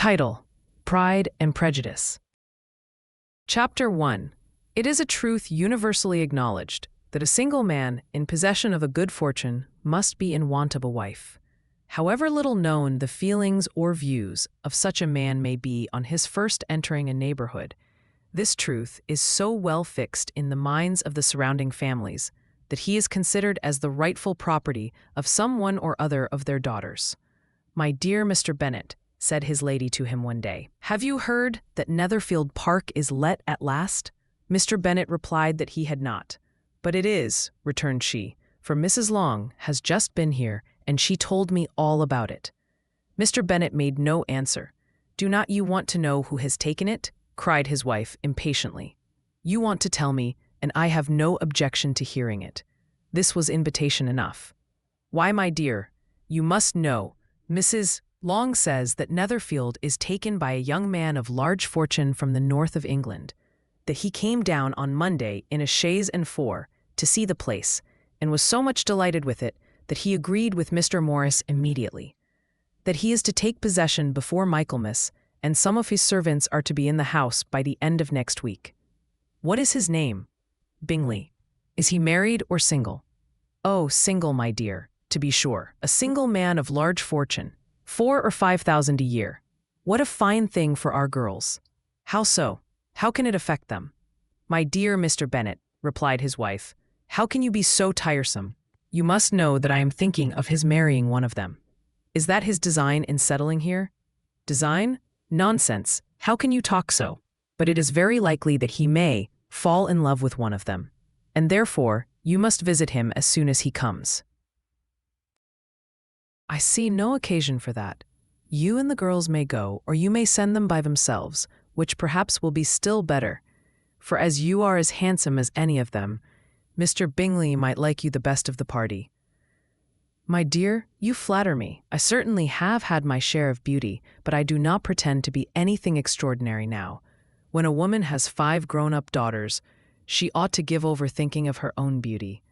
Title: Pride and Prejudice. Chapter 1. It is a truth universally acknowledged that a single man in possession of a good fortune must be in want of a wife. However little known the feelings or views of such a man may be on his first entering a neighborhood, this truth is so well fixed in the minds of the surrounding families that he is considered as the rightful property of some one or other of their daughters. "My dear Mr. Bennet," said his lady to him one day, "have you heard that Netherfield Park is let at last?" Mr. Bennet replied that he had not. "But it is," returned she, "for Mrs. Long has just been here, and she told me all about it." Mr. Bennet made no answer. "Do not you want to know who has taken it?" cried his wife impatiently. "You want to tell me, and I have no objection to hearing it." This was invitation enough. "Why, my dear, you must know. Mrs. Long says that Netherfield is taken by a young man of large fortune from the north of England, that he came down on Monday in a chaise and four to see the place, and was so much delighted with it that he agreed with Mr. Morris immediately, that he is to take possession before Michaelmas, and some of his servants are to be in the house by the end of next week. What is his name? Bingley. Is he married or single? Oh, single, my dear, to be sure. A single man of large fortune, 4,000 or 5,000 a year. What a fine thing for our girls. How so? How can it affect them? My dear Mr. Bennet, replied his wife, how can you be so tiresome? You must know that I am thinking of his marrying one of them. Is that his design in settling here? Design? Nonsense. How can you talk so? But it is very likely that he may fall in love with one of them, and therefore you must visit him as soon as he comes. I see no occasion for that. You and the girls may go, or you may send them by themselves, which perhaps will be still better, for as you are as handsome as any of them, Mr. Bingley might like you the best of the party. My dear, you flatter me. I certainly have had my share of beauty, but I do not pretend to be anything extraordinary now. When a woman has 5 grown-up daughters, she ought to give over thinking of her own beauty.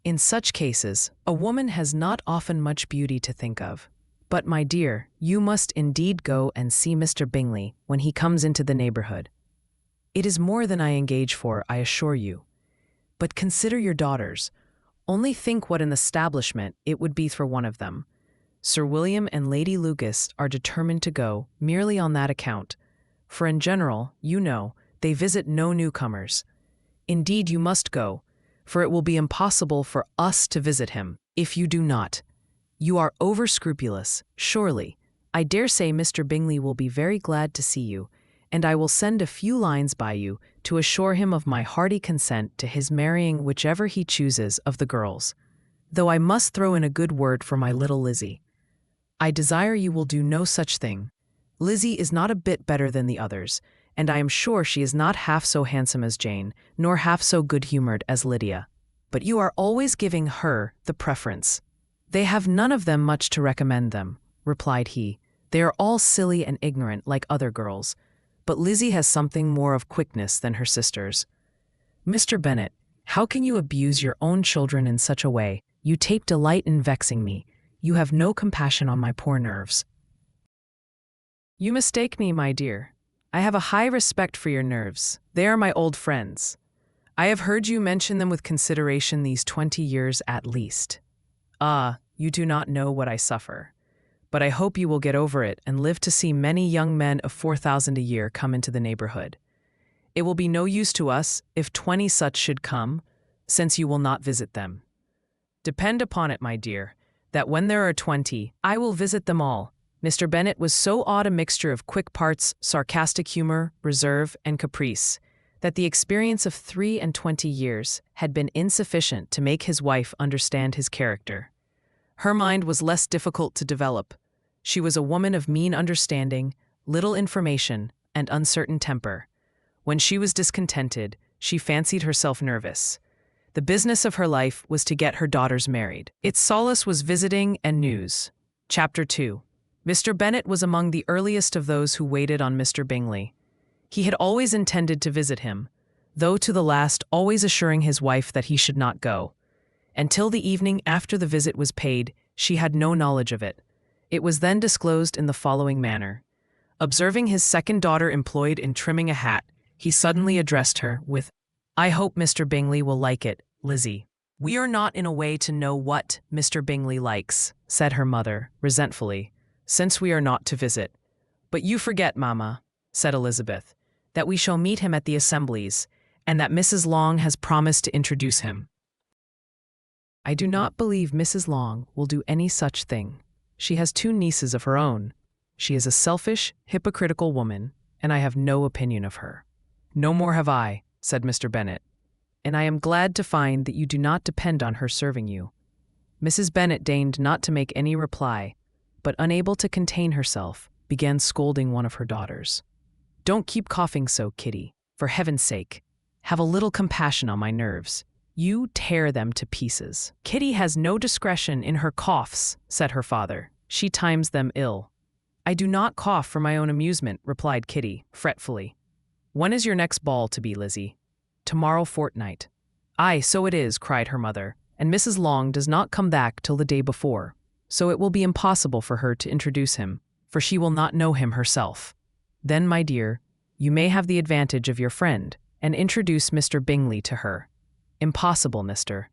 In such cases, a woman has not often much beauty to think of. But, my dear, you must indeed go and see Mr. Bingley when he comes into the neighborhood. It is more than I engage for, I assure you. But consider your daughters. Only think what an establishment it would be for one of them. Sir William and Lady Lucas are determined to go merely on that account, for in general, you know, they visit no newcomers. Indeed, you must go, for it will be impossible for us to visit him if you do not. You are over-scrupulous, surely. I dare say Mr. Bingley will be very glad to see you, and I will send a few lines by you to assure him of my hearty consent to his marrying whichever he chooses of the girls, though I must throw in a good word for my little Lizzie. I desire you will do no such thing. Lizzie is not a bit better than the others, and I am sure she is not half so handsome as Jane, nor half so good-humored as Lydia. But you are always giving her the preference. They have none of them much to recommend them, replied he. They are all silly and ignorant like other girls, but Lizzie has something more of quickness than her sisters. Mr. Bennet, how can you abuse your own children in such a way? You take delight in vexing me. You have no compassion on my poor nerves. You mistake me, my dear. I have a high respect for your nerves. They are my old friends. I have heard you mention them with consideration these 20 years at least. Ah, you do not know what I suffer. But I hope you will get over it and live to see many young men of 4,000 a year come into the neighborhood. It will be no use to us if 20 such should come, since you will not visit them. Depend upon it, my dear, that when there are 20, I will visit them all. Mr. Bennet was so odd a mixture of quick parts, sarcastic humor, reserve, and caprice, that the experience of 23 years had been insufficient to make his wife understand his character. Her mind was less difficult to develop. She was a woman of mean understanding, little information, and uncertain temper. When she was discontented, she fancied herself nervous. The business of her life was to get her daughters married. Its solace was visiting and news. Chapter 2. Mr. Bennet was among the earliest of those who waited on Mr. Bingley. He had always intended to visit him, though to the last always assuring his wife that he should not go. Until the evening after the visit was paid, she had no knowledge of it. It was then disclosed in the following manner. Observing his second daughter employed in trimming a hat, he suddenly addressed her with, "I hope Mr. Bingley will like it, Lizzie." "We are not in a way to know what Mr. Bingley likes," said her mother, resentfully, "since we are not to visit." "But you forget, mamma," said Elizabeth, "that we shall meet him at the assemblies, and that Mrs. Long has promised to introduce him." "I do not believe Mrs. Long will do any such thing. She has two nieces of her own. She is a selfish, hypocritical woman, and I have no opinion of her." "No more have I," said Mr. Bennet, "and I am glad to find that you do not depend on her serving you." Mrs. Bennet deigned not to make any reply, but unable to contain herself, began scolding one of her daughters. "Don't keep coughing so, Kitty. For heaven's sake, have a little compassion on my nerves. You tear them to pieces." "Kitty has no discretion in her coughs," said her father. "She times them ill." "I do not cough for my own amusement," replied Kitty, fretfully. "When is your next ball to be, Lizzie?" "Tomorrow fortnight." "Aye, so it is," cried her mother, "and Mrs. Long does not come back till the day before, so it will be impossible for her to introduce him, for she will not know him herself. Then, my dear, you may have the advantage of your friend, and introduce Mr. Bingley to her." "Impossible, Mr.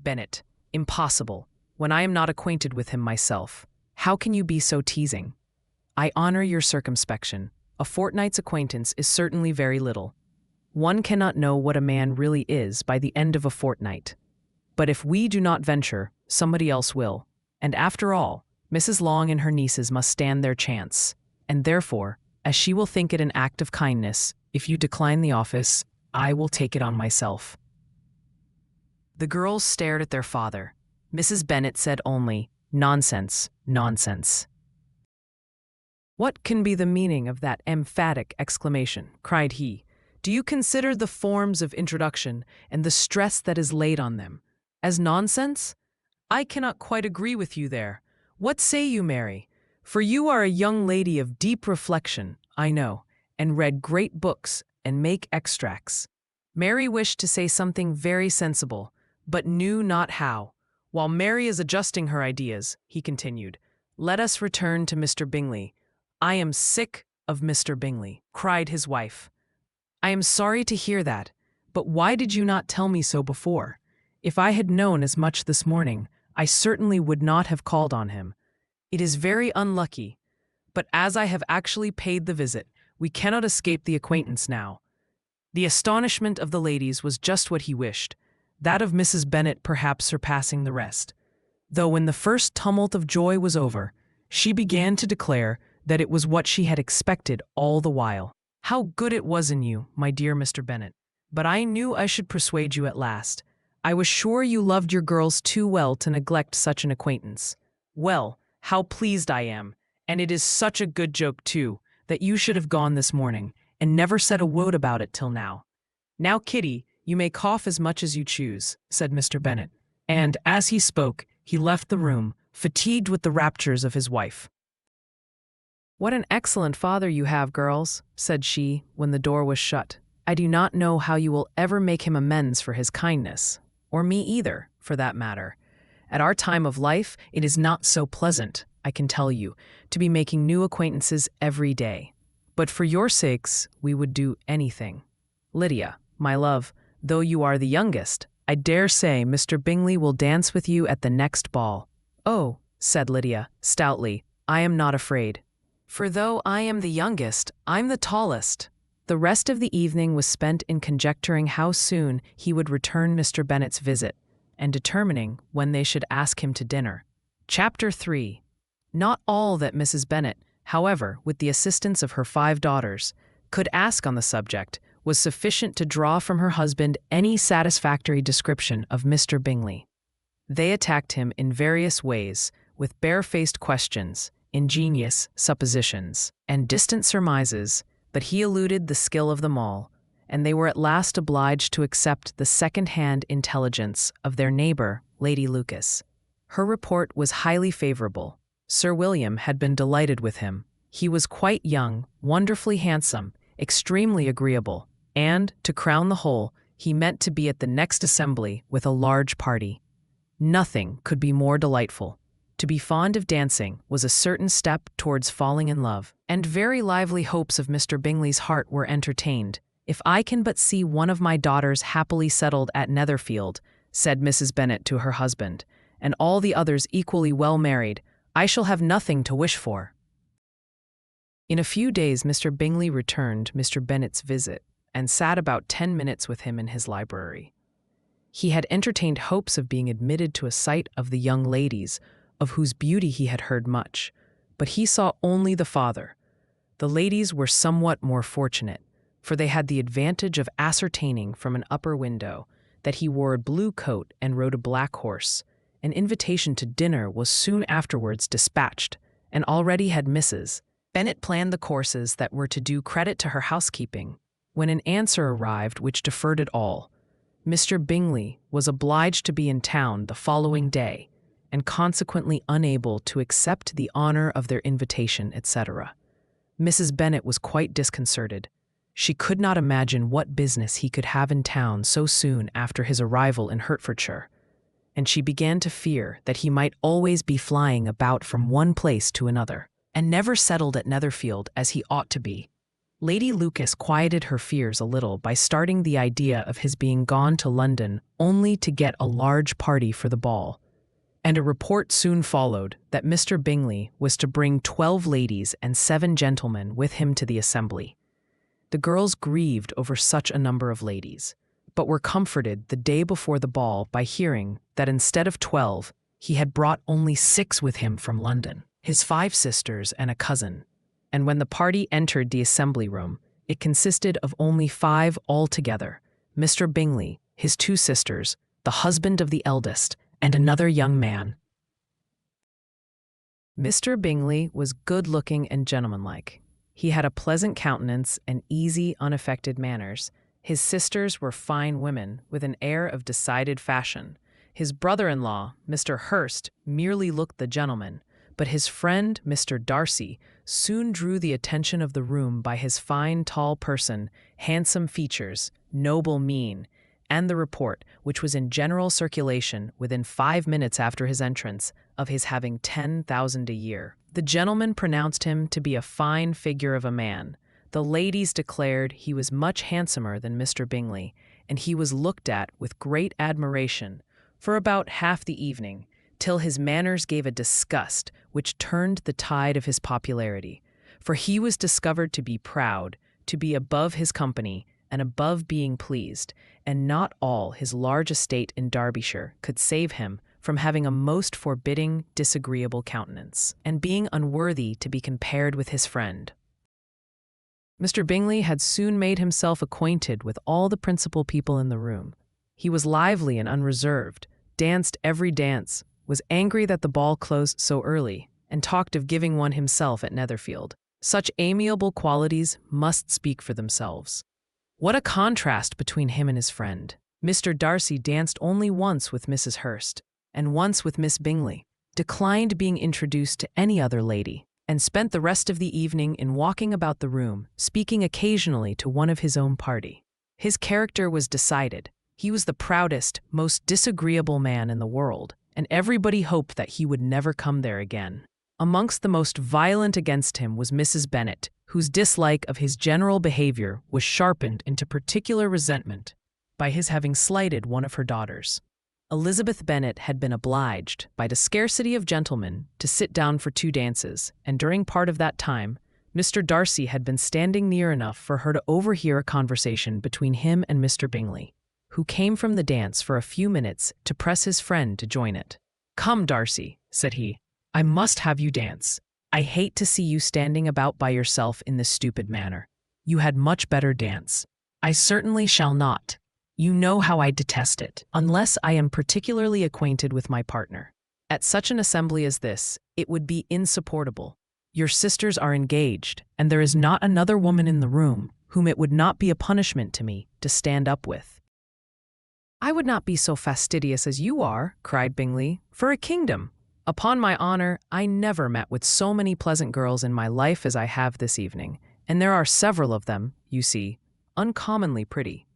Bennet, impossible, when I am not acquainted with him myself. How can you be so teasing? I honor your circumspection. A fortnight's acquaintance is certainly very little. One cannot know what a man really is by the end of a fortnight. But if we do not venture, somebody else will. And after all, Mrs. Long and her nieces must stand their chance. And therefore, as she will think it an act of kindness, if you decline the office, I will take it on myself." The girls stared at their father. Mrs. Bennet said only, "Nonsense, nonsense." "What can be the meaning of that emphatic exclamation?" cried he. "Do you consider the forms of introduction and the stress that is laid on them as nonsense? I cannot quite agree with you there. What say you, Mary? For you are a young lady of deep reflection, I know, and read great books and make extracts." Mary wished to say something very sensible, but knew not how. "While Mary is adjusting her ideas," he continued, "let us return to Mr. Bingley." "I am sick of Mr. Bingley," cried his wife. "I am sorry to hear that, but why did you not tell me so before? If I had known as much this morning, I certainly would not have called on him. It is very unlucky, but as I have actually paid the visit, we cannot escape the acquaintance now." The astonishment of the ladies was just what he wished, that of Mrs. Bennet perhaps surpassing the rest. Though when the first tumult of joy was over, she began to declare that it was what she had expected all the while. "How good it was in you, my dear Mr. Bennet! But I knew I should persuade you at last. I was sure you loved your girls too well to neglect such an acquaintance. Well, how pleased I am, and it is such a good joke too, that you should have gone this morning, and never said a word about it till now. Now, Kitty, you may cough as much as you choose," said Mr. Bennet, and, as he spoke, he left the room, fatigued with the raptures of his wife. "What an excellent father you have, girls," said she, when the door was shut. "I do not know how you will ever make him amends for his kindness, or me either, for that matter. At our time of life, it is not so pleasant, I can tell you, to be making new acquaintances every day. But for your sakes, we would do anything. Lydia, my love, though you are the youngest, I dare say Mr. Bingley will dance with you at the next ball." "Oh," said Lydia, stoutly, "I am not afraid. For though I am the youngest, I'm the tallest." The rest of the evening was spent in conjecturing how soon he would return Mr. Bennet's visit, and determining when they should ask him to dinner. Chapter 3. Not all that Mrs. Bennet, however, with the assistance of her 5 daughters, could ask on the subject was sufficient to draw from her husband any satisfactory description of Mr. Bingley. They attacked him in various ways, with barefaced questions, ingenious suppositions, and distant surmises, but he eluded the skill of them all, and they were at last obliged to accept the second-hand intelligence of their neighbor, Lady Lucas. Her report was highly favorable. Sir William had been delighted with him. He was quite young, wonderfully handsome, extremely agreeable, and, to crown the whole, he meant to be at the next assembly with a large party. Nothing could be more delightful. To be fond of dancing was a certain step towards falling in love, and very lively hopes of Mr. Bingley's heart were entertained. "If I can but see one of my daughters happily settled at Netherfield," said Mrs. Bennet to her husband, "and all the others equally well married, I shall have nothing to wish for." In a few days Mr. Bingley returned Mr. Bennet's visit, and sat about 10 minutes with him in his library. He had entertained hopes of being admitted to a sight of the young ladies, of whose beauty he had heard much, but he saw only the father. The ladies were somewhat more fortunate, for they had the advantage of ascertaining from an upper window that he wore a blue coat and rode a black horse. An invitation to dinner was soon afterwards dispatched, and already had Mrs. Bennet planned the courses that were to do credit to her housekeeping, when an answer arrived which deferred it all. Mr. Bingley was obliged to be in town the following day, and consequently unable to accept the honor of their invitation, etc. Mrs. Bennet was quite disconcerted. She could not imagine what business he could have in town so soon after his arrival in Hertfordshire, and she began to fear that he might always be flying about from one place to another, and never settled at Netherfield as he ought to be. Lady Lucas quieted her fears a little by starting the idea of his being gone to London only to get a large party for the ball, and a report soon followed that Mr. Bingley was to bring 12 ladies and 7 gentlemen with him to the assembly. The girls grieved over such a number of ladies, but were comforted the day before the ball by hearing that instead of 12, he had brought only 6 with him from London, his 5 sisters and a cousin, and when the party entered the assembly room, it consisted of only 5 altogether: Mr. Bingley, his 2 sisters, the husband of the eldest, and another young man. Mr. Bingley was good-looking and gentlemanlike. He had a pleasant countenance and easy, unaffected manners. His sisters were fine women, with an air of decided fashion. His brother-in-law, Mr. Hurst, merely looked the gentleman, but his friend, Mr. Darcy, soon drew the attention of the room by his fine, tall person, handsome features, noble mien, and the report, which was in general circulation within 5 minutes after his entrance, of his having 10,000 a year. The gentleman pronounced him to be a fine figure of a man. The ladies declared he was much handsomer than Mr. Bingley, and he was looked at with great admiration for about half the evening, till his manners gave a disgust which turned the tide of his popularity, for he was discovered to be proud, to be above his company, and above being pleased, and not all his large estate in Derbyshire could save him from having a most forbidding, disagreeable countenance, and being unworthy to be compared with his friend. Mr. Bingley had soon made himself acquainted with all the principal people in the room. He was lively and unreserved, danced every dance, was angry that the ball closed so early, and talked of giving one himself at Netherfield. Such amiable qualities must speak for themselves. What a contrast between him and his friend! Mr. Darcy danced only once with Mrs. Hurst, and once with Miss Bingley, declined being introduced to any other lady, and spent the rest of the evening in walking about the room, speaking occasionally to one of his own party. His character was decided. He was the proudest, most disagreeable man in the world, and everybody hoped that he would never come there again. Amongst the most violent against him was Mrs. Bennet, whose dislike of his general behavior was sharpened into particular resentment by his having slighted one of her daughters. Elizabeth Bennet had been obliged, by the scarcity of gentlemen, to sit down for 2 dances, and during part of that time, Mr. Darcy had been standing near enough for her to overhear a conversation between him and Mr. Bingley, who came from the dance for a few minutes to press his friend to join it. "Come, Darcy," said he, "I must have you dance. I hate to see you standing about by yourself in this stupid manner. You had much better dance." "I certainly shall not. You know how I detest it, unless I am particularly acquainted with my partner. At such an assembly as this, it would be insupportable. Your sisters are engaged, and there is not another woman in the room whom it would not be a punishment to me to stand up with." "I would not be so fastidious as you are," cried Bingley, "for a kingdom. Upon my honor, I never met with so many pleasant girls in my life as I have this evening, and there are several of them, you see, uncommonly pretty."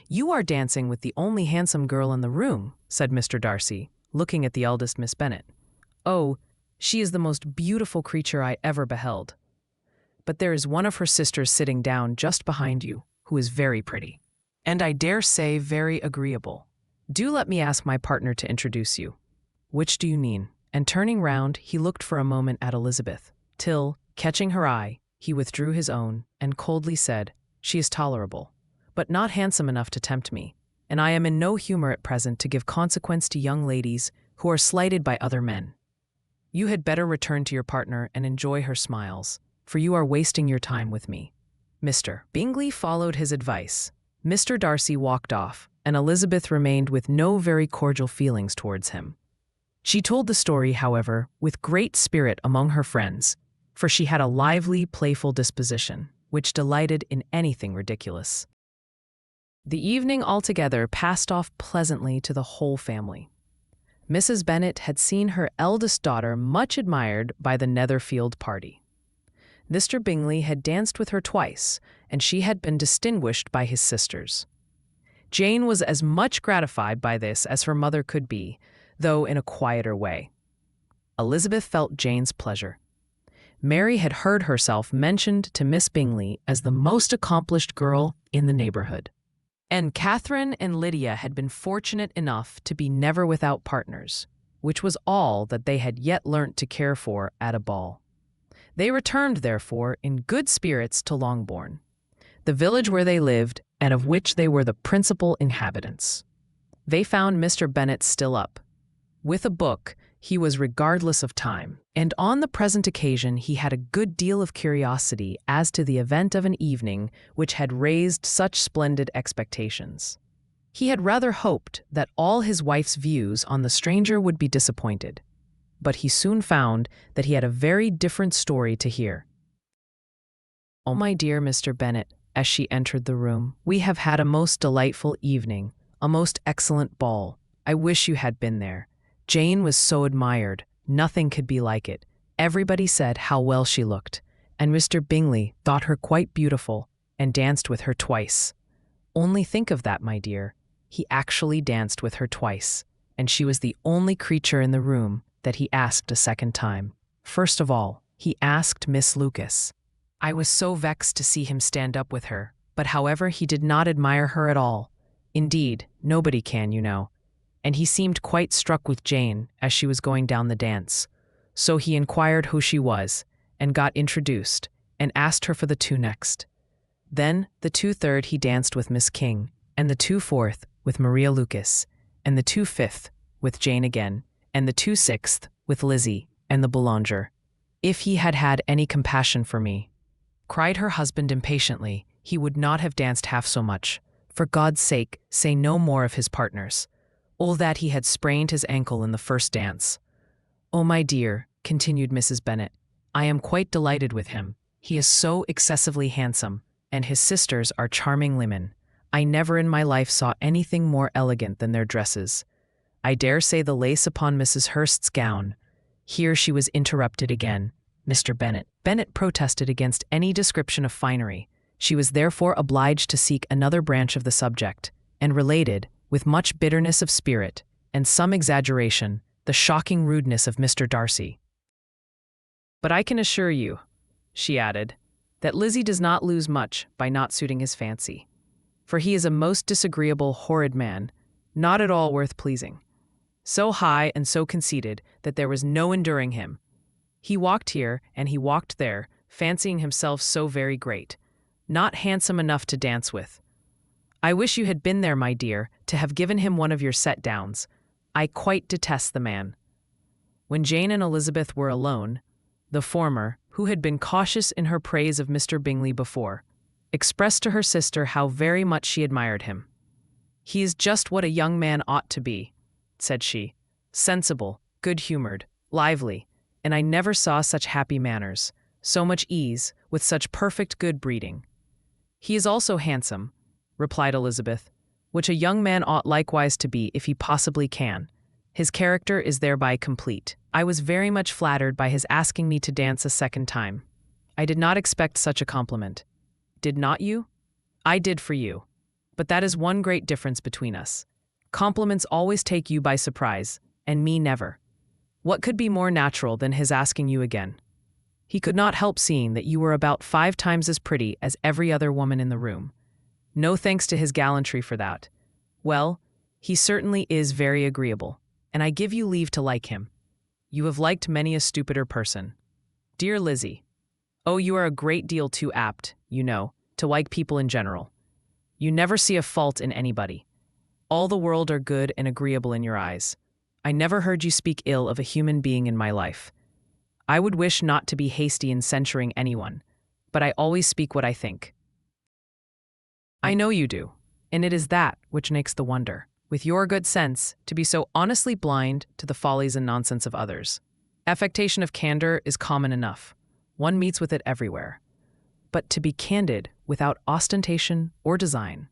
"You are dancing with the only handsome girl in the room," said Mr. Darcy, looking at the eldest Miss Bennet. Oh, she is the most beautiful creature I ever beheld. But there is one of her sisters sitting down just behind you, who is very pretty. And I dare say very agreeable. Do let me ask my partner to introduce you. Which do you mean? And turning round, he looked for a moment at Elizabeth, till, catching her eye, he withdrew his own, and coldly said, She is tolerable, but not handsome enough to tempt me, and I am in no humor at present to give consequence to young ladies who are slighted by other men. You had better return to your partner and enjoy her smiles, for you are wasting your time with me. Mr. Bingley followed his advice. Mr. Darcy walked off, and Elizabeth remained with no very cordial feelings towards him. She told the story, however, with great spirit among her friends, for she had a lively, playful disposition, which delighted in anything ridiculous. The evening altogether passed off pleasantly to the whole family. Mrs. Bennet had seen her eldest daughter much admired by the Netherfield party. Mr. Bingley had danced with her twice, and she had been distinguished by his sisters. Jane was as much gratified by this as her mother could be, though in a quieter way. Elizabeth felt Jane's pleasure. Mary had heard herself mentioned to Miss Bingley as the most accomplished girl in the neighborhood. And Catherine and Lydia had been fortunate enough to be never without partners, which was all that they had yet learnt to care for at a ball. They returned, therefore, in good spirits to Longbourn, the village where they lived and of which they were the principal inhabitants. They found Mr. Bennet still up. With a book, he was regardless of time, and on the present occasion he had a good deal of curiosity as to the event of an evening which had raised such splendid expectations. He had rather hoped that all his wife's views on the stranger would be disappointed, but he soon found that he had a very different story to hear. "Oh, my dear Mr. Bennet," as she entered the room, "we have had a most delightful evening, a most excellent ball. I wish you had been there. Jane was so admired, nothing could be like it. Everybody said how well she looked, and Mr. Bingley thought her quite beautiful and danced with her twice. Only think of that, my dear. He actually danced with her twice, and she was the only creature in the room that he asked a second time. First of all, he asked Miss Lucas. I was so vexed to see him stand up with her, but however, he did not admire her at all. Indeed, nobody can, you know. And he seemed quite struck with Jane as she was going down the dance. So he inquired who she was, and got introduced, and asked her for the two next. Then the 2/3 he danced with Miss King, and the 2/4 with Maria Lucas, and the 2/5 with Jane again, and the 2/6 with Lizzie and the Boulanger. If he had had any compassion for me, cried her husband impatiently, he would not have danced half so much. For God's sake, say no more of his partners. Oh, that he had sprained his ankle in the first dance. Oh, my dear, continued Mrs. Bennet, I am quite delighted with him. He is so excessively handsome, and his sisters are charming women. I never in my life saw anything more elegant than their dresses. I dare say the lace upon Mrs. Hurst's gown. Here she was interrupted again. Mr. Bennet protested against any description of finery. She was therefore obliged to seek another branch of the subject, and related, with much bitterness of spirit, and some exaggeration, the shocking rudeness of Mr. Darcy. But I can assure you, she added, that Lizzie does not lose much by not suiting his fancy, for he is a most disagreeable, horrid man, not at all worth pleasing, so high and so conceited that there was no enduring him. He walked here and he walked there, fancying himself so very great, not handsome enough to dance with. I wish you had been there, my dear, to have given him one of your set-downs. I quite detest the man." When Jane and Elizabeth were alone, the former, who had been cautious in her praise of Mr. Bingley before, expressed to her sister how very much she admired him. "He is just what a young man ought to be," said she, "sensible, good-humored, lively, and I never saw such happy manners, so much ease, with such perfect good breeding." "He is also handsome," replied Elizabeth, "which a young man ought likewise to be if he possibly can. His character is thereby complete. I was very much flattered by his asking me to dance a second time. I did not expect such a compliment. Did not you? I did for you. But that is one great difference between us. Compliments always take you by surprise, and me never. What could be more natural than his asking you again? He could not help seeing that you were about 5 times as pretty as every other woman in the room. No thanks to his gallantry for that. Well, he certainly is very agreeable, and I give you leave to like him. You have liked many a stupider person. Dear Lizzie, oh, you are a great deal too apt, you know, to like people in general. You never see a fault in anybody. All the world are good and agreeable in your eyes. I never heard you speak ill of a human being in my life. I would wish not to be hasty in censuring anyone, but I always speak what I think. I know you do, and it is that which makes the wonder, with your good sense, to be so honestly blind to the follies and nonsense of others. Affectation of candor is common enough. One meets with it everywhere. But to be candid without ostentation or design,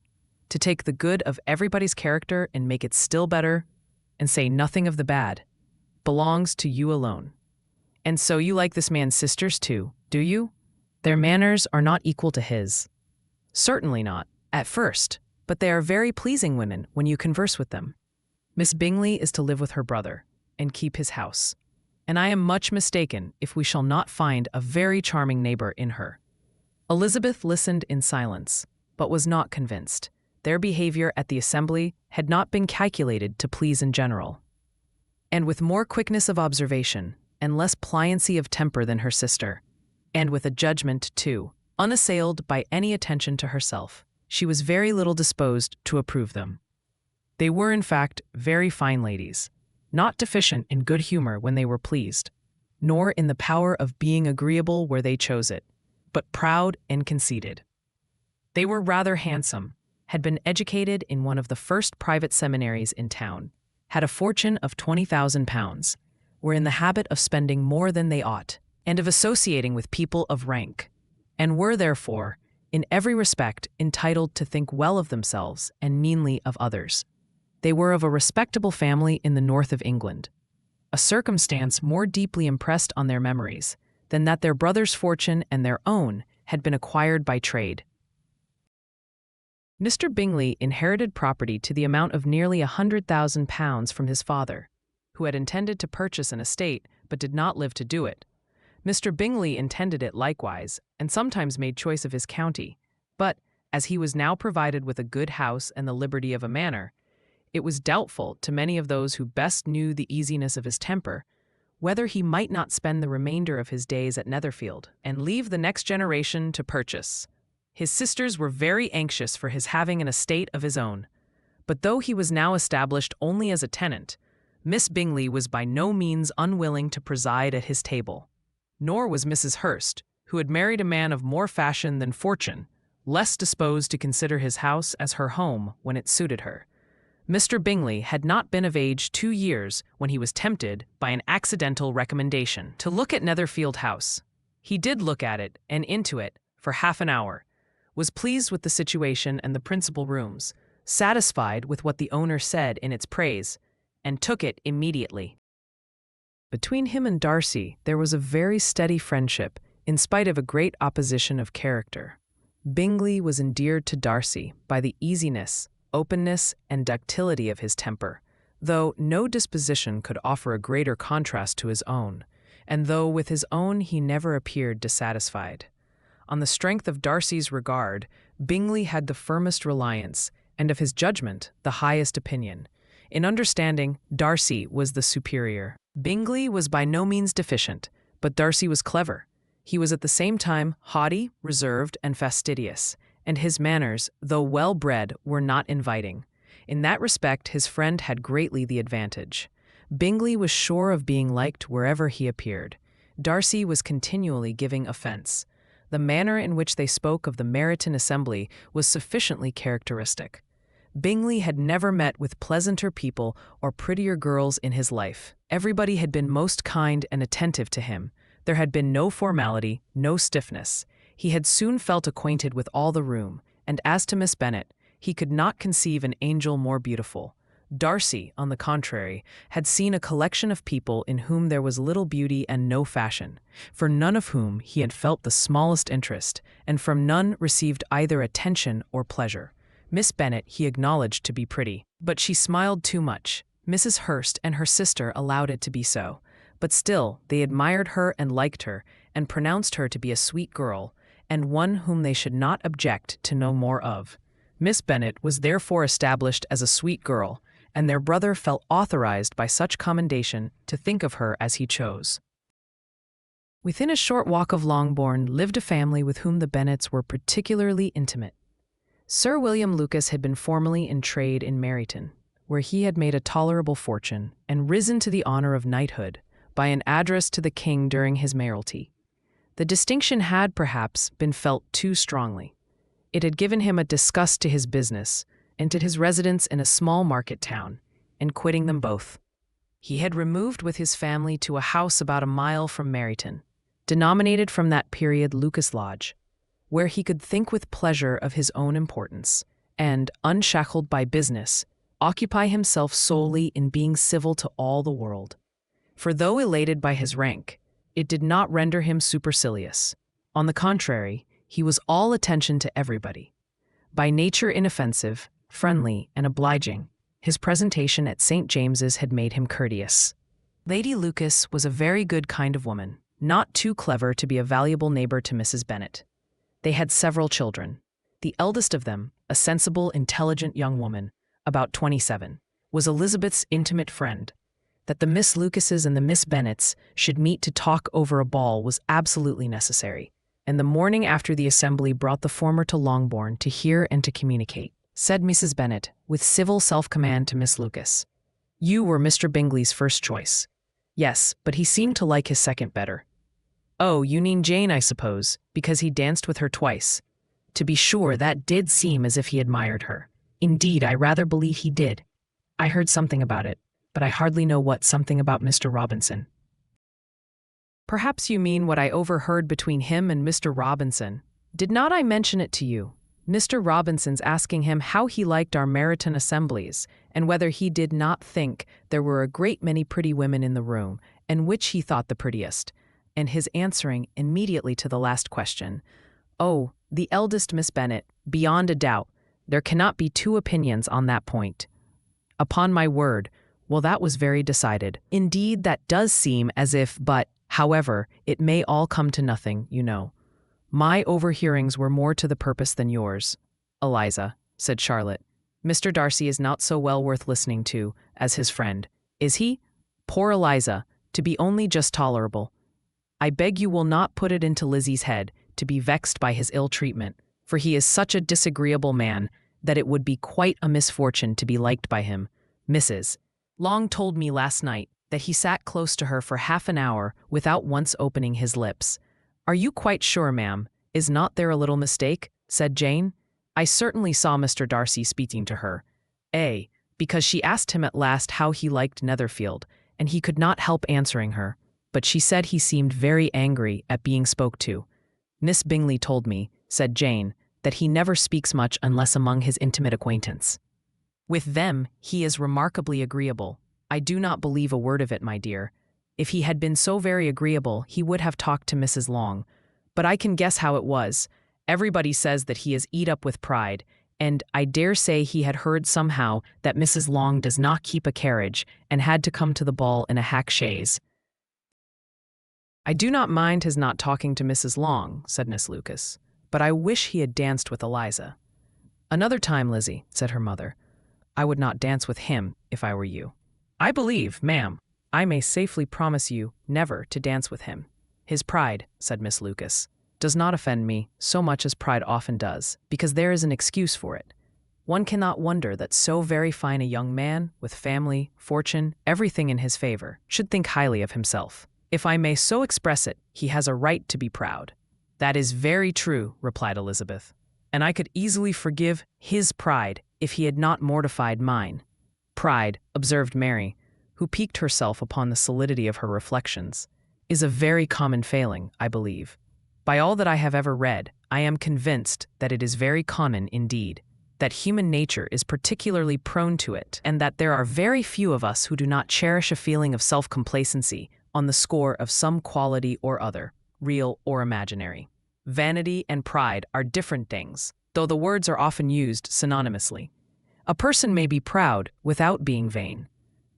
to take the good of everybody's character and make it still better, and say nothing of the bad, belongs to you alone. And so you like this man's sisters too, do you? Their manners are not equal to his. Certainly not, at first, but they are very pleasing women when you converse with them. Miss Bingley is to live with her brother, and keep his house. And I am much mistaken if we shall not find a very charming neighbor in her. Elizabeth listened in silence, but was not convinced. Their behavior at the assembly had not been calculated to please in general. And with more quickness of observation, and less pliancy of temper than her sister, and with a judgment, too, unassailed by any attention to herself, she was very little disposed to approve them. They were, in fact, very fine ladies, not deficient in good humor when they were pleased, nor in the power of being agreeable where they chose it, but proud and conceited. They were rather handsome, had been educated in one of the first private seminaries in town, had a fortune of £20,000, were in the habit of spending more than they ought, and of associating with people of rank, and were therefore, in every respect, entitled to think well of themselves and meanly of others. They were of a respectable family in the north of England, a circumstance more deeply impressed on their memories than that their brother's fortune and their own had been acquired by trade. Mr. Bingley inherited property to the amount of nearly £100,000 from his father, who had intended to purchase an estate but did not live to do it. Mr. Bingley intended it likewise, and sometimes made choice of his county, but, as he was now provided with a good house and the liberty of a manor, it was doubtful to many of those who best knew the easiness of his temper, whether he might not spend the remainder of his days at Netherfield, and leave the next generation to purchase. His sisters were very anxious for his having an estate of his own, but though he was now established only as a tenant, Miss Bingley was by no means unwilling to preside at his table. Nor was Mrs. Hurst, who had married a man of more fashion than fortune, less disposed to consider his house as her home when it suited her. Mr. Bingley had not been of age 2 years when he was tempted by an accidental recommendation to look at Netherfield House. He did look at it and into it for half an hour, was pleased with the situation and the principal rooms, satisfied with what the owner said in its praise, and took it immediately. Between him and Darcy there was a very steady friendship, in spite of a great opposition of character. Bingley was endeared to Darcy by the easiness, openness, and ductility of his temper, though no disposition could offer a greater contrast to his own, and though with his own he never appeared dissatisfied. On the strength of Darcy's regard, Bingley had the firmest reliance, and of his judgment the highest opinion. In understanding, Darcy was the superior. Bingley was by no means deficient, but Darcy was clever. He was at the same time haughty, reserved, and fastidious, and his manners, though well-bred, were not inviting. In that respect his friend had greatly the advantage. Bingley was sure of being liked wherever he appeared. Darcy was continually giving offence. The manner in which they spoke of the Meryton Assembly was sufficiently characteristic. Bingley had never met with pleasanter people or prettier girls in his life. Everybody had been most kind and attentive to him. There had been no formality, no stiffness. He had soon felt acquainted with all the room, and as to Miss Bennet, he could not conceive an angel more beautiful. Darcy, on the contrary, had seen a collection of people in whom there was little beauty and no fashion, for none of whom he had felt the smallest interest, and from none received either attention or pleasure. Miss Bennet he acknowledged to be pretty, but she smiled too much. Mrs. Hurst and her sister allowed it to be so, but still they admired her and liked her, and pronounced her to be a sweet girl, and one whom they should not object to know more of. Miss Bennet was therefore established as a sweet girl, and their brother felt authorized by such commendation to think of her as he chose. Within a short walk of Longbourn lived a family with whom the Bennets were particularly intimate. Sir William Lucas had been formerly in trade in Meryton, where he had made a tolerable fortune and risen to the honor of knighthood by an address to the king during his mayoralty. The distinction had, perhaps, been felt too strongly. It had given him a disgust to his business and to his residence in a small market town, and quitting them both, he had removed with his family to a house about a mile from Meryton, denominated from that period Lucas Lodge, where he could think with pleasure of his own importance, and, unshackled by business, occupy himself solely in being civil to all the world. For though elated by his rank, it did not render him supercilious. On the contrary, he was all attention to everybody. By nature inoffensive, friendly, and obliging, his presentation at St. James's had made him courteous. Lady Lucas was a very good kind of woman, not too clever to be a valuable neighbor to Mrs. Bennet. They had several children. The eldest of them, a sensible, intelligent young woman, about 27, was Elizabeth's intimate friend. That the Miss Lucases and the Miss Bennets should meet to talk over a ball was absolutely necessary, and the morning after the assembly brought the former to Longbourn to hear and to communicate. Said Mrs. Bennet, with civil self-command to Miss Lucas, "You were Mr. Bingley's first choice." "Yes, but he seemed to like his second better." "Oh, you mean Jane, I suppose, because he danced with her twice." "To be sure, that did seem as if he admired her. Indeed, I rather believe he did. I heard something about it, but I hardly know what something about Mr. Robinson." "Perhaps you mean what I overheard between him and Mr. Robinson. Did not I mention it to you? Mr. Robinson's asking him how he liked our Meryton assemblies, and whether he did not think there were a great many pretty women in the room, and which he thought the prettiest, and his answering immediately to the last question, 'Oh, the eldest Miss Bennet, beyond a doubt. There cannot be two opinions on that point.' Upon my word, well, that was very decided. Indeed, that does seem as if, but, however, it may all come to nothing, you know. My overhearings were more to the purpose than yours." "Eliza," said Charlotte, "Mr. Darcy is not so well worth listening to as his friend, is he? Poor Eliza, to be only just tolerable. I beg you will not put it into Lizzie's head to be vexed by his ill treatment, for he is such a disagreeable man that it would be quite a misfortune to be liked by him. Mrs. Long told me last night that he sat close to her for half an hour without once opening his lips." "Are you quite sure, ma'am? Is not there a little mistake?" said Jane. "I certainly saw Mr. Darcy speaking to her. Because she asked him at last how he liked Netherfield, and he could not help answering her, but she said he seemed very angry at being spoke to. Miss Bingley told me," said Jane, "that he never speaks much unless among his intimate acquaintance. With them he is remarkably agreeable. I do not believe a word of it, my dear. If he had been so very agreeable, he would have talked to Mrs. Long. But I can guess how it was. Everybody says that he is eat up with pride, and I dare say he had heard somehow that Mrs. Long does not keep a carriage and had to come to the ball in a hack chaise." "I do not mind his not talking to Mrs. Long," said Miss Lucas, "but I wish he had danced with Eliza." "Another time, Lizzie," said her mother. "I would not dance with him if I were you. I believe, ma'am, I may safely promise you never to dance with him. His pride," said Miss Lucas, "does not offend me so much as pride often does, because there is an excuse for it. One cannot wonder that so very fine a young man, with family, fortune, everything in his favor, should think highly of himself. If I may so express it, he has a right to be proud." "That is very true," replied Elizabeth, "and I could easily forgive his pride if he had not mortified mine." "Pride," observed Mary, who piqued herself upon the solidity of her reflections, "is a very common failing, I believe. By all that I have ever read, I am convinced that it is very common indeed, that human nature is particularly prone to it, and that there are very few of us who do not cherish a feeling of self-complacency on the score of some quality or other, real or imaginary. Vanity and pride are different things, though the words are often used synonymously. A person may be proud without being vain.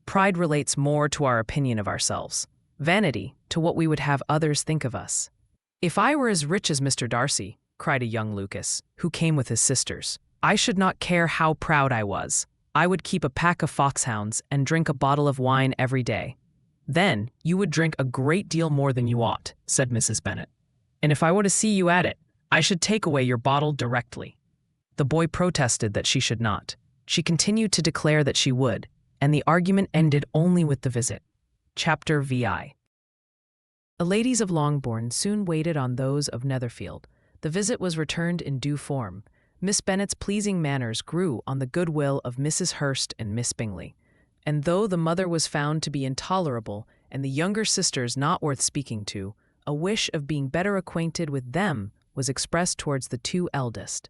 Pride relates more to our opinion of ourselves. vanity to what we would have others think of us. "If I were as rich as Mr. Darcy," cried a young Lucas, who came with his sisters, "I should not care how proud I was. I would keep a pack of foxhounds and drink a bottle of wine every day." "Then you would drink a great deal more than you ought," said Mrs. Bennet. "And if I were to see you at it, I should take away your bottle directly." The boy protested that she should not. She continued to declare that she would, and the argument ended only with the visit. Chapter VI. The ladies of Longbourn soon waited on those of Netherfield. The visit was returned in due form. Miss Bennet's pleasing manners grew on the goodwill of Mrs. Hurst and Miss Bingley, and though the mother was found to be intolerable and the younger sisters not worth speaking to, a wish of being better acquainted with them was expressed towards the two eldest.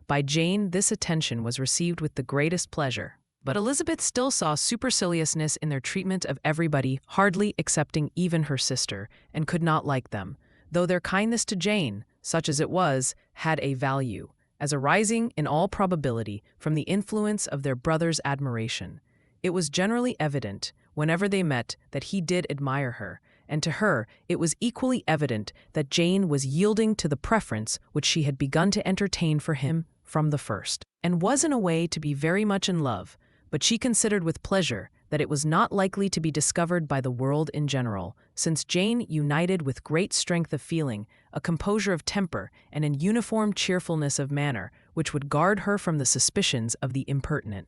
By Jane this attention was received with the greatest pleasure, but Elizabeth still saw superciliousness in their treatment of everybody, hardly excepting even her sister, and could not like them, though their kindness to Jane, such as it was, had a value, as arising, in all probability, from the influence of their brother's admiration. It was generally evident, whenever they met, that he did admire her, and to her it was equally evident that Jane was yielding to the preference which she had begun to entertain for him from the first, and was in a way to be very much in love, but she considered with pleasure that it was not likely to be discovered by the world in general, since Jane united with great strength of feeling, a composure of temper, and an uniform cheerfulness of manner, which would guard her from the suspicions of the impertinent.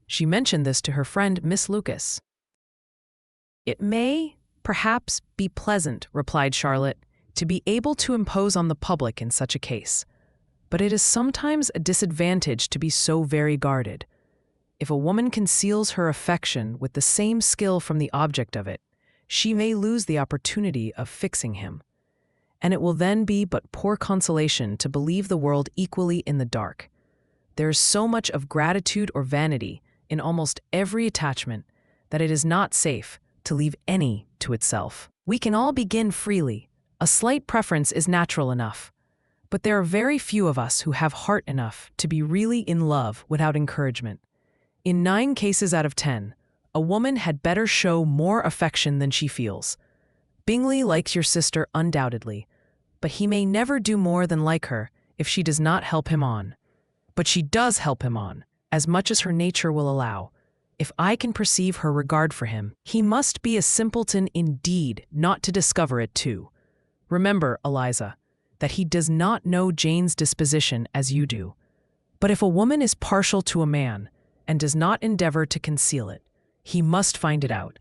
She mentioned this to her friend Miss Lucas. "It may, perhaps, be pleasant," replied Charlotte, "to be able to impose on the public in such a case, but it is sometimes a disadvantage to be so very guarded. If a woman conceals her affection with the same skill from the object of it, she may lose the opportunity of fixing him, and it will then be but poor consolation to believe the world equally in the dark. There is so much of gratitude or vanity in almost every attachment that it is not safe to leave any to itself. We can all begin freely. A slight preference is natural enough, but there are very few of us who have heart enough to be really in love without encouragement. In 9 cases out of 10, a woman had better show more affection than she feels. Bingley likes your sister undoubtedly, but he may never do more than like her if she does not help him on. But she does help him on, as much as her nature will allow. If I can perceive her regard for him, he must be a simpleton indeed not to discover it too. Remember, Eliza, that he does not know Jane's disposition as you do. But if a woman is partial to a man, and does not endeavor to conceal it, he must find it out.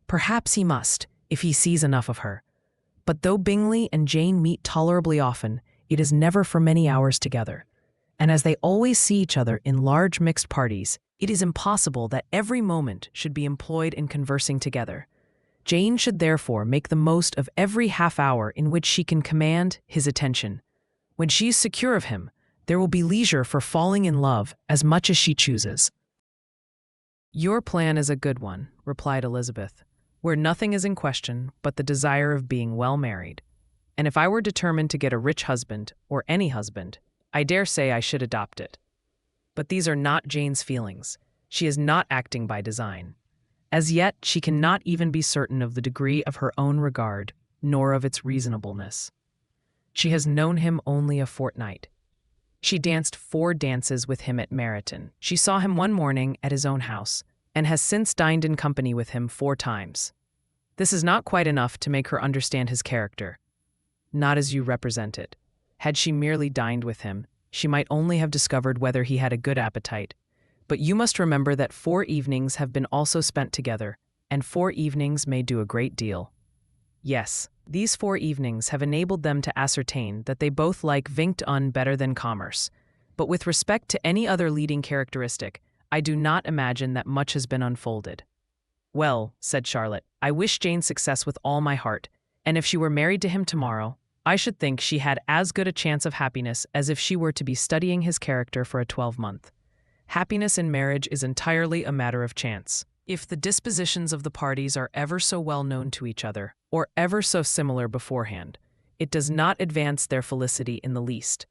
Perhaps he must, if he sees enough of her. But though Bingley and Jane meet tolerably often, it is never for many hours together. And as they always see each other in large mixed parties, it is impossible that every moment should be employed in conversing together. Jane should therefore make the most of every half-hour in which she can command his attention. When she is secure of him, there will be leisure for falling in love as much as she chooses. "Your plan is a good one," replied Elizabeth, "where nothing is in question but the desire of being well married. And if I were determined to get a rich husband, or any husband, I dare say I should adopt it. But these are not Jane's feelings. She is not acting by design. As yet, she cannot even be certain of the degree of her own regard, nor of its reasonableness. She has known him only a fortnight. She danced 4 dances with him at Meryton. She saw him one morning at his own house, and has since dined in company with him 4 times. This is not quite enough to make her understand his character, not as you represent it. Had she merely dined with him, she might only have discovered whether he had a good appetite. But you must remember that 4 evenings have been also spent together, and 4 evenings may do a great deal. Yes, these 4 evenings have enabled them to ascertain that they both like vingt un better than commerce. But with respect to any other leading characteristic, I do not imagine that much has been unfolded. "Well," said Charlotte, "I wish Jane success with all my heart, and if she were married to him tomorrow, I should think she had as good a chance of happiness as if she were to be studying his character for a 12-month. Happiness in marriage is entirely a matter of chance. If the dispositions of the parties are ever so well known to each other, or ever so similar beforehand, it does not advance their felicity in the least.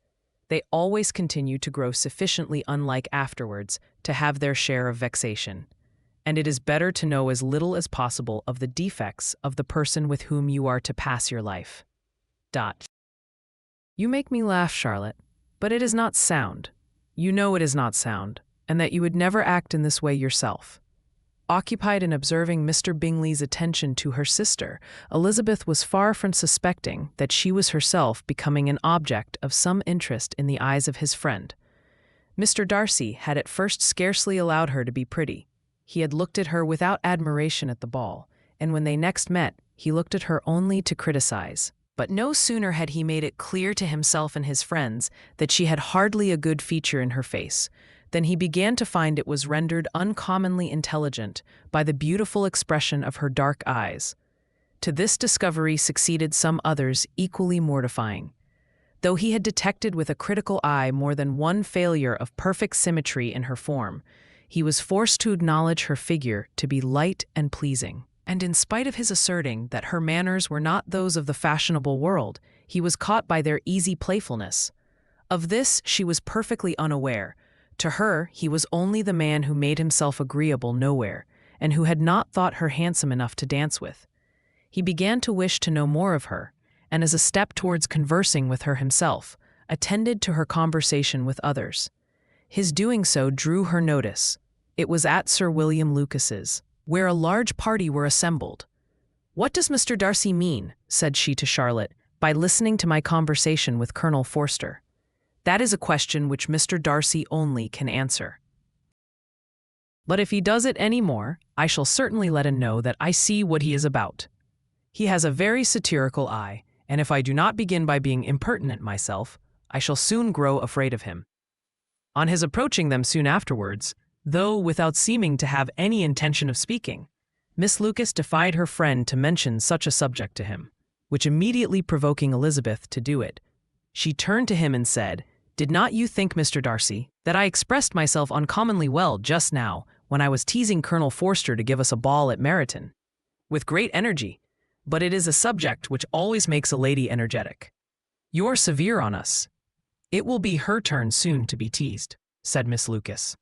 They always continue to grow sufficiently unlike afterwards to have their share of vexation. and it is better to know as little as possible of the defects of the person with whom you are to pass your life. You make me laugh, Charlotte, but it is not sound. You know it is not sound, and that you would never act in this way yourself. Occupied in observing Mr. Bingley's attention to her sister, Elizabeth was far from suspecting that she was herself becoming an object of some interest in the eyes of his friend. Mr. Darcy had at first scarcely allowed her to be pretty. He had looked at her without admiration at the ball, and when they next met, he looked at her only to criticize. But no sooner had he made it clear to himself and his friends that she had hardly a good feature in her face, than he began to find it was rendered uncommonly intelligent by the beautiful expression of her dark eyes. To this discovery succeeded some others equally mortifying. Though he had detected with a critical eye more than one failure of perfect symmetry in her form, he was forced to acknowledge her figure to be light and pleasing. And in spite of his asserting that her manners were not those of the fashionable world, he was caught by their easy playfulness. Of this she was perfectly unaware. To her, he was only the man who made himself agreeable nowhere, and who had not thought her handsome enough to dance with. He began to wish to know more of her, and as a step towards conversing with her himself, attended to her conversation with others. His doing so drew her notice. It was at Sir William Lucas's, where a large party were assembled. "What does Mr. Darcy mean," said she to Charlotte, "by listening to my conversation with Colonel Forster? That is a question which Mr. Darcy only can answer. But if he does it any more, I shall certainly let him know that I see what he is about. He has a very satirical eye, and if I do not begin by being impertinent myself, I shall soon grow afraid of him." On his approaching them soon afterwards, though without seeming to have any intention of speaking, Miss Lucas defied her friend to mention such a subject to him, which immediately provoking Elizabeth to do it, she turned to him and said, "Did not you think, Mr. Darcy, that I expressed myself uncommonly well just now when I was teasing Colonel Forster to give us a ball at Meryton? With great energy, but it is a subject which always makes a lady energetic. You're severe on us." "It will be her turn soon to be teased," said Miss Lucas.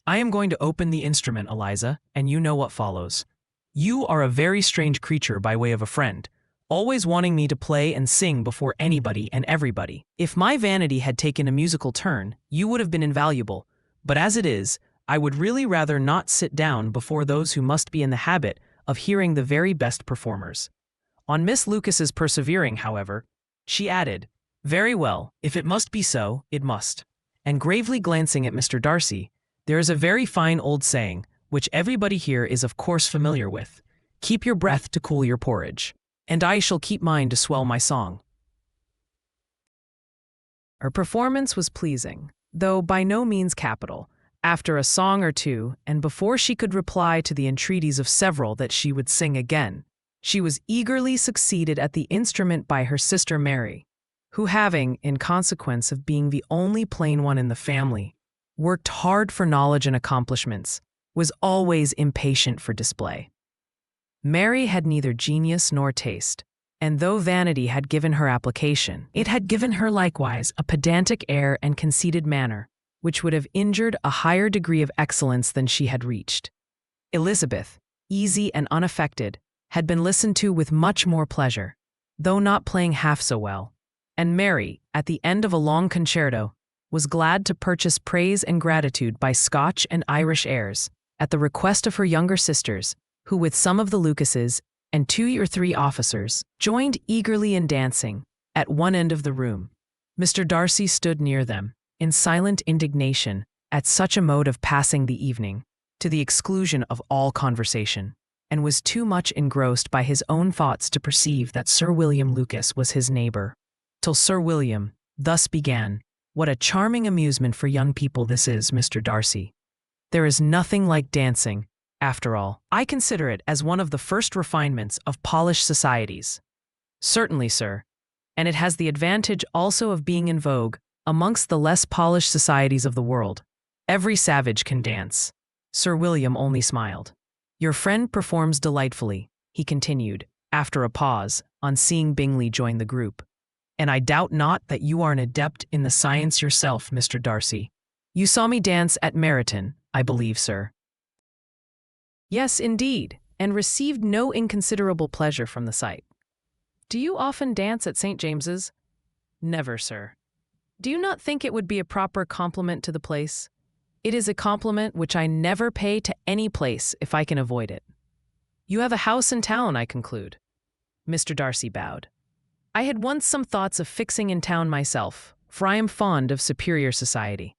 "I am going to open the instrument, Eliza, and you know what follows. You are a very strange creature by way of a friend, always wanting me to play and sing before anybody and everybody. If my vanity had taken a musical turn, you would have been invaluable, but as it is, I would really rather not sit down before those who must be in the habit of hearing the very best performers." On Miss Lucas's persevering, however, she added, "Very well, if it must be so, it must." And gravely glancing at Mr. Darcy, "There is a very fine old saying, which everybody here is of course familiar with, 'Keep your breath to cool your porridge,' and I shall keep mine to swell my song." Her performance was pleasing, though by no means capital. After a song or two, and before she could reply to the entreaties of several that she would sing again, she was eagerly succeeded at the instrument by her sister Mary, who having, in consequence of being the only plain one in the family, worked hard for knowledge and accomplishments, was always impatient for display. Mary had neither genius nor taste, and though vanity had given her application, it had given her likewise a pedantic air and conceited manner, which would have injured a higher degree of excellence than she had reached. Elizabeth, easy and unaffected, had been listened to with much more pleasure, though not playing half so well, and Mary, at the end of a long concerto, was glad to purchase praise and gratitude by Scotch and Irish airs, at the request of her younger sisters, who with some of the Lucases and 2 or 3 officers joined eagerly in dancing at one end of the room. Mr. Darcy stood near them, in silent indignation at such a mode of passing the evening, to the exclusion of all conversation, and was too much engrossed by his own thoughts to perceive that Sir William Lucas was his neighbor, till Sir William thus began, "What a charming amusement for young people this is, Mr. Darcy. There is nothing like dancing. After all, I consider it as one of the first refinements of polished societies." "Certainly, sir, and it has the advantage also of being in vogue amongst the less polished societies of the world. Every savage can dance." Sir William only smiled. "Your friend performs delightfully," he continued, after a pause, on seeing Bingley join the group. "And I doubt not that you are an adept in the science yourself, Mr. Darcy. You saw me dance at Meryton, I believe, sir." Yes, indeed, and received no inconsiderable pleasure from the sight. Do you often dance at St. James's? Never, sir. Do you not think it would be a proper compliment to the place? It is a compliment which I never pay to any place if I can avoid it. You have a house in town, I conclude. Mr. Darcy bowed. I had once some thoughts of fixing in town myself, for I am fond of superior society.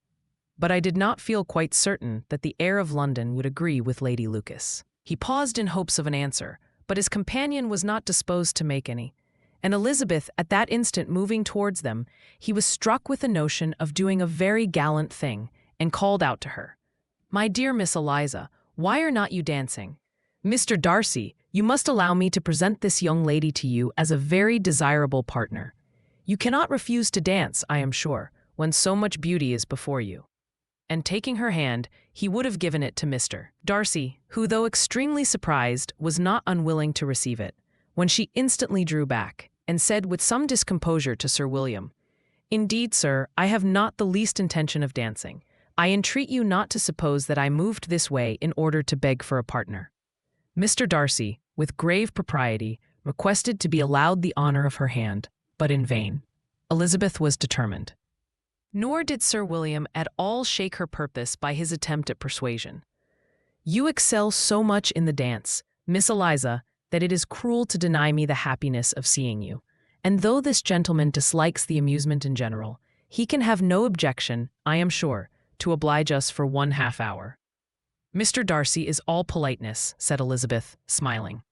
But I did not feel quite certain that the air of London would agree with Lady Lucas. He paused in hopes of an answer, but his companion was not disposed to make any. And Elizabeth, at that instant moving towards them, he was struck with the notion of doing a very gallant thing, and called out to her, "My dear Miss Eliza, why are not you dancing? Mr. Darcy, you must allow me to present this young lady to you as a very desirable partner. You cannot refuse to dance, I am sure, when so much beauty is before you." And taking her hand, he would have given it to Mr. Darcy, who, though extremely surprised, was not unwilling to receive it, when she instantly drew back, and said with some discomposure to Sir William, "Indeed, sir, I have not the least intention of dancing. I entreat you not to suppose that I moved this way in order to beg for a partner." Mr. Darcy, with grave propriety, requested to be allowed the honor of her hand, but in vain. Elizabeth was determined. Nor did Sir William at all shake her purpose by his attempt at persuasion. "You excel so much in the dance, Miss Eliza, that it is cruel to deny me the happiness of seeing you. And though this gentleman dislikes the amusement in general, he can have no objection, I am sure, to oblige us for 1/2 hour." "Mr. Darcy is all politeness," said Elizabeth, smiling.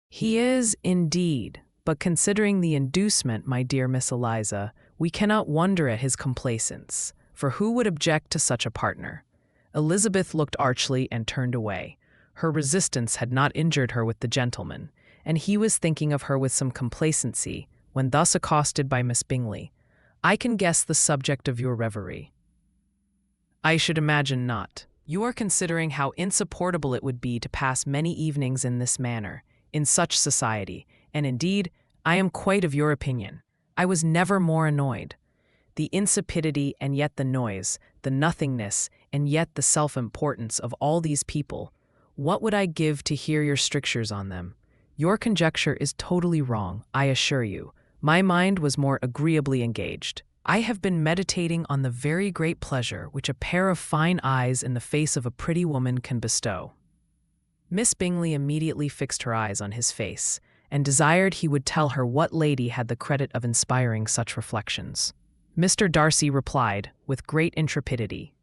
"He is, indeed, but considering the inducement, my dear Miss Eliza, we cannot wonder at his complaisance, for who would object to such a partner?" Elizabeth looked archly and turned away. Her resistance had not injured her with the gentleman, and he was thinking of her with some complacency, when thus accosted by Miss Bingley. "I can guess the subject of your reverie." "I should imagine not. You are considering how insupportable it would be to pass many evenings in this manner, in such society, and indeed, I am quite of your opinion. I was never more annoyed. The insipidity and yet the noise, the nothingness and yet the self-importance of all these people. What would I give to hear your strictures on them? Your conjecture is totally wrong, I assure you. My mind was more agreeably engaged. I have been meditating on the very great pleasure which a pair of fine eyes in the face of a pretty woman can bestow." Miss Bingley immediately fixed her eyes on his face, and desired he would tell her what lady had the credit of inspiring such reflections. Mr. Darcy replied, with great intrepidity,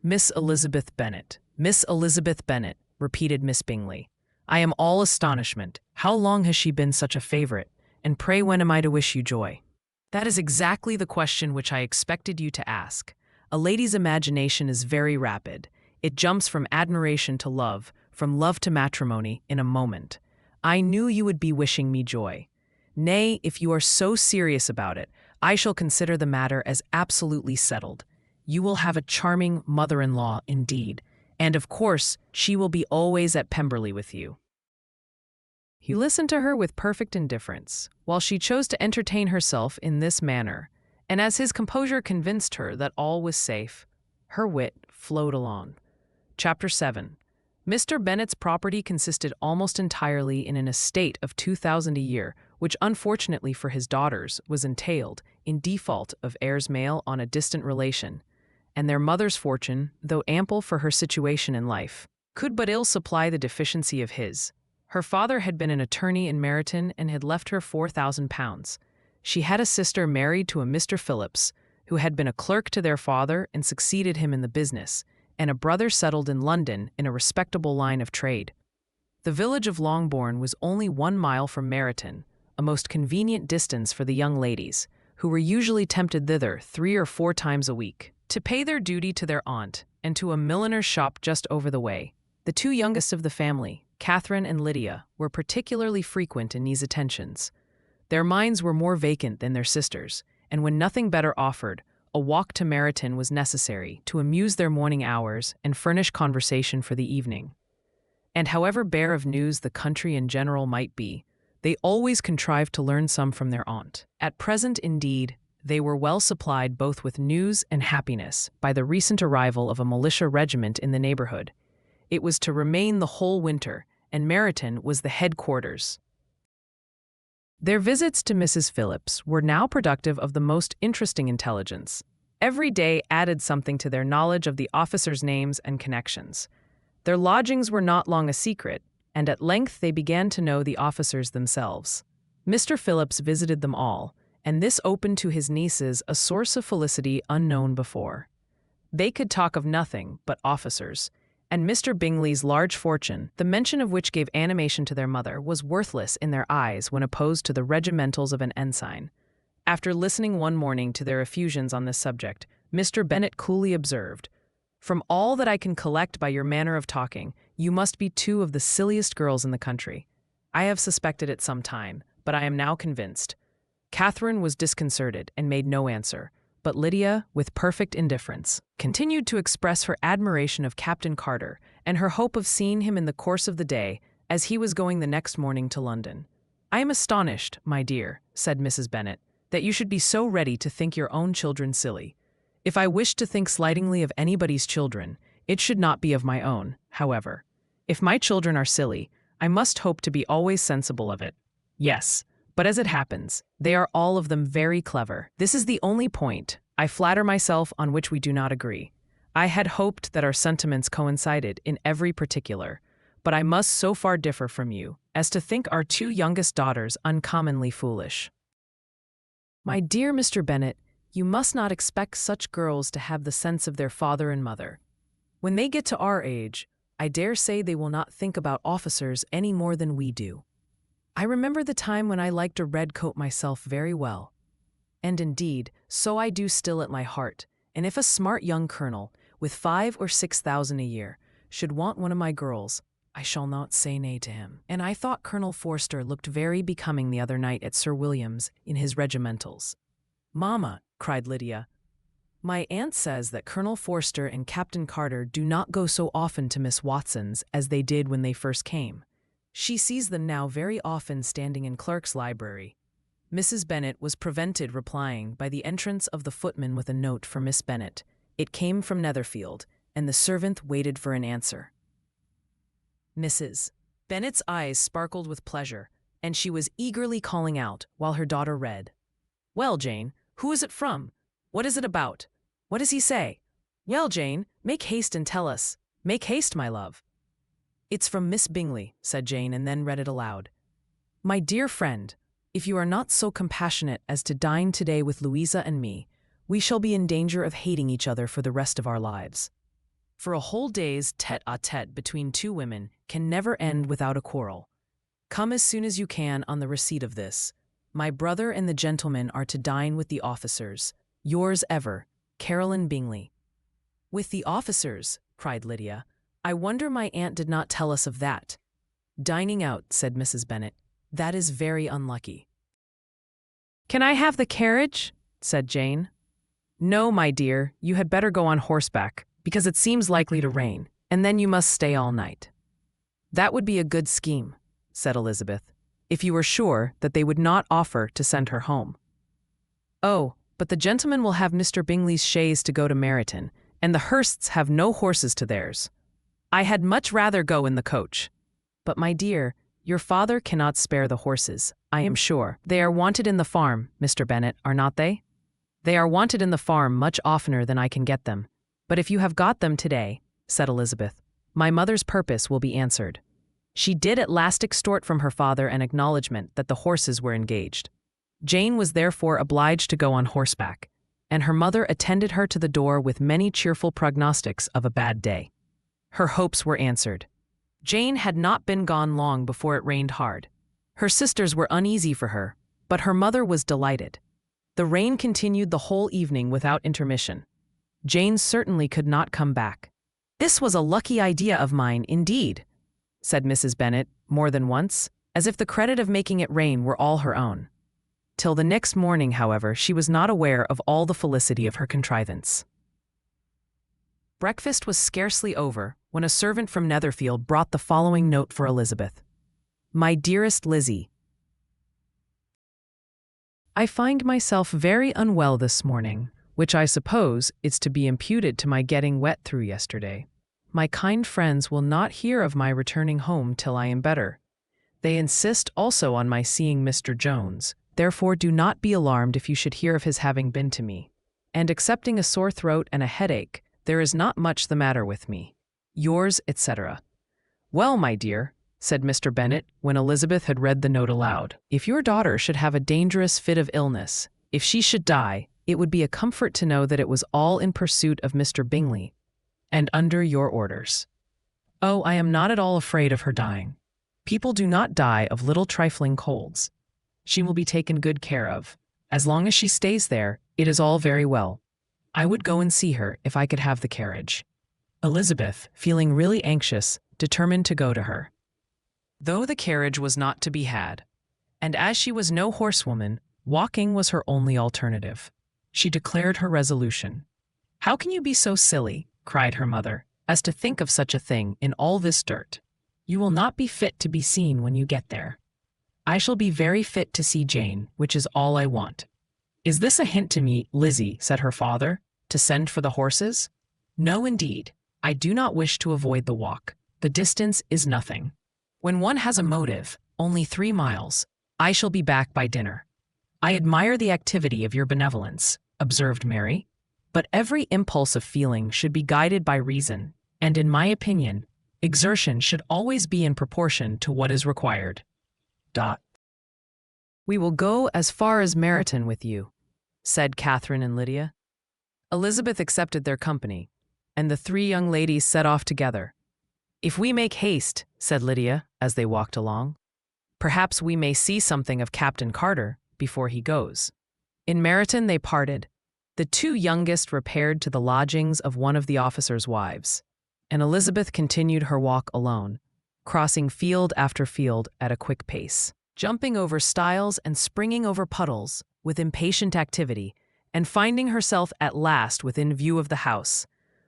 "Miss Elizabeth Bennet." "Miss Elizabeth Bennet," repeated Miss Bingley. "I am all astonishment. How long has she been such a favorite? And pray when am I to wish you joy?" "That is exactly the question which I expected you to ask. A lady's imagination is very rapid. It jumps from admiration to love, from love to matrimony, in a moment. I knew you would be wishing me joy. Nay, if you are so serious about it, I shall consider the matter as absolutely settled. You will have a charming mother-in-law indeed, and of course she will be always at Pemberley with you." He listened to her with perfect indifference, while she chose to entertain herself in this manner, and as his composure convinced her that all was safe, her wit flowed along. Chapter 7. Mr. Bennet's property consisted almost entirely in an estate of 2,000 a year, which unfortunately for his daughters was entailed, in default of heirs male, on a distant relation, and their mother's fortune, though ample for her situation in life, could but ill supply the deficiency of his. Her father had been an attorney in Meryton and had left her £4,000. She had a sister married to a Mr. Phillips, who had been a clerk to their father and succeeded him in the business, and a brother settled in London in a respectable line of trade. The village of Longbourn was only 1 mile from Meryton, a most convenient distance for the young ladies, who were usually tempted thither 3 or 4 times a week, to pay their duty to their aunt, and to a milliner's shop just over the way. The 2 youngest of the family, Catherine and Lydia, were particularly frequent in these attentions. Their minds were more vacant than their sisters', and when nothing better offered, a walk to Meryton was necessary to amuse their morning hours and furnish conversation for the evening. And however bare of news the country in general might be, they always contrived to learn some from their aunt. At present, indeed, they were well supplied both with news and happiness by the recent arrival of a militia regiment in the neighborhood. It was to remain the whole winter, and Meryton was the headquarters. Their visits to Mrs. Phillips were now productive of the most interesting intelligence. Every day added something to their knowledge of the officers' names and connections. Their lodgings were not long a secret, and at length they began to know the officers themselves. Mr. Phillips visited them all, and this opened to his nieces a source of felicity unknown before. They could talk of nothing but officers, and Mr. Bingley's large fortune, the mention of which gave animation to their mother, was worthless in their eyes when opposed to the regimentals of an ensign. After listening one morning to their effusions on this subject, Mr. Bennet coolly observed, "From all that I can collect by your manner of talking, you must be two of the silliest girls in the country. I have suspected it some time, but I am now convinced." Catherine was disconcerted and made no answer, but Lydia, with perfect indifference, continued to express her admiration of Captain Carter and her hope of seeing him in the course of the day, as he was going the next morning to London. "I am astonished, my dear," said Mrs. Bennet, "that you should be so ready to think your own children silly. If I wished to think slightingly of anybody's children, it should not be of my own, however. If my children are silly, I must hope to be always sensible of it. Yes, but as it happens, they are all of them very clever. This is the only point, I flatter myself, on which we do not agree. I had hoped that our sentiments coincided in every particular, but I must so far differ from you as to think our two youngest daughters uncommonly foolish." "My dear Mr. Bennet, you must not expect such girls to have the sense of their father and mother. When they get to our age, I dare say they will not think about officers any more than we do. I remember the time when I liked a red coat myself very well. And indeed, so I do still at my heart, and if a smart young colonel, with 5,000 or 6,000 a year, should want one of my girls, I shall not say nay to him. And I thought Colonel Forster looked very becoming the other night at Sir William's in his regimentals." "Mamma," cried Lydia, "my aunt says that Colonel Forster and Captain Carter do not go so often to Miss Watson's as they did when they first came. She sees them now very often standing in Clerk's library." Mrs. Bennet was prevented replying by the entrance of the footman with a note for Miss Bennet. It came from Netherfield, and the servant waited for an answer. Mrs. Bennet's eyes sparkled with pleasure, and she was eagerly calling out while her daughter read. "Well, Jane, who is it from? What is it about? What does he say? Well, Jane, make haste and tell us. Make haste, my love." "It's from Miss Bingley," said Jane, and then read it aloud. "My dear friend, if you are not so compassionate as to dine today with Louisa and me, we shall be in danger of hating each other for the rest of our lives. For a whole day's tête-à-tête between two women can never end without a quarrel. Come as soon as you can on the receipt of this. My brother and the gentlemen are to dine with the officers. Yours ever, Caroline Bingley." "With the officers?" cried Lydia. "I wonder my aunt did not tell us of that." "Dining out," said Mrs. Bennet. "That is very unlucky." "Can I have the carriage?" said Jane. "No, my dear, you had better go on horseback, because it seems likely to rain, and then you must stay all night." "That would be a good scheme," said Elizabeth, "if you were sure that they would not offer to send her home." "Oh, but the gentlemen will have Mr. Bingley's chaise to go to Meryton, and the Hursts have no horses to theirs. I had much rather go in the coach. But, my dear, your father cannot spare the horses, I am sure. They are wanted in the farm, Mr. Bennet, are not they?" "They are wanted in the farm much oftener than I can get them. But if you have got them today," said Elizabeth, "my mother's purpose will be answered." She did at last extort from her father an acknowledgment that the horses were engaged. Jane was therefore obliged to go on horseback, and her mother attended her to the door with many cheerful prognostics of a bad day. Her hopes were answered. Jane had not been gone long before it rained hard. Her sisters were uneasy for her, but her mother was delighted. The rain continued the whole evening without intermission. Jane certainly could not come back. "This was a lucky idea of mine, indeed," said Mrs. Bennet more than once, as if the credit of making it rain were all her own. Till the next morning, however, she was not aware of all the felicity of her contrivance. Breakfast was scarcely over when a servant from Netherfield brought the following note for Elizabeth. "My dearest Lizzie, I find myself very unwell this morning, which I suppose is to be imputed to my getting wet through yesterday. my kind friends will not hear of my returning home till I am better. They insist also on my seeing Mr. Jones, therefore do not be alarmed if you should hear of his having been to me. And excepting a sore throat and a headache, there is not much the matter with me. Yours, etc. Well, my dear, said Mr. Bennet, when Elizabeth had read the note aloud, if your daughter should have a dangerous fit of illness, if she should die, it would be a comfort to know that it was all in pursuit of Mr. Bingley, and under your orders. Oh, I am not at all afraid of her dying. People do not die of little trifling colds. She will be taken good care of. As long as she stays there, it is all very well. I would go and see her if I could have the carriage. Elizabeth, feeling really anxious, determined to go to her. Though the carriage was not to be had, and as she was no horsewoman, walking was her only alternative. She declared her resolution. How can you be so silly, cried her mother, as to think of such a thing in all this dirt? You will not be fit to be seen when you get there. I shall be very fit to see Jane, which is all I want. Is this a hint to me, Lizzie, said her father, to send for the horses? No, indeed. I do not wish to avoid the walk. The distance is nothing. When one has a motive, only 3 miles, I shall be back by dinner. I admire the activity of your benevolence, observed Mary, but every impulse of feeling should be guided by reason, and in my opinion, exertion should always be in proportion to what is required. We will go as far as Meryton with you, said Catherine and Lydia. Elizabeth accepted their company, and the 3 young ladies set off together. If we make haste, said Lydia, as they walked along, perhaps we may see something of Captain Carter before he goes. In Meryton they parted. The 2 youngest repaired to the lodgings of one of the officers' wives, and Elizabeth continued her walk alone, crossing field after field at a quick pace, jumping over stiles and springing over puddles with impatient activity, and finding herself at last within view of the house,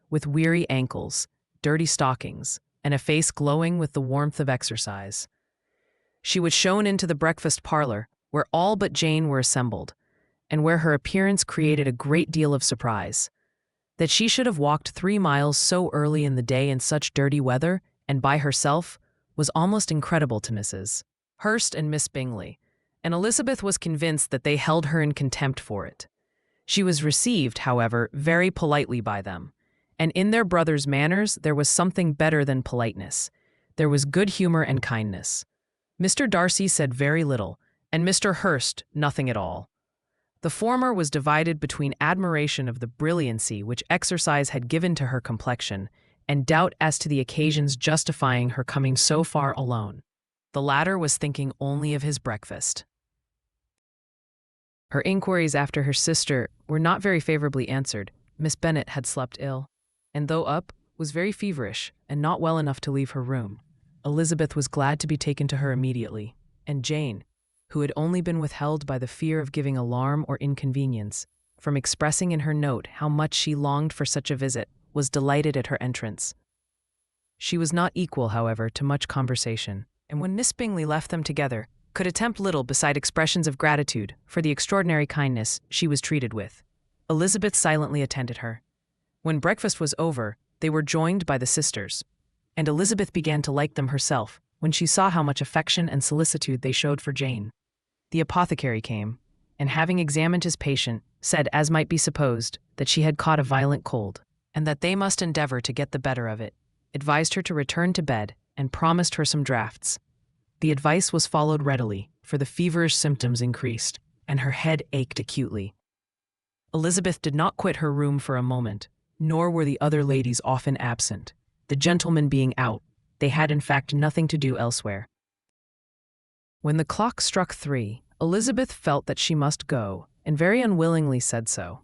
with weary ankles, dirty stockings, and a face glowing with the warmth of exercise. She was shown into the breakfast parlor, where all but Jane were assembled, and where her appearance created a great deal of surprise. That she should have walked 3 miles so early in the day in such dirty weather, and by herself, was almost incredible to Mrs. Hurst and Miss Bingley, and Elizabeth was convinced that they held her in contempt for it. She was received, however, very politely by them, and in their brother's manners there was something better than politeness. There was good humor and kindness. Mr. Darcy said very little, and Mr. Hurst nothing at all. The former was divided between admiration of the brilliancy which exercise had given to her complexion, and doubt as to the occasions justifying her coming so far alone. The latter was thinking only of his breakfast. Her inquiries after her sister were not very favorably answered. Miss Bennet had slept ill, and though up, was very feverish and not well enough to leave her room. Elizabeth was glad to be taken to her immediately, and Jane, who had only been withheld by the fear of giving alarm or inconvenience, from expressing in her note how much she longed for such a visit, was delighted at her entrance. She was not equal, however, to much conversation, and when Miss Bingley left them together, could attempt little beside expressions of gratitude for the extraordinary kindness she was treated with. Elizabeth silently attended her. When breakfast was over, they were joined by the sisters, and Elizabeth began to like them herself when she saw how much affection and solicitude they showed for Jane. The apothecary came, and having examined his patient, said, as might be supposed, that she had caught a violent cold, and that they must endeavor to get the better of it, advised her to return to bed, and promised her some draughts. The advice was followed readily, for the feverish symptoms increased, and her head ached acutely. Elizabeth did not quit her room for a moment, nor were the other ladies often absent. The gentlemen being out, they had in fact nothing to do elsewhere. When the clock struck 3, Elizabeth felt that she must go, and very unwillingly said so.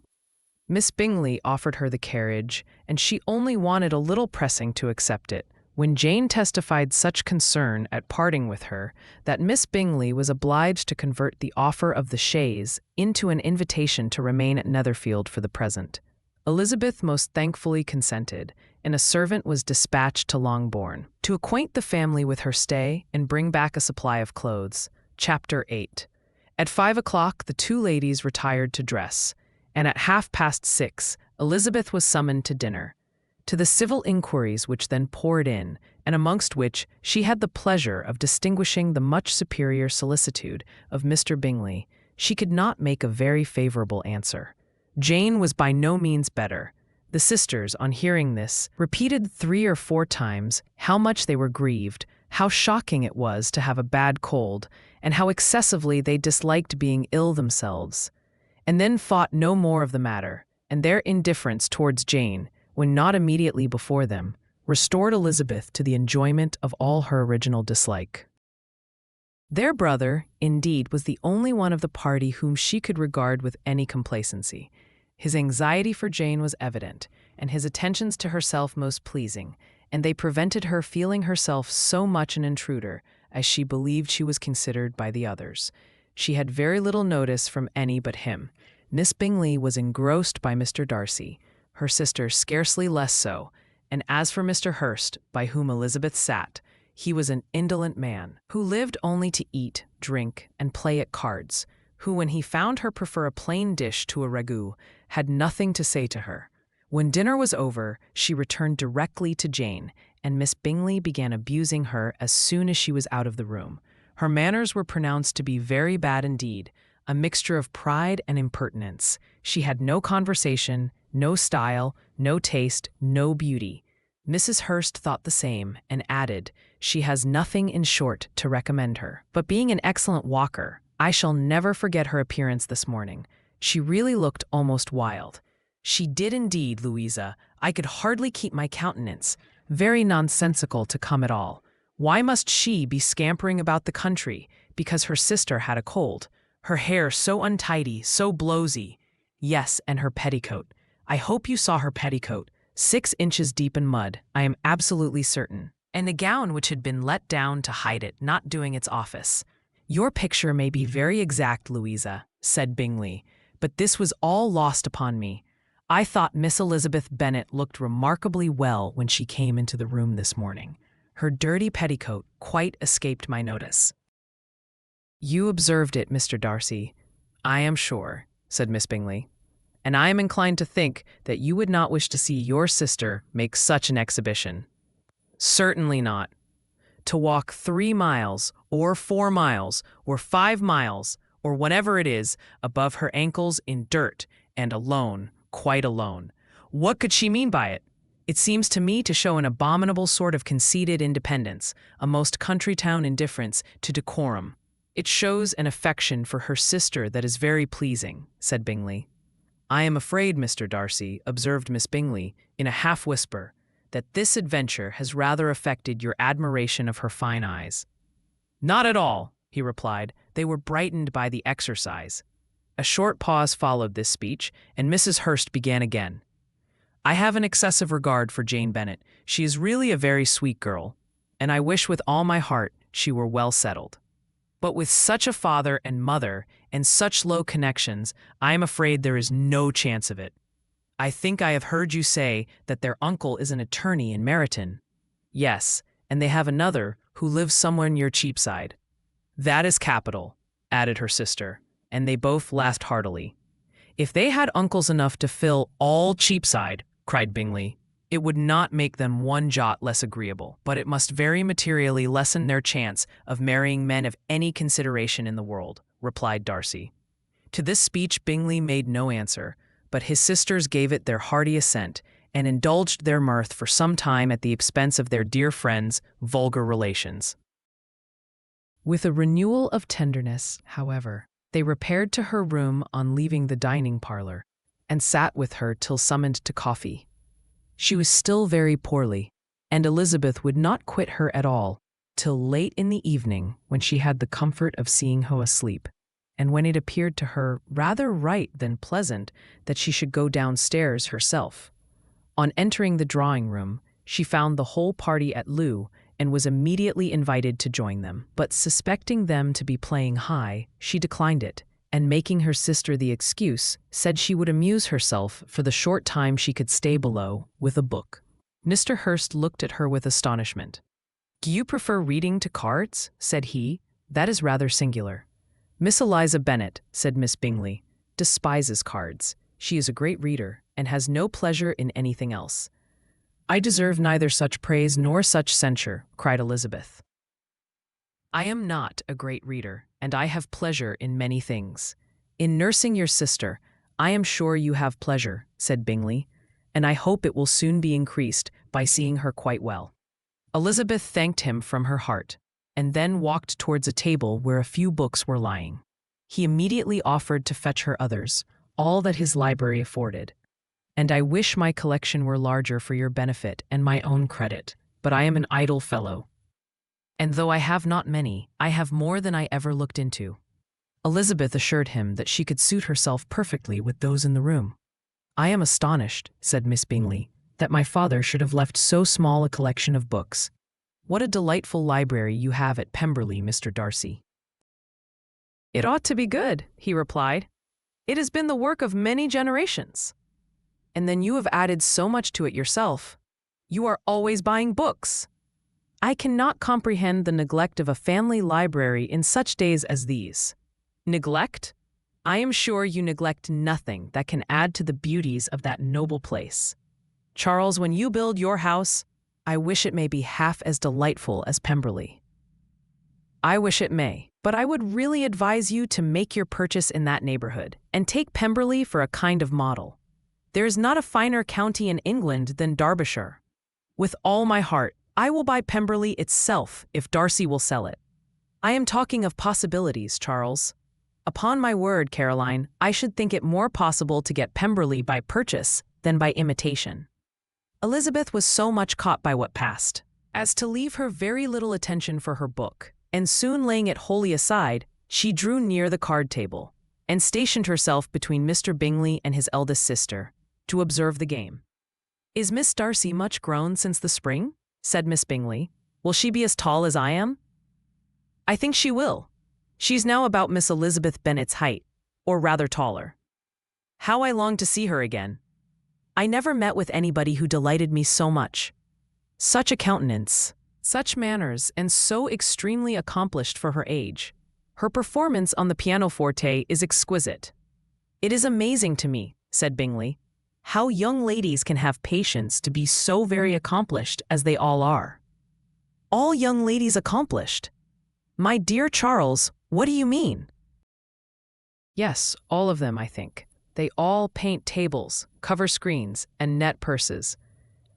Miss Bingley offered her the carriage, and she only wanted a little pressing to accept it, when Jane testified such concern at parting with her that Miss Bingley was obliged to convert the offer of the chaise into an invitation to remain at Netherfield for the present. Elizabeth most thankfully consented, and a servant was dispatched to Longbourn to acquaint the family with her stay and bring back a supply of clothes. Chapter 8. At 5 o'clock the 2 ladies retired to dress, and at 6:30, Elizabeth was summoned to dinner. to the civil inquiries which then poured in, and amongst which she had the pleasure of distinguishing the much superior solicitude of Mr. Bingley, she could not make a very favorable answer. Jane was by no means better. The sisters, on hearing this, repeated 3 or 4 times how much they were grieved, how shocking it was to have a bad cold, and how excessively they disliked being ill themselves, and then thought no more of the matter, and their indifference towards Jane, when not immediately before them, restored Elizabeth to the enjoyment of all her original dislike. Their brother, indeed, was the only one of the party whom she could regard with any complacency. His anxiety for Jane was evident, and his attentions to herself most pleasing, and they prevented her feeling herself so much an intruder as she believed she was considered by the others. She had very little notice from any but him. Miss Bingley was engrossed by Mr. Darcy, her sister scarcely less so, and as for Mr. Hurst, by whom Elizabeth sat, he was an indolent man, who lived only to eat, drink, and play at cards, who, when he found her prefer a plain dish to a ragout, had nothing to say to her. When dinner was over, she returned directly to Jane, and Miss Bingley began abusing her as soon as she was out of the room. Her manners were pronounced to be very bad indeed, a mixture of pride and impertinence. She had no conversation, no style, no taste, no beauty. Mrs. Hurst thought the same, and added, "She has nothing, in short, to recommend her. But being an excellent walker, I shall never forget her appearance this morning. She really looked almost wild." "She did indeed, Louisa. I could hardly keep my countenance. Very nonsensical to come at all. Why must she be scampering about the country because her sister had a cold? Her hair so untidy, so blowsy. Yes, and her petticoat. I hope you saw her petticoat. 6 inches deep in mud, I am absolutely certain. And the gown which had been let down to hide it, not doing its office." "Your picture may be very exact, Louisa," said Bingley, "but this was all lost upon me. I thought Miss Elizabeth Bennet looked remarkably well when she came into the room this morning. Her dirty petticoat quite escaped my notice." "You observed it, Mr. Darcy, I am sure," said Miss Bingley, "and I am inclined to think that you would not wish to see your sister make such an exhibition." "Certainly not. To walk 3 miles, or 4 miles, or 5 miles, or whatever it is, above her ankles in dirt, and alone, quite alone. What could she mean by it? It seems to me to show an abominable sort of conceited independence, a most country-town indifference to decorum." "It shows an affection for her sister that is very pleasing," said Bingley. "I am afraid, Mr. Darcy," observed Miss Bingley, in a half-whisper, "that this adventure has rather affected your admiration of her fine eyes." "Not at all," he replied. "They were brightened by the exercise." A short pause followed this speech, and Mrs. Hurst began again. "I have an excessive regard for Jane Bennet. She is really a very sweet girl, and I wish with all my heart she were well settled. But with such a father and mother, and such low connections, I am afraid there is no chance of it. I think I have heard you say that their uncle is an attorney in Meryton." "Yes, and they have another who lives somewhere near Cheapside." "That is capital," added her sister, and they both laughed heartily. "If they had uncles enough to fill all Cheapside," cried Bingley, "it would not make them one jot less agreeable, but it must very materially lessen their chance of marrying men of any consideration in the world," replied Darcy. To this speech Bingley made no answer, but his sisters gave it their hearty assent, and indulged their mirth for some time at the expense of their dear friend's vulgar relations. With a renewal of tenderness, however, they repaired to her room on leaving the dining parlor, and sat with her till summoned to coffee. She was still very poorly, and Elizabeth would not quit her at all till late in the evening, when she had the comfort of seeing her asleep, and when it appeared to her rather right than pleasant that she should go downstairs herself. On entering the drawing-room, she found the whole party at loo, and was immediately invited to join them. But suspecting them to be playing high, she declined it, and making her sister the excuse, said she would amuse herself for the short time she could stay below with a book. Mr. Hurst looked at her with astonishment. "Do you prefer reading to cards?" said he. "That is rather singular." "Miss Eliza Bennet," said Miss Bingley, "despises cards. She is a great reader, and has no pleasure in anything else." I deserve neither such praise nor such censure, cried Elizabeth. I am not a great reader, and I have pleasure in many things. In nursing your sister, I am sure you have pleasure, said Bingley, and I hope it will soon be increased by seeing her quite well. Elizabeth thanked him from her heart, and then walked towards a table where a few books were lying. He immediately offered to fetch her others, all that his library afforded. And I wish my collection were larger for your benefit and my own credit, but I am an idle fellow. And though I have not many, I have more than I ever looked into. Elizabeth assured him that she could suit herself perfectly with those in the room. I am astonished, said Miss Bingley, that my father should have left so small a collection of books. What a delightful library you have at Pemberley, Mr. Darcy. It ought to be good, he replied. It has been the work of many generations. And then you have added so much to it yourself. You are always buying books. I cannot comprehend the neglect of a family library in such days as these. Neglect? I am sure you neglect nothing that can add to the beauties of that noble place. Charles, when you build your house, I wish it may be half as delightful as Pemberley. I wish it may, but I would really advise you to make your purchase in that neighborhood and take Pemberley for a kind of model. There is not a finer county in England than Derbyshire. With all my heart, I will buy Pemberley itself if Darcy will sell it. I am talking of possibilities, Charles. Upon my word, Caroline, I should think it more possible to get Pemberley by purchase than by imitation. Elizabeth was so much caught by what passed as to leave her very little attention for her book, and soon laying it wholly aside, she drew near the card table and stationed herself between Mr. Bingley and his eldest sister to observe the game. Is Miss Darcy much grown since the spring? Said Miss Bingley. Will she be as tall as I am? I think she will. She's now about Miss Elizabeth Bennet's height, or rather taller. How I long to see her again. I never met with anybody who delighted me so much. Such a countenance, such manners, and so extremely accomplished for her age. Her performance on the pianoforte is exquisite. It is amazing to me, said Bingley, how young ladies can have patience to be so very accomplished as they all are. All young ladies accomplished? My dear Charles, what do you mean? Yes, all of them, I think. They all paint tables, cover screens, and net purses.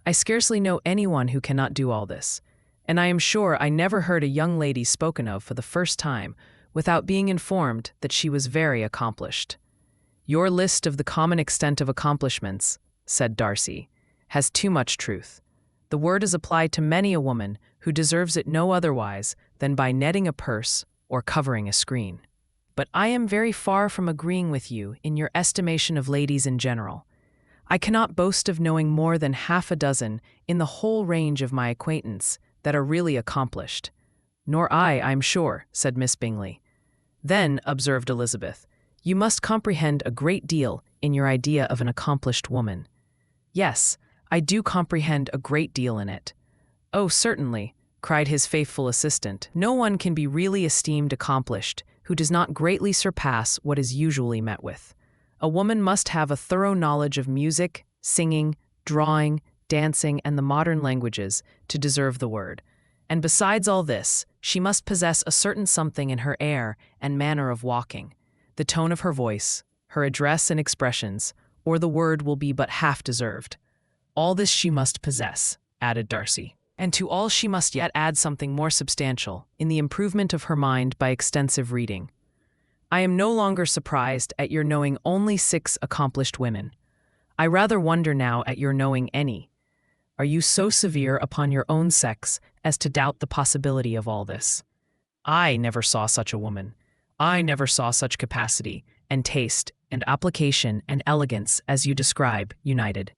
I scarcely know anyone who cannot do all this, and I am sure I never heard a young lady spoken of for the first time without being informed that she was very accomplished. Your list of the common extent of accomplishments, said Darcy, has too much truth. The word is applied to many a woman who deserves it no otherwise than by netting a purse or covering a screen. But I am very far from agreeing with you in your estimation of ladies in general. I cannot boast of knowing more than half a dozen in the whole range of my acquaintance that are really accomplished. Nor I'm sure, said Miss Bingley. Then, observed Elizabeth, you must comprehend a great deal in your idea of an accomplished woman. Yes, I do comprehend a great deal in it. Oh, certainly, cried his faithful assistant. No one can be really esteemed accomplished who does not greatly surpass what is usually met with. A woman must have a thorough knowledge of music, singing, drawing, dancing, and the modern languages to deserve the word. And besides all this, she must possess a certain something in her air and manner of walking, the tone of her voice, her address and expressions, or the word will be but half deserved. All this she must possess, added Darcy. And to all she must yet add something more substantial in the improvement of her mind by extensive reading. I am no longer surprised at your knowing only 6 accomplished women. I rather wonder now at your knowing any. Are you so severe upon your own sex as to doubt the possibility of all this? I never saw such a woman. I never saw such capacity, and taste, and application, and elegance as you describe, united.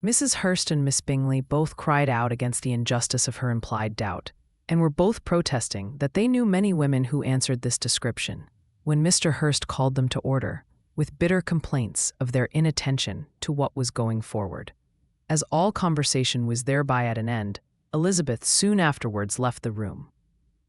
Mrs. Hurst and Miss Bingley both cried out against the injustice of her implied doubt, and were both protesting that they knew many women who answered this description, when Mr. Hurst called them to order, with bitter complaints of their inattention to what was going forward. As all conversation was thereby at an end, Elizabeth soon afterwards left the room.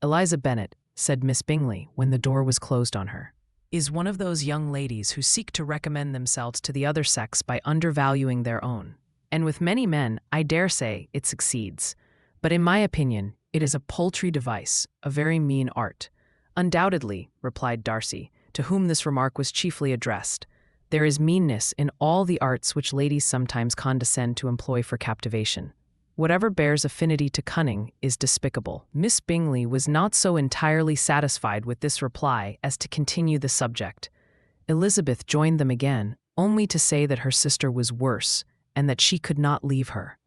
Elizabeth Bennet, said Miss Bingley when the door was closed on her, is one of those young ladies who seek to recommend themselves to the other sex by undervaluing their own. and with many men, I dare say, it succeeds. But in my opinion, it is a paltry device, a very mean art. Undoubtedly, replied Darcy, to whom this remark was chiefly addressed. There is meanness in all the arts which ladies sometimes condescend to employ for captivation. Whatever bears affinity to cunning is despicable. Miss Bingley was not so entirely satisfied with this reply as to continue the subject. Elizabeth joined them again, only to say that her sister was worse, and that she could not leave her.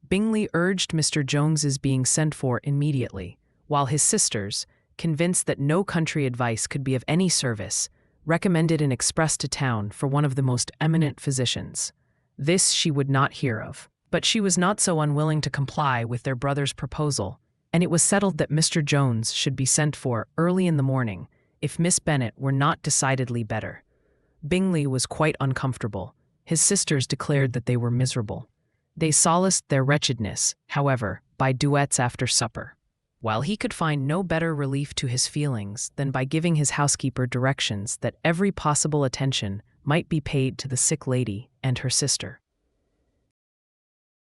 Bingley urged Mr. Jones's being sent for immediately, while his sisters, convinced that no country advice could be of any service, recommended an express to town for one of the most eminent physicians. This she would not hear of, but she was not so unwilling to comply with their brother's proposal, and it was settled that Mr. Jones should be sent for early in the morning, if Miss Bennet were not decidedly better. Bingley was quite uncomfortable. His sisters declared that they were miserable. They solaced their wretchedness, however, by duets after supper, while he could find no better relief to his feelings than by giving his housekeeper directions that every possible attention might be paid to the sick lady and her sister.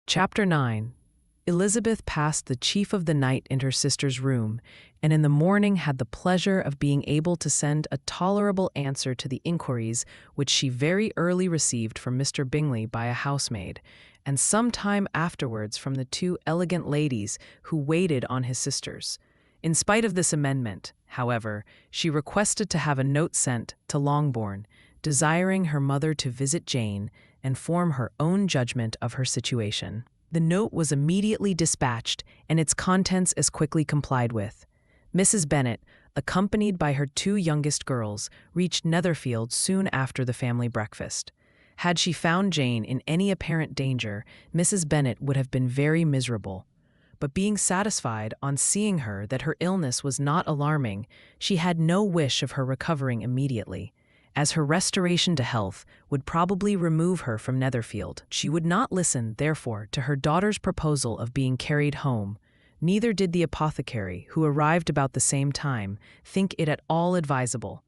Chapter 9. Elizabeth passed the chief of the night in her sister's room, and in the morning had the pleasure of being able to send a tolerable answer to the inquiries which she very early received from Mr. Bingley by a housemaid, and some time afterwards from the two elegant ladies who waited on his sisters. In spite of this amendment, however, she requested to have a note sent to Longbourn, desiring her mother to visit Jane and form her own judgment of her situation. The note was immediately dispatched, and its contents as quickly complied with. Mrs. Bennet, accompanied by her two youngest girls, reached Netherfield soon after the family breakfast. Had she found Jane in any apparent danger, Mrs. Bennet would have been very miserable. But being satisfied on seeing her that her illness was not alarming, she had no wish of her recovering immediately, as her restoration to health would probably remove her from Netherfield. She would not listen, therefore, to her daughter's proposal of being carried home. Neither did the apothecary, who arrived about the same time, think it at all advisable.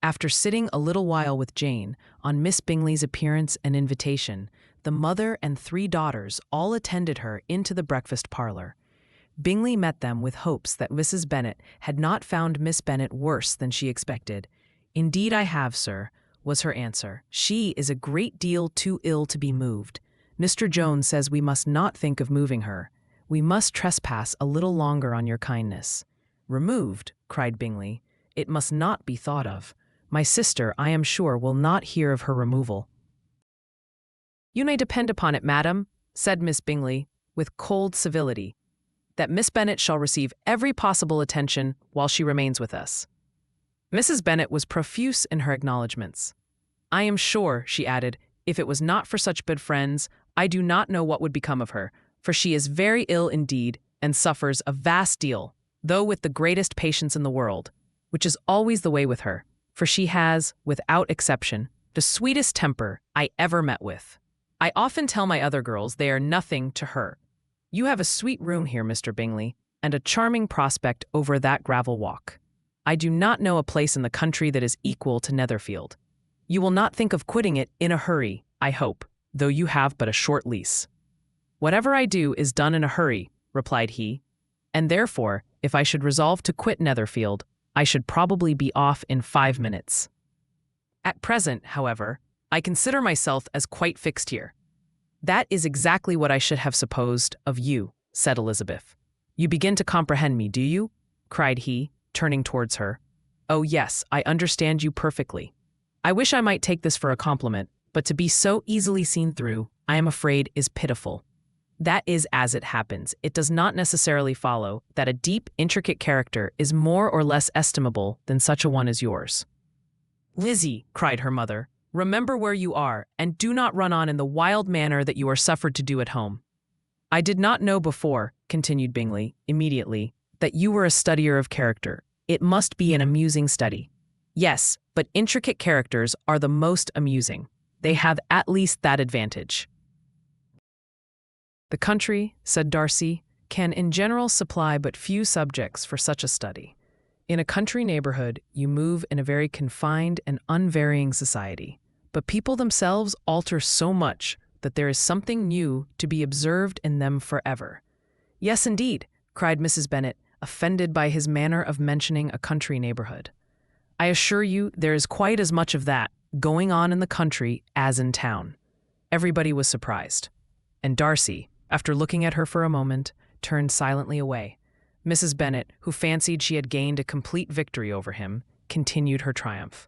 After sitting a little while with Jane, on Miss Bingley's appearance and invitation, the mother and three daughters all attended her into the breakfast parlor. Bingley met them with hopes that Mrs. Bennet had not found Miss Bennet worse than she expected. "Indeed I have, sir," was her answer. "She is a great deal too ill to be moved. Mr. Jones says we must not think of moving her. We must trespass a little longer on your kindness." "Removed?" cried Bingley. "It must not be thought of. My sister, I am sure, will not hear of her removal." "You may depend upon it, madam," said Miss Bingley, with cold civility, "that Miss Bennet shall receive every possible attention while she remains with us." Mrs. Bennet was profuse in her acknowledgments. "I am sure," she added, "if it was not for such good friends, I do not know what would become of her, for she is very ill indeed, and suffers a vast deal, though with the greatest patience in the world, which is always the way with her, for she has, without exception, the sweetest temper I ever met with. I often tell my other girls they are nothing to her. You have a sweet room here, Mr. Bingley, and a charming prospect over that gravel walk. I do not know a place in the country that is equal to Netherfield. You will not think of quitting it in a hurry, I hope, though you have but a short lease." "Whatever I do is done in a hurry," replied he, "and therefore, if I should resolve to quit Netherfield, I should probably be off in 5 minutes. At present, however, I consider myself as quite fixed here." "That is exactly what I should have supposed of you," said Elizabeth. "You begin to comprehend me, do you?" cried he, turning towards her. "Oh yes, I understand you perfectly. I wish I might take this for a compliment, but to be so easily seen through, I am afraid, is pitiful. That is as it happens. It does not necessarily follow that a deep, intricate character is more or less estimable than such a one as yours." "Lizzie," cried her mother, "remember where you are, and do not run on in the wild manner that you are suffered to do at home." "I did not know before," continued Bingley, immediately, "that you were a studier of character. It must be an amusing study." "Yes, but intricate characters are the most amusing. They have at least that advantage." "The country," said Darcy, "can in general supply but few subjects for such a study. In a country neighborhood, you move in a very confined and unvarying society, but people themselves alter so much that there is something new to be observed in them forever. Yes, indeed, cried Mrs. Bennet, offended by his manner of mentioning a country neighborhood. I assure you there is quite as much of that going on in the country as in town. Everybody was surprised, and Darcy, after looking at her for a moment, turned silently away. Mrs. Bennet, who fancied she had gained a complete victory over him, continued her triumph.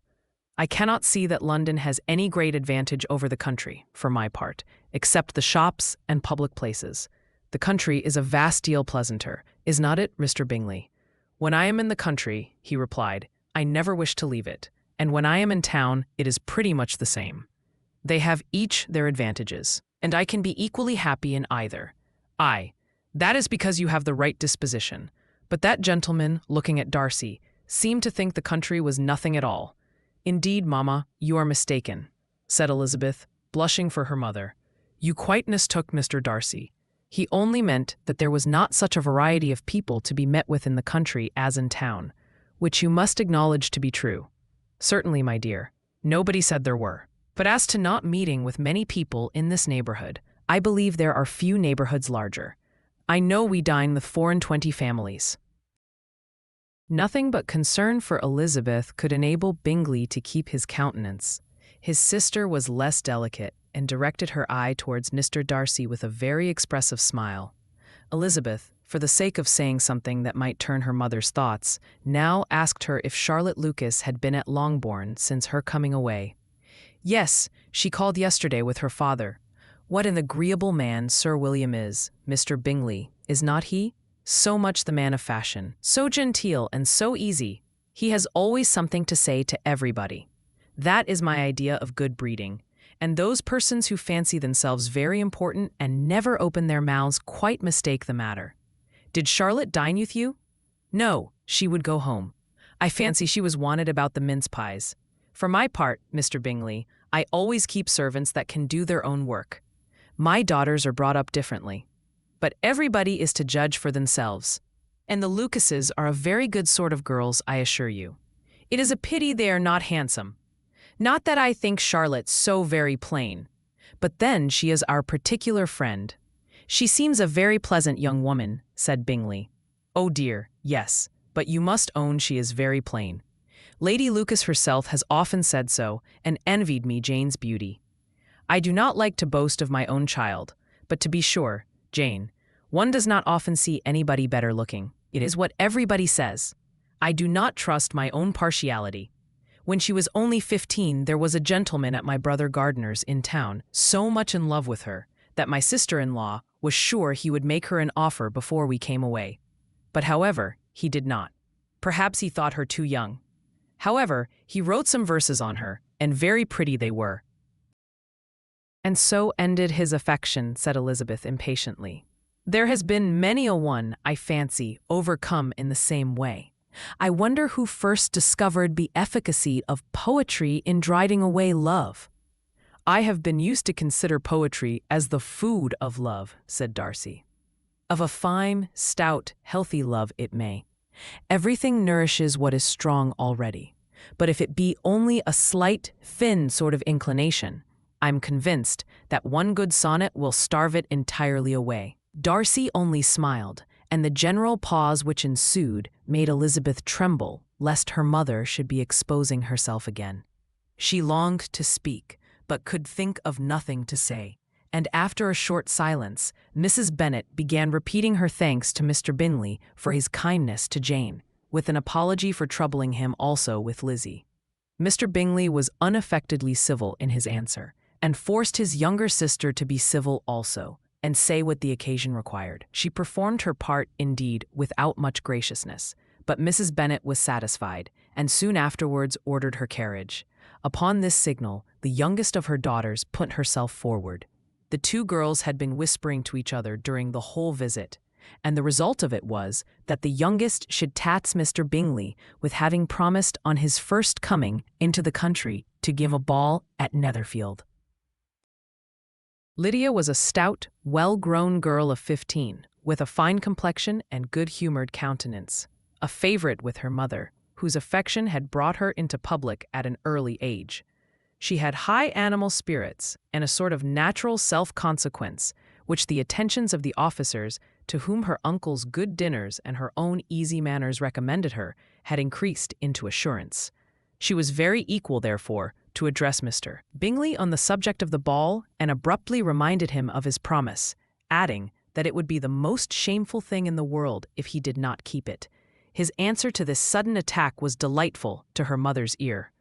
I cannot see that London has any great advantage over the country, for my part, except the shops and public places. The country is a vast deal pleasanter, is not it, Mr. Bingley? When I am in the country, he replied, I never wish to leave it, and when I am in town, it is pretty much the same. They have each their advantages, and I can be equally happy in either. Aye, that is because you have the right disposition. But that gentleman, looking at Darcy, seemed to think the country was nothing at all. Indeed, mamma, you are mistaken, said Elizabeth, blushing for her mother. You quite mistook Mr. Darcy. He only meant that there was not such a variety of people to be met with in the country as in town, which you must acknowledge to be true. Certainly, my dear, nobody said there were. But as to not meeting with many people in this neighborhood, I believe there are few neighborhoods larger. I know we dine with 24 families. Nothing but concern for Elizabeth could enable Bingley to keep his countenance. His sister was less delicate, and directed her eye towards Mr. Darcy with a very expressive smile. Elizabeth, for the sake of saying something that might turn her mother's thoughts, now asked her if Charlotte Lucas had been at Longbourn since her coming away. Yes, she called yesterday with her father. What an agreeable man Sir William is, Mr. Bingley, is not he? So much the man of fashion, so genteel and so easy. He has always something to say to everybody. That is my idea of good breeding. And those persons who fancy themselves very important and never open their mouths quite mistake the matter. Did Charlotte dine with you? No, she would go home. I fancy she was wanted about the mince pies. For my part, Mr. Bingley, I always keep servants that can do their own work. My daughters are brought up differently. But everybody is to judge for themselves. And the Lucases are a very good sort of girls, I assure you. It is a pity they are not handsome. Not that I think Charlotte so very plain, but then she is our particular friend. She seems a very pleasant young woman, said Bingley. Oh dear, yes, but you must own she is very plain. Lady Lucas herself has often said so, and envied me Jane's beauty. I do not like to boast of my own child, but to be sure, Jane, one does not often see anybody better looking. It is what everybody says. I do not trust my own partiality. When she was only 15, there was a gentleman at my brother Gardiner's in town so much in love with her that my sister-in-law was sure he would make her an offer before we came away. But however, he did not. Perhaps he thought her too young. However, he wrote some verses on her, and very pretty they were. And so ended his affection, said Elizabeth impatiently. There has been many a one, I fancy, overcome in the same way. I wonder who first discovered the efficacy of poetry in driving away love. I have been used to consider poetry as the food of love, said Darcy. Of a fine, stout, healthy love it may. Everything nourishes what is strong already. But if it be only a slight, thin sort of inclination, I'm convinced that one good sonnet will starve it entirely away. Darcy only smiled, and the general pause which ensued made Elizabeth tremble lest her mother should be exposing herself again. She longed to speak, but could think of nothing to say, and after a short silence, Mrs. Bennet began repeating her thanks to Mr. Bingley for his kindness to Jane, with an apology for troubling him also with Lizzie. Mr. Bingley was unaffectedly civil in his answer, and forced his younger sister to be civil also, and say what the occasion required. She performed her part, indeed, without much graciousness, but Mrs. Bennet was satisfied, and soon afterwards ordered her carriage. Upon this signal, the youngest of her daughters put herself forward. The two girls had been whispering to each other during the whole visit, and the result of it was that the youngest should tax Mr. Bingley with having promised on his first coming into the country to give a ball at Netherfield. Lydia was a stout, well-grown girl of 15, with a fine complexion and good-humored countenance, a favorite with her mother, whose affection had brought her into public at an early age. She had high animal spirits and a sort of natural self-consequence, which the attentions of the officers, to whom her uncle's good dinners and her own easy manners recommended her, had increased into assurance. She was very equal, therefore, to address Mr. Bingley on the subject of the ball, and abruptly reminded him of his promise, adding that it would be the most shameful thing in the world if he did not keep it. His answer to this sudden attack was delightful to her mother's ear.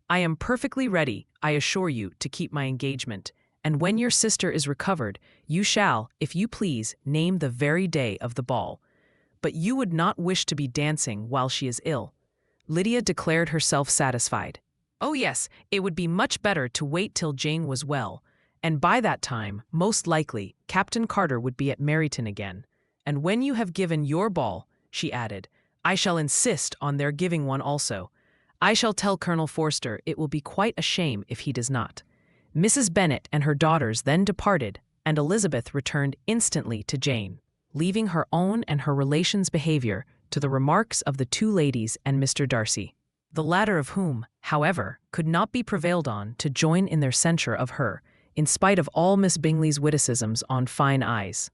"I am perfectly ready, I assure you, to keep my engagement, and when your sister is recovered, you shall, if you please, name the very day of the ball. But you would not wish to be dancing while she is ill." Lydia declared herself satisfied. Oh yes, it would be much better to wait till Jane was well, and by that time, most likely, Captain Carter would be at Meryton again. "And when you have given your ball," she added, "I shall insist on their giving one also. I shall tell Colonel Forster it will be quite a shame if he does not." Mrs. Bennet and her daughters then departed, and Elizabeth returned instantly to Jane, leaving her own and her relations' behavior to the remarks of the two ladies and Mr. Darcy, the latter of whom, however, could not be prevailed on to join in their censure of her, in spite of all Miss Bingley's witticisms on fine eyes.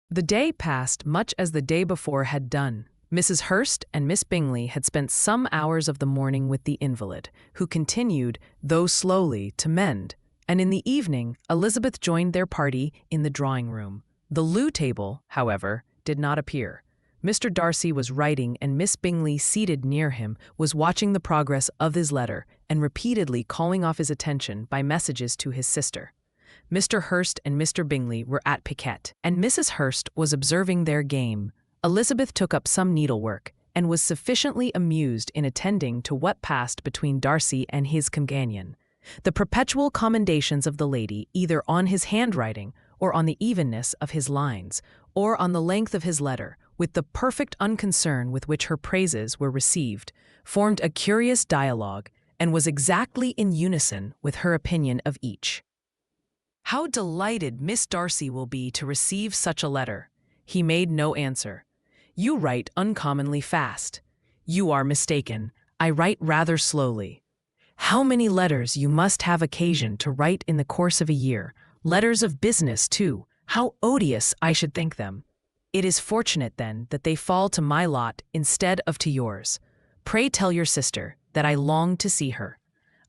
The day passed much as the day before had done. Mrs. Hurst and Miss Bingley had spent some hours of the morning with the invalid, who continued, though slowly, to mend, and in the evening Elizabeth joined their party in the drawing-room. The loo table, however, did not appear. Mr. Darcy was writing, and Miss Bingley, seated near him, was watching the progress of his letter and repeatedly calling off his attention by messages to his sister. Mr. Hurst and Mr. Bingley were at piquet, and Mrs. Hurst was observing their game. Elizabeth took up some needlework, and was sufficiently amused in attending to what passed between Darcy and his companion. The perpetual commendations of the lady, either on his handwriting, or on the evenness of his lines, or on the length of his letter, with the perfect unconcern with which her praises were received, formed a curious dialogue, and was exactly in unison with her opinion of each. "How delighted Miss Darcy will be to receive such a letter!" He made no answer. "You write uncommonly fast." "You are mistaken. I write rather slowly." "How many letters you must have occasion to write in the course of a year! Letters of business, too! How odious I should think them!" "It is fortunate, then, that they fall to my lot instead of to yours. Pray tell your sister that I long to see her.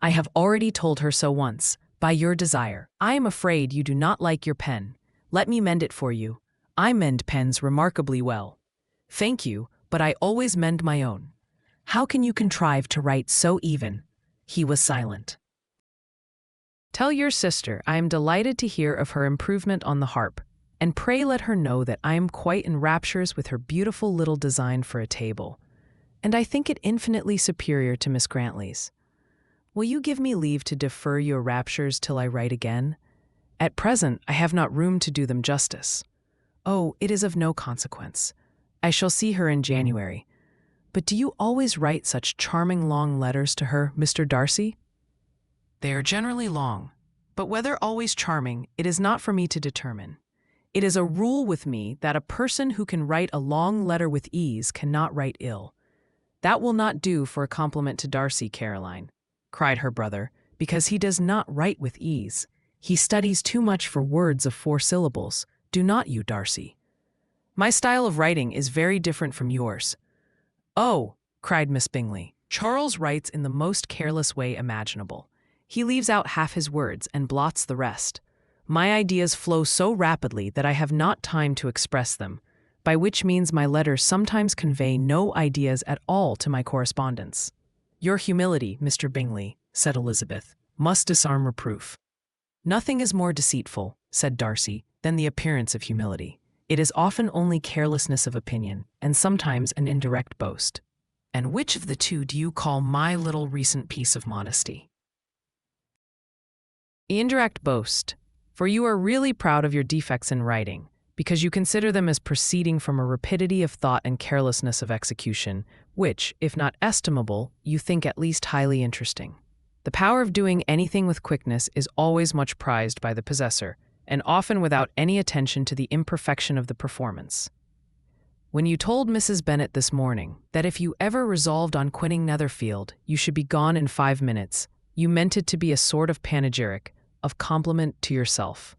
I have already told her so once, by your desire. I am afraid you do not like your pen. Let me mend it for you. I mend pens remarkably well." "Thank you, but I always mend my own." "How can you contrive to write so even?" He was silent. "Tell your sister I am delighted to hear of her improvement on the harp, and pray let her know that I am quite in raptures with her beautiful little design for a table, and I think it infinitely superior to Miss Grantley's. Will you give me leave to defer your raptures till I write again? At present I have not room to do them justice. Oh, it is of no consequence. I shall see her in January. But do you always write such charming long letters to her, Mr. Darcy?" "They are generally long, but whether always charming, it is not for me to determine. It is a rule with me that a person who can write a long letter with ease cannot write ill." "That will not do for a compliment to Darcy, Caroline," cried her brother, "because he does not write with ease. He studies too much for words of 4 syllables. Do not you, Darcy?" "My style of writing is very different from yours." "Oh," cried Miss Bingley, "Charles writes in the most careless way imaginable. He leaves out half his words and blots the rest. My ideas flow so rapidly that I have not time to express them, by which means my letters sometimes convey no ideas at all to my correspondents." "Your humility, Mr. Bingley," said Elizabeth, "must disarm reproof." "Nothing is more deceitful," said Darcy, "than the appearance of humility. It is often only carelessness of opinion, and sometimes an indirect boast." "And which of the two do you call my little recent piece of modesty?" "Indirect boast, for you are really proud of your defects in writing, because you consider them as proceeding from a rapidity of thought and carelessness of execution, which, if not estimable, you think at least highly interesting. The power of doing anything with quickness is always much prized by the possessor, and often without any attention to the imperfection of the performance. When you told Mrs. Bennet this morning that if you ever resolved on quitting Netherfield, you should be gone in 5 minutes, You meant it to be a sort of panegyric, of compliment to yourself.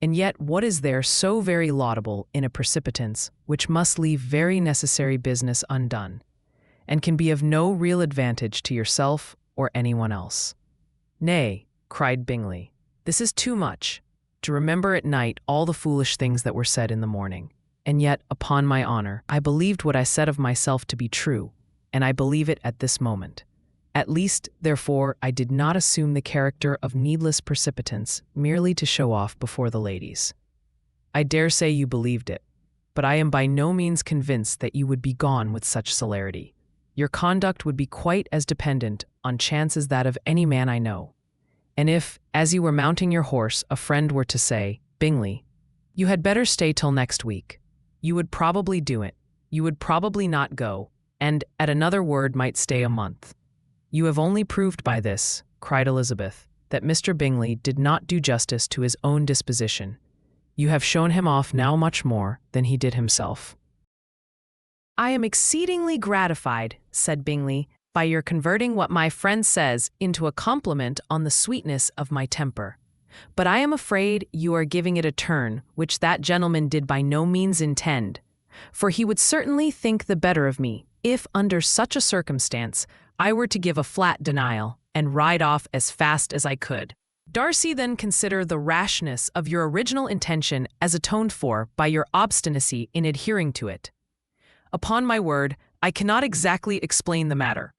And yet what is there so very laudable in a precipitance which must leave very necessary business undone, and can be of no real advantage to yourself or anyone else? Nay, cried Bingley, this is too much, to remember at night all the foolish things that were said in the morning. And yet, upon my honor, I believed what I said of myself to be true, and I believe it at this moment. At least, therefore, I did not assume the character of needless precipitance merely to show off before the ladies. I dare say you believed it, but I am by no means convinced that you would be gone with such celerity. Your conduct would be quite as dependent on chance as that of any man I know. And if, as you were mounting your horse, a friend were to say, Bingley, you had better stay till next week, you would probably do it. You would probably not go, and, at another word, might stay a month. You have only proved by this, cried Elizabeth, that Mr. Bingley did not do justice to his own disposition. You have shown him off now much more than he did himself. I am exceedingly gratified, said Bingley, by your converting what my friend says into a compliment on the sweetness of my temper. But I am afraid you are giving it a turn which that gentleman did by no means intend, for he would certainly think the better of me if, under such a circumstance, I were to give a flat denial and ride off as fast as I could. Darcy, then consider the rashness of your original intention as atoned for by your obstinacy in adhering to it. Upon my word, I cannot exactly explain the matter.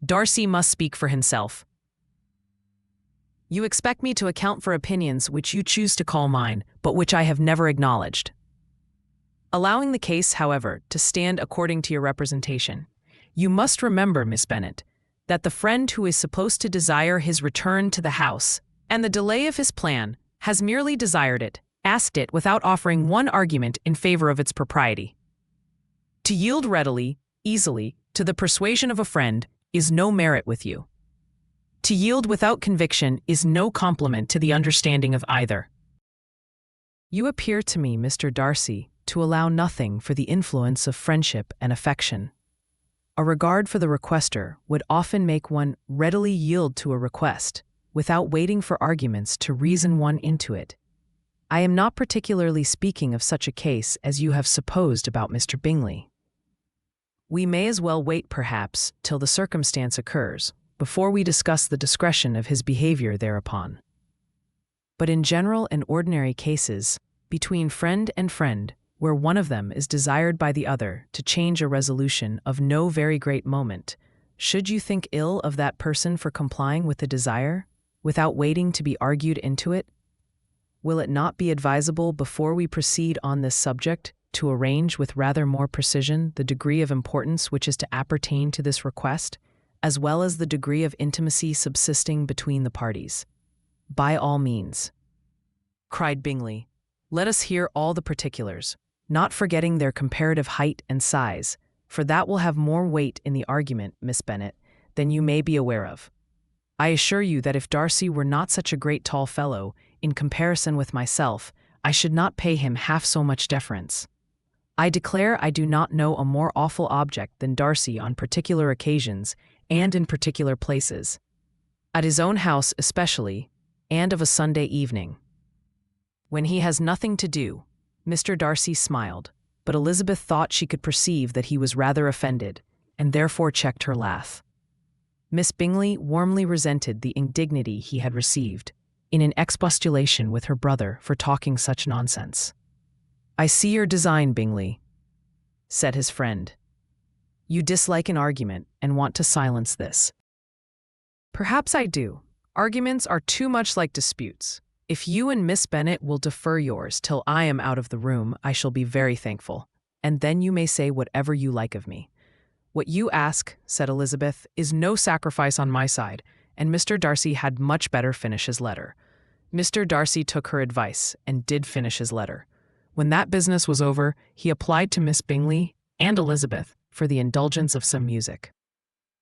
Darcy must speak for himself. You expect me to account for opinions which you choose to call mine, but which I have never acknowledged. Allowing the case, however, to stand according to your representation, you must remember, Miss Bennet, that the friend who is supposed to desire his return to the house, and the delay of his plan, has merely desired it, asked it without offering one argument in favor of its propriety. To yield readily, easily, to the persuasion of a friend is no merit with you. To yield without conviction is no compliment to the understanding of either. You appear to me, Mr. Darcy, to allow nothing for the influence of friendship and affection. A regard for the requester would often make one readily yield to a request, without waiting for arguments to reason one into it. I am not particularly speaking of such a case as you have supposed about Mr. Bingley. We may as well wait, perhaps, till the circumstance occurs, before we discuss the discretion of his behavior thereupon. But in general and ordinary cases, between friend and friend, where one of them is desired by the other to change a resolution of no very great moment, should you think ill of that person for complying with the desire, without waiting to be argued into it? Will it not be advisable, before we proceed on this subject, to arrange with rather more precision the degree of importance which is to appertain to this request, as well as the degree of intimacy subsisting between the parties? By all means, cried Bingley. Let us hear all the particulars, not forgetting their comparative height and size, for that will have more weight in the argument, Miss Bennet, than you may be aware of. I assure you that if Darcy were not such a great tall fellow, in comparison with myself, I should not pay him half so much deference. I declare I do not know a more awful object than Darcy on particular occasions and in particular places, at his own house especially, and of a Sunday evening. When he has nothing to do, Mr. Darcy smiled, but Elizabeth thought she could perceive that he was rather offended, and therefore checked her laugh. Miss Bingley warmly resented the indignity he had received, in an expostulation with her brother for talking such nonsense. I see your design, Bingley, said his friend. You dislike an argument and want to silence this. Perhaps I do. Arguments are too much like disputes. If you and Miss Bennet will defer yours till I am out of the room, I shall be very thankful, and then you may say whatever you like of me. What you ask, said Elizabeth, is no sacrifice on my side, and Mr. Darcy had much better finish his letter. Mr. Darcy took her advice and did finish his letter. When that business was over, he applied to Miss Bingley and Elizabeth for the indulgence of some music.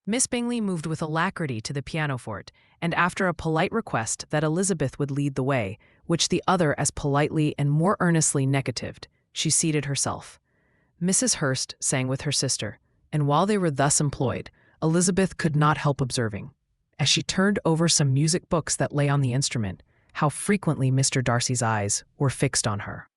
Miss Bingley moved with alacrity to the pianoforte, and after a polite request that Elizabeth would lead the way, which the other as politely and more earnestly negatived, she seated herself. Mrs. Hurst sang with her sister, and while they were thus employed, Elizabeth could not help observing, as she turned over some music books that lay on the instrument, how frequently Mr. Darcy's eyes were fixed on her.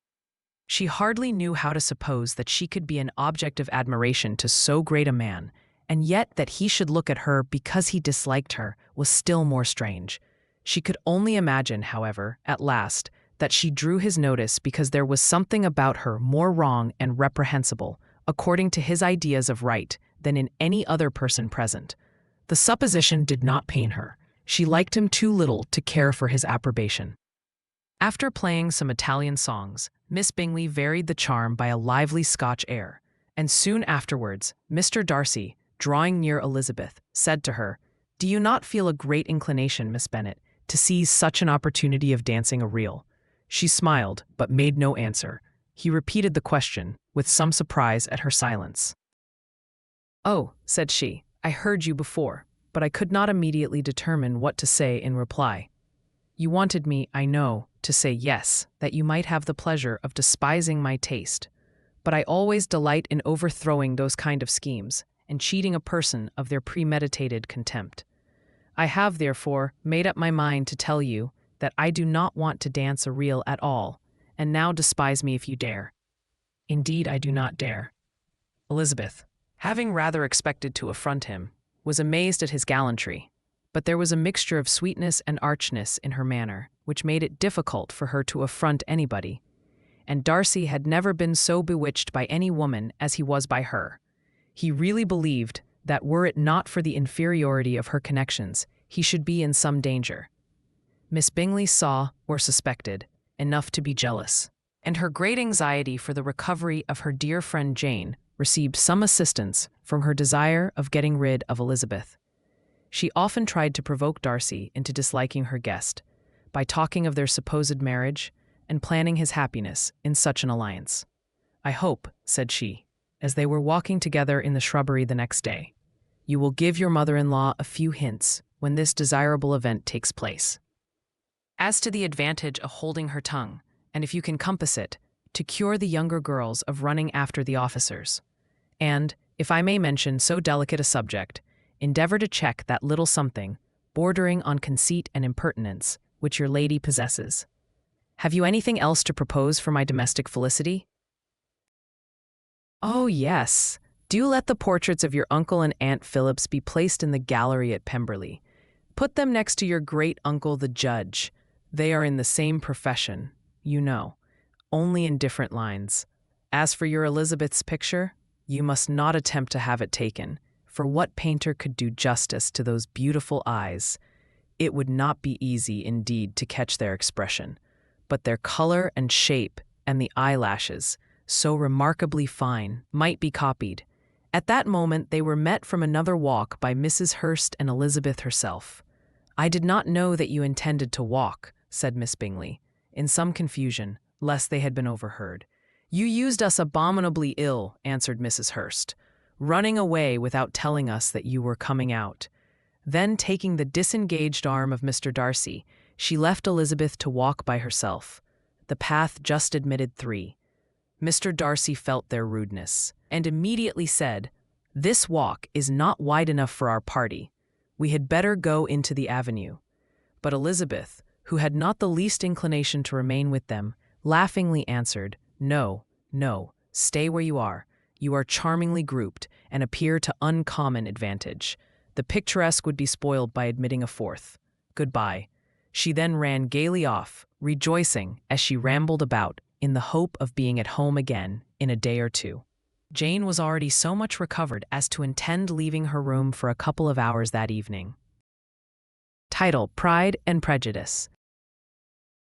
She hardly knew how to suppose that she could be an object of admiration to so great a man, and yet that he should look at her because he disliked her was still more strange. She could only imagine, however, at last, that she drew his notice because there was something about her more wrong and reprehensible, according to his ideas of right, than in any other person present. The supposition did not pain her. She liked him too little to care for his approbation. After playing some Italian songs, Miss Bingley varied the charm by a lively Scotch air, and soon afterwards, Mr. Darcy, drawing near Elizabeth, said to her, "Do you not feel a great inclination, Miss Bennet, to seize such an opportunity of dancing a reel?" She smiled, but made no answer. He repeated the question, with some surprise at her silence. "Oh," said she, "I heard you before, but I could not immediately determine what to say in reply. You wanted me, I know, to say yes, that you might have the pleasure of despising my taste, but I always delight in overthrowing those kind of schemes, and cheating a person of their premeditated contempt. I have, therefore, made up my mind to tell you that I do not want to dance a reel at all, and now despise me if you dare." "Indeed, I do not dare." Elizabeth, having rather expected to affront him, was amazed at his gallantry, but there was a mixture of sweetness and archness in her manner, which made it difficult for her to affront anybody, and Darcy had never been so bewitched by any woman as he was by her. He really believed that were it not for the inferiority of her connections, he should be in some danger. Miss Bingley saw, or suspected, enough to be jealous, and her great anxiety for the recovery of her dear friend Jane received some assistance from her desire of getting rid of Elizabeth. She often tried to provoke Darcy into disliking her guest, by talking of their supposed marriage and planning his happiness in such an alliance. "I hope," said she, as they were walking together in the shrubbery the next day, "you will give your mother-in-law a few hints when this desirable event takes place. As to the advantage of holding her tongue, and if you can compass it, to cure the younger girls of running after the officers. And, if I may mention so delicate a subject, endeavor to check that little something, bordering on conceit and impertinence, which your lady possesses. Have you anything else to propose for my domestic felicity?" "Oh, yes. Do let the portraits of your uncle and Aunt Phillips be placed in the gallery at Pemberley. Put them next to your great-uncle the judge. They are in the same profession, you know, only in different lines. As for your Elizabeth's picture, you must not attempt to have it taken, for what painter could do justice to those beautiful eyes? It would not be easy, indeed, to catch their expression, but their color and shape and the eyelashes, so remarkably fine, might be copied." At that moment they were met from another walk by Mrs. Hurst and Elizabeth herself. "I did not know that you intended to walk," said Miss Bingley, in some confusion, lest they had been overheard. "You used us abominably ill," answered Mrs. Hurst, "running away without telling us that you were coming out." Then, taking the disengaged arm of Mr. Darcy, she left Elizabeth to walk by herself. The path just admitted 3. Mr. Darcy felt their rudeness, and immediately said, "This walk is not wide enough for our party. We had better go into the avenue." But Elizabeth, who had not the least inclination to remain with them, laughingly answered, "No, no, stay where you are. You are charmingly grouped, and appear to uncommon advantage. The picturesque would be spoiled by admitting a 4th. Goodbye." She then ran gaily off, rejoicing as she rambled about in the hope of being at home again in a day or 2. Jane was already so much recovered as to intend leaving her room for a couple of hours that evening. Title: Pride and Prejudice.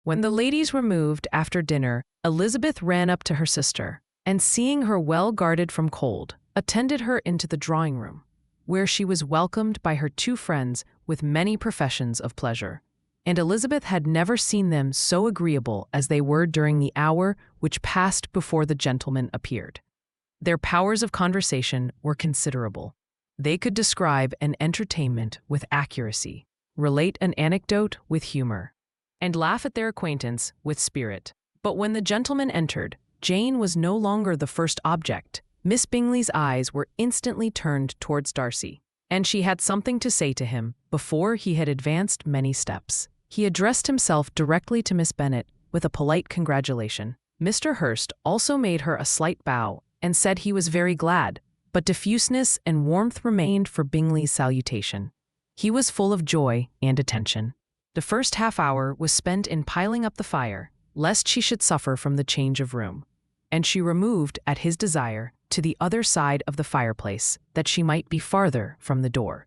When the ladies removed after dinner, Elizabeth ran up to her sister, and seeing her well guarded from cold, attended her into the drawing-room, where she was welcomed by her 2 friends with many professions of pleasure, and Elizabeth had never seen them so agreeable as they were during the hour which passed before the gentlemen appeared. Their powers of conversation were considerable. They could describe an entertainment with accuracy, relate an anecdote with humor, and laugh at their acquaintance with spirit. But when the gentlemen entered, Jane was no longer the first object. Miss Bingley's eyes were instantly turned towards Darcy, and she had something to say to him, Before he had advanced many steps, he addressed himself directly to Miss Bennet with a polite congratulation. Mr. Hurst also made her a slight bow and said he was very glad, but diffuseness and warmth remained for Bingley's salutation. He was full of joy and attention. The first half-hour was spent in piling up the fire, lest she should suffer from the change of room, and she removed, at his desire, to the other side of the fireplace, that she might be farther from the door.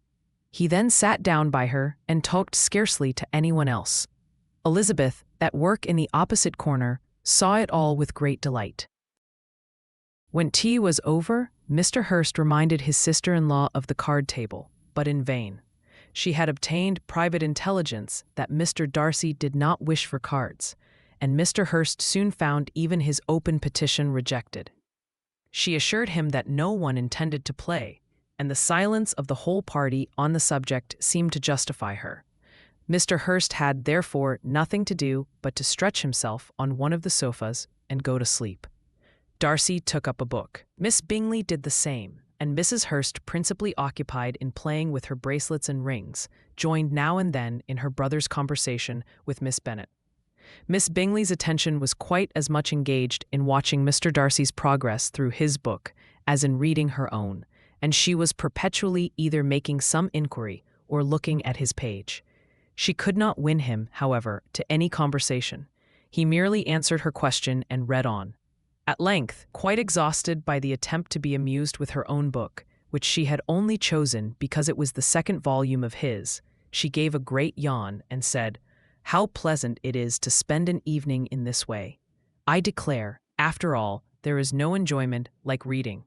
He then sat down by her and talked scarcely to anyone else. Elizabeth, at work in the opposite corner, saw it all with great delight. When tea was over, Mr. Hurst reminded his sister-in-law of the card table, but in vain. She had obtained private intelligence that Mr. Darcy did not wish for cards, and Mr. Hurst soon found even his open petition rejected. She assured him that no one intended to play, and the silence of the whole party on the subject seemed to justify her. Mr. Hurst had, therefore, nothing to do but to stretch himself on one of the sofas and go to sleep. Darcy took up a book. Miss Bingley did the same, and Mrs. Hurst, principally occupied in playing with her bracelets and rings, joined now and then in her brother's conversation with Miss Bennet. Miss Bingley's attention was quite as much engaged in watching Mr. Darcy's progress through his book as in reading her own, and she was perpetually either making some inquiry or looking at his page. She could not win him, however, to any conversation. He merely answered her question and read on. At length, quite exhausted by the attempt to be amused with her own book, which she had only chosen because it was the second volume of his, she gave a great yawn and said, "How pleasant it is to spend an evening in this way. I declare, after all, there is no enjoyment like reading.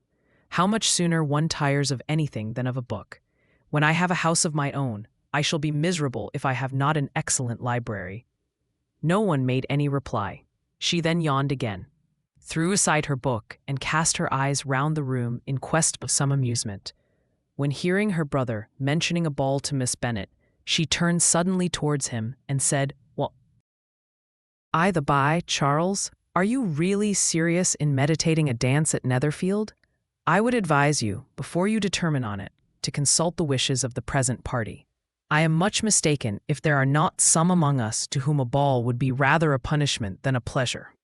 How much sooner one tires of anything than of a book. When I have a house of my own, I shall be miserable if I have not an excellent library." No one made any reply. She then yawned again, threw aside her book, and cast her eyes round the room in quest of some amusement. When hearing her brother mentioning a ball to Miss Bennet, she turned suddenly towards him and said, "Well, the by, Charles, are you really serious in meditating a dance at Netherfield? I would advise you, before you determine on it, to consult the wishes of the present party. I am much mistaken if there are not some among us to whom a ball would be rather a punishment than a pleasure."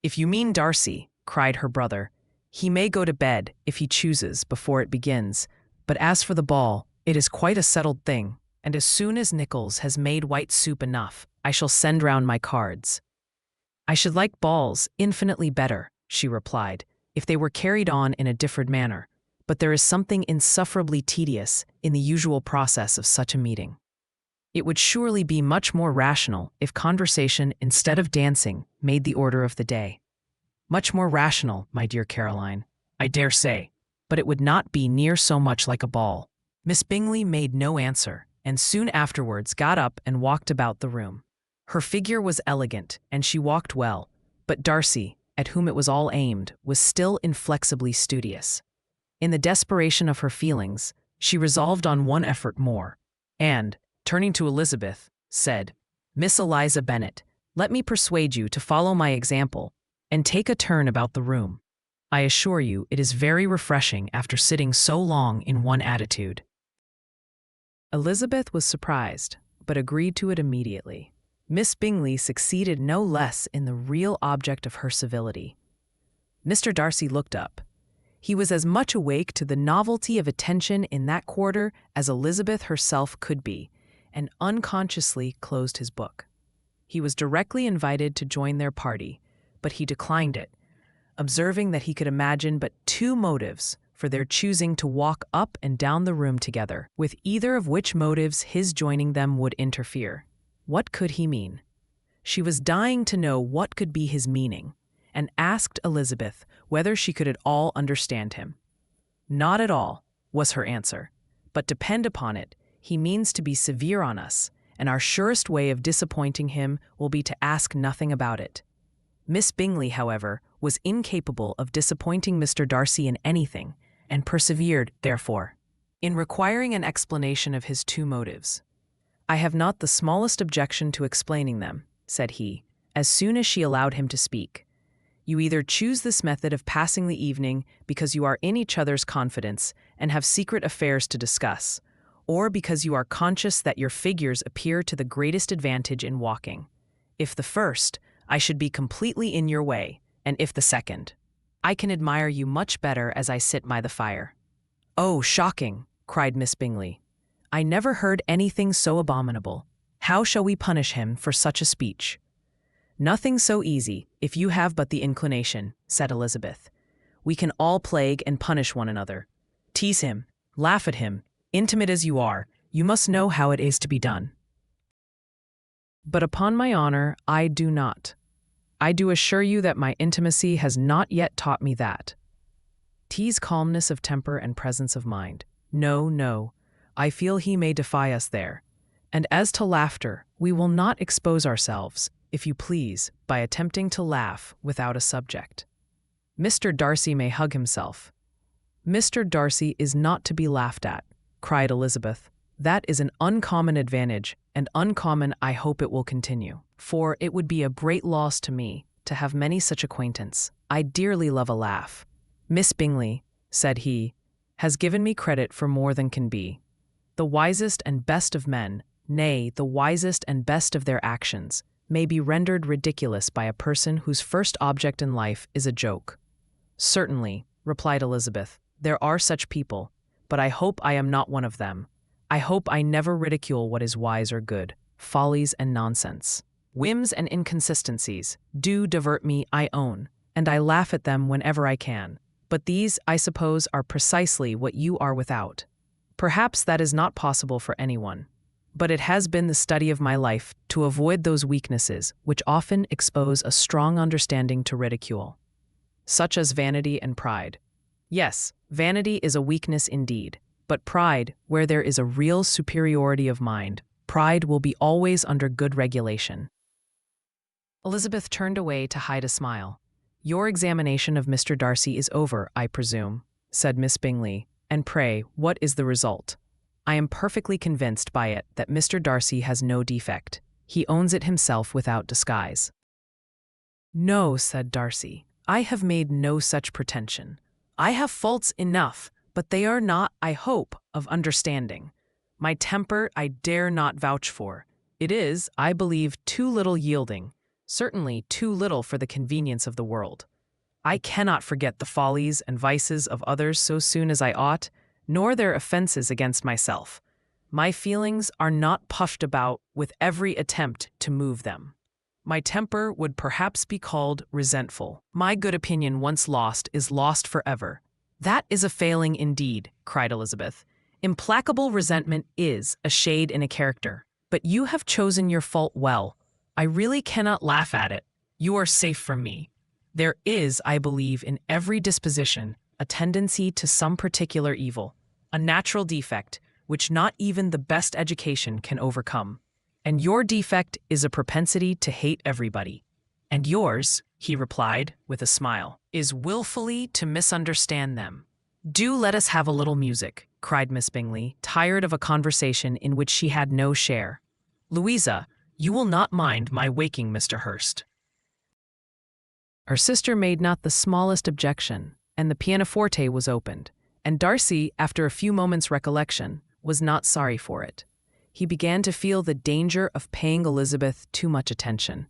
"If you mean Darcy," cried her brother, "he may go to bed, if he chooses, before it begins, but as for the ball, it is quite a settled thing, and as soon as Nichols has made white soup enough, I shall send round my cards." "I should like balls infinitely better," she replied, "if they were carried on in a different manner, but there is something insufferably tedious in the usual process of such a meeting. It would surely be much more rational if conversation instead of dancing made the order of the day." "Much more rational, my dear Caroline, I dare say, but it would not be near so much like a ball." Miss Bingley made no answer, and soon afterwards got up and walked about the room. Her figure was elegant, and she walked well, but Darcy, at whom it was all aimed, was still inflexibly studious. In the desperation of her feelings, she resolved on one effort more, and, turning to Elizabeth, said, "Miss Eliza Bennet, let me persuade you to follow my example and take a turn about the room. I assure you it is very refreshing after sitting so long in one attitude." Elizabeth was surprised, but agreed to it immediately. Miss Bingley succeeded no less in the real object of her civility. Mr. Darcy looked up. He was as much awake to the novelty of attention in that quarter as Elizabeth herself could be, and unconsciously closed his book. He was directly invited to join their party, but he declined it, observing that he could imagine but two motives for their choosing to walk up and down the room together, with either of which motives his joining them would interfere. What could he mean? She was dying to know what could be his meaning, and asked Elizabeth whether she could at all understand him. "Not at all," was her answer, "but depend upon it, he means to be severe on us, and our surest way of disappointing him will be to ask nothing about it." Miss Bingley, however, was incapable of disappointing Mr. Darcy in anything, and persevered, therefore, in requiring an explanation of his two motives. "I have not the smallest objection to explaining them," said he, as soon as she allowed him to speak. "You either choose this method of passing the evening because you are in each other's confidence and have secret affairs to discuss, or because you are conscious that your figures appear to the greatest advantage in walking. If the first, I should be completely in your way, and if the second, I can admire you much better as I sit by the fire." "Oh, shocking!" cried Miss Bingley. "I never heard anything so abominable. How shall we punish him for such a speech?" "Nothing so easy, if you have but the inclination," said Elizabeth. "We can all plague and punish one another. Tease him, laugh at him. Intimate as you are, you must know how it is to be done." "But upon my honor, I do not. I do assure you that my intimacy has not yet taught me that. Tease calmness of temper and presence of mind. No, no, I feel he may defy us there. And as to laughter, we will not expose ourselves, if you please, by attempting to laugh without a subject. Mr. Darcy may hug himself." "Mr. Darcy is not to be laughed at," cried Elizabeth. "That is an uncommon advantage, and uncommon I hope it will continue. For it would be a great loss to me to have many such acquaintance. I dearly love a laugh. Miss Bingley," said he, "has given me credit for more than can be. The wisest and best of men, nay, the wisest and best of their actions, may be rendered ridiculous by a person whose first object in life is a joke." "Certainly," replied Elizabeth, "there are such people, but I hope I am not one of them. I hope I never ridicule what is wise or good. Follies and nonsense, whims and inconsistencies, do divert me, I own, and I laugh at them whenever I can. But these, I suppose, are precisely what you are without. Perhaps that is not possible for anyone. But it has been the study of my life to avoid those weaknesses which often expose a strong understanding to ridicule, such as vanity and pride. Yes, vanity is a weakness indeed, but pride, where there is a real superiority of mind, pride will be always under good regulation." Elizabeth turned away to hide a smile. "Your examination of Mr. Darcy is over, I presume," said Miss Bingley, "and pray, what is the result?" "I am perfectly convinced by it that Mr. Darcy has no defect. He owns it himself without disguise." "No," said Darcy, "I have made no such pretension. I have faults enough, but they are not, I hope, of understanding. My temper I dare not vouch for. It is, I believe, too little yielding, certainly too little for the convenience of the world. I cannot forget the follies and vices of others so soon as I ought, nor their offenses against myself. My feelings are not puffed about with every attempt to move them. My temper would perhaps be called resentful. My good opinion once lost is lost forever." "That is a failing indeed," cried Elizabeth. "Implacable resentment is a shade in a character. But you have chosen your fault well. I really cannot laugh at it. You are safe from me. There is, I believe, in every disposition, a tendency to some particular evil, a natural defect, which not even the best education can overcome. And your defect is a propensity to hate everybody. And yours," he replied, with a smile, "is willfully to misunderstand them." "Do let us have a little music," cried Miss Bingley, tired of a conversation in which she had no share. "Louisa, you will not mind my waking Mr. Hurst." Her sister made not the smallest objection, and the pianoforte was opened, and Darcy, after a few moments' recollection, was not sorry for it. He began to feel the danger of paying Elizabeth too much attention.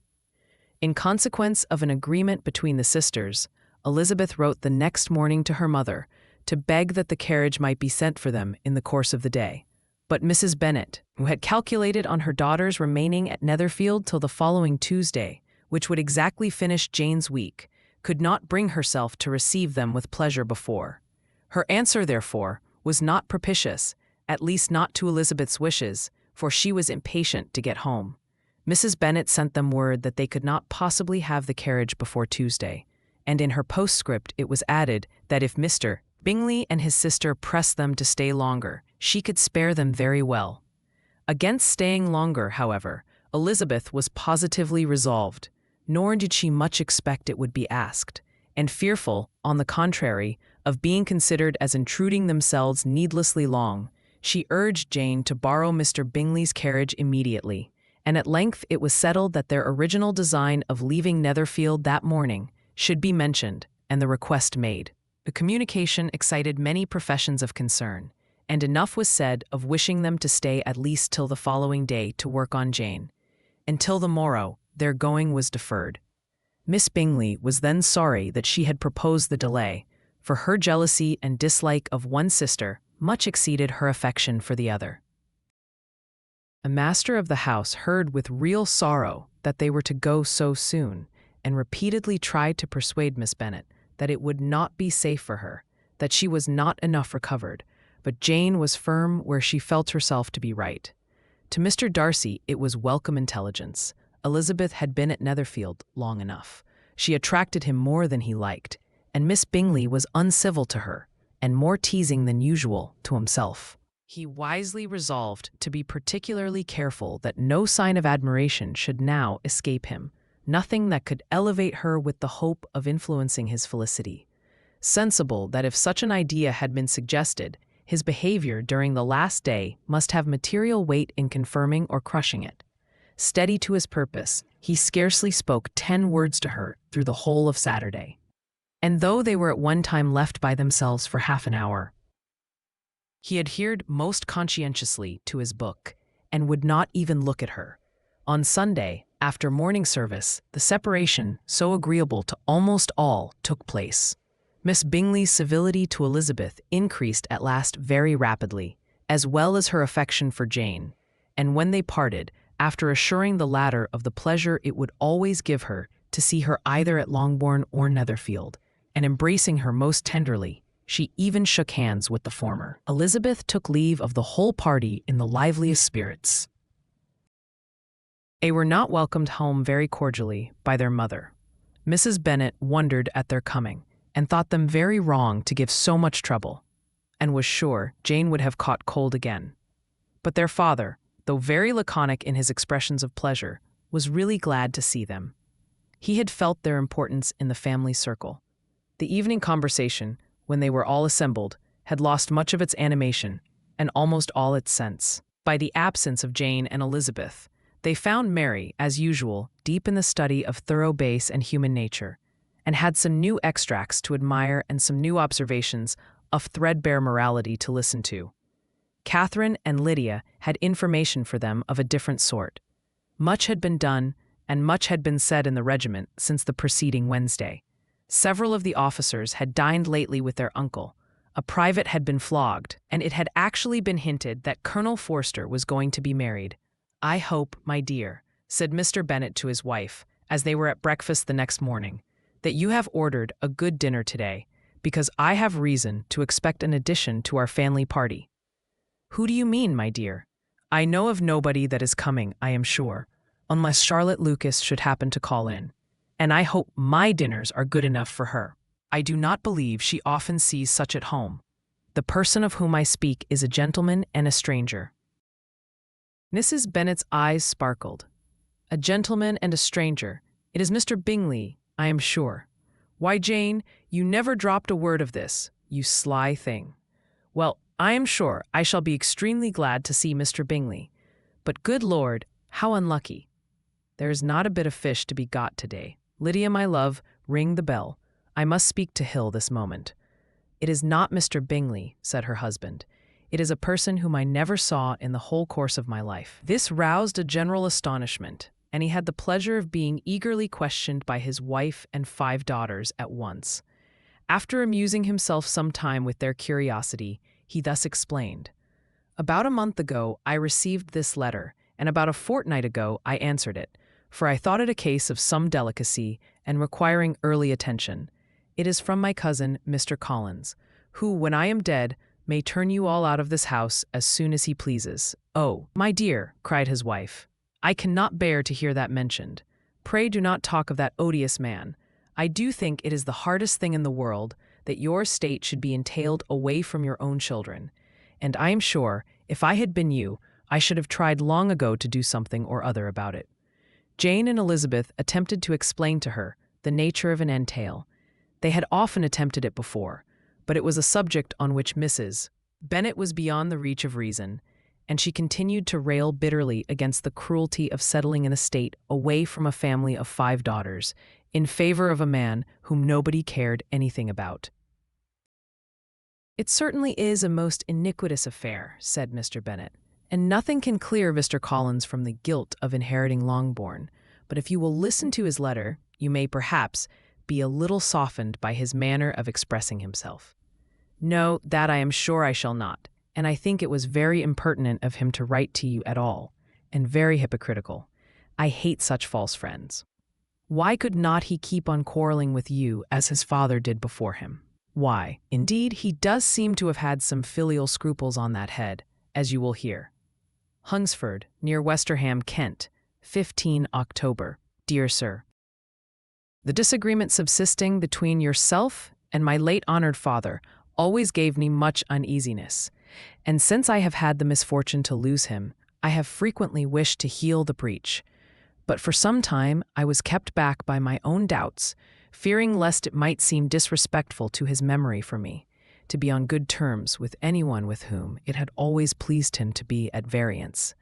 In consequence of an agreement between the sisters, Elizabeth wrote the next morning to her mother to beg that the carriage might be sent for them in the course of the day. But Mrs. Bennet, who had calculated on her daughters remaining at Netherfield till the following Tuesday, which would exactly finish Jane's week, could not bring herself to receive them with pleasure before. Her answer, therefore, was not propitious, at least not to Elizabeth's wishes, for she was impatient to get home. Mrs. Bennet sent them word that they could not possibly have the carriage before Tuesday, and in her postscript it was added that if Mr. Bingley and his sister pressed them to stay longer, she could spare them very well. Against staying longer, however, Elizabeth was positively resolved, nor did she much expect it would be asked, and fearful, on the contrary, of being considered as intruding themselves needlessly long, she urged Jane to borrow Mr. Bingley's carriage immediately, and at length it was settled that their original design of leaving Netherfield that morning should be mentioned, and the request made. The communication excited many professions of concern, and enough was said of wishing them to stay at least till the following day to work on Jane. Until the morrow, their going was deferred. Miss Bingley was then sorry that she had proposed the delay, for her jealousy and dislike of one sister much exceeded her affection for the other. A master of the house heard with real sorrow that they were to go so soon, and repeatedly tried to persuade Miss Bennet that it would not be safe for her, that she was not enough recovered, but Jane was firm where she felt herself to be right. To Mr. Darcy it was welcome intelligence. Elizabeth had been at Netherfield long enough. She attracted him more than he liked, and Miss Bingley was uncivil to her, and more teasing than usual to himself. He wisely resolved to be particularly careful that no sign of admiration should now escape him, nothing that could elevate her with the hope of influencing his felicity. Sensible that if such an idea had been suggested, his behavior during the last day must have material weight in confirming or crushing it. Steady to his purpose, he scarcely spoke 10 words to her through the whole of Saturday. And though they were at one time left by themselves for half an hour, he adhered most conscientiously to his book, and would not even look at her. On Sunday, after morning service, the separation, so agreeable to almost all, took place. Miss Bingley's civility to Elizabeth increased at last very rapidly, as well as her affection for Jane, and when they parted, after assuring the latter of the pleasure it would always give her to see her either at Longbourn or Netherfield, and embracing her most tenderly, she even shook hands with the former. Elizabeth took leave of the whole party in the liveliest spirits. They were not welcomed home very cordially by their mother. Mrs. Bennet wondered at their coming, and thought them very wrong to give so much trouble, and was sure Jane would have caught cold again. But their father, though very laconic in his expressions of pleasure, was really glad to see them. He had felt their importance in the family circle. The evening conversation, when they were all assembled, had lost much of its animation, and almost all its sense. By the absence of Jane and Elizabeth, they found Mary, as usual, deep in the study of thorough base and human nature, and had some new extracts to admire and some new observations of threadbare morality to listen to. Catherine and Lydia had information for them of a different sort. Much had been done, and much had been said in the regiment since the preceding Wednesday. Several of the officers had dined lately with their uncle. A private had been flogged, and it had actually been hinted that Colonel Forster was going to be married. "I hope, my dear," said Mr. Bennet to his wife, as they were at breakfast the next morning, "that you have ordered a good dinner today, because I have reason to expect an addition to our family party." "Who do you mean, my dear?" "I know of nobody that is coming, I am sure, unless Charlotte Lucas should happen to call in. And I hope my dinners are good enough for her. I do not believe she often sees such at home. The person of whom I speak is a gentleman and a stranger." Mrs. Bennet's eyes sparkled. "A gentleman and a stranger. It is Mr. Bingley, I am sure. Why, Jane, you never dropped a word of this, you sly thing. Well, I am sure I shall be extremely glad to see Mr. Bingley. But good Lord, how unlucky. There is not a bit of fish to be got today. Lydia, my love, ring the bell. I must speak to Hill this moment." "It is not Mr. Bingley," said her husband. "It is a person whom I never saw in the whole course of my life." This roused a general astonishment, and he had the pleasure of being eagerly questioned by his wife and 5 daughters at once. After amusing himself some time with their curiosity, he thus explained: "About a month ago I received this letter, and about a fortnight ago I answered it, for I thought it a case of some delicacy and requiring early attention. It is from my cousin, Mr. Collins, who, when I am dead, may turn you all out of this house as soon as he pleases." "Oh, my dear," cried his wife, "I cannot bear to hear that mentioned. Pray do not talk of that odious man. I do think it is the hardest thing in the world that your estate should be entailed away from your own children, and I am sure, if I had been you, I should have tried long ago to do something or other about it." Jane and Elizabeth attempted to explain to her the nature of an entail. They had often attempted it before, but it was a subject on which Mrs. Bennet was beyond the reach of reason, and she continued to rail bitterly against the cruelty of settling an estate away from a family of 5 daughters, in favor of a man whom nobody cared anything about. "It certainly is a most iniquitous affair," said Mr. Bennet, "and nothing can clear Mr. Collins from the guilt of inheriting Longbourn. But if you will listen to his letter, you may perhaps be a little softened by his manner of expressing himself." "No, that I am sure I shall not, and I think it was very impertinent of him to write to you at all, and very hypocritical. I hate such false friends. Why could not he keep on quarreling with you as his father did before him? Why, indeed, he does seem to have had some filial scruples on that head, as you will hear. Hunsford, near Westerham, Kent, 15 October. Dear Sir, the disagreement subsisting between yourself and my late honored father always gave me much uneasiness, and since I have had the misfortune to lose him, I have frequently wished to heal the breach. But for some time I was kept back by my own doubts, fearing lest it might seem disrespectful to his memory for me to be on good terms with anyone with whom it had always pleased him to be at variance.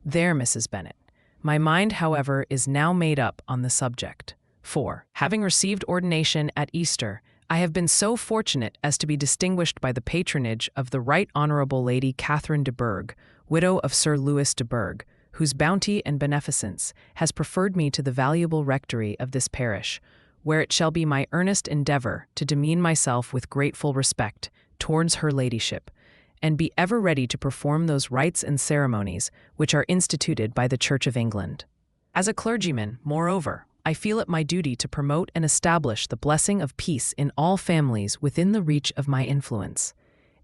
There, Mrs. Bennet. My mind, however, is now made up on the subject. For, having received ordination at Easter, I have been so fortunate as to be distinguished by the patronage of the Right Honourable Lady Catherine de Bourgh, widow of Sir Louis de Bourgh, whose bounty and beneficence has preferred me to the valuable rectory of this parish, where it shall be my earnest endeavour to demean myself with grateful respect towards her ladyship, and be ever ready to perform those rites and ceremonies which are instituted by the Church of England. As a clergyman, moreover, I feel it my duty to promote and establish the blessing of peace in all families within the reach of my influence,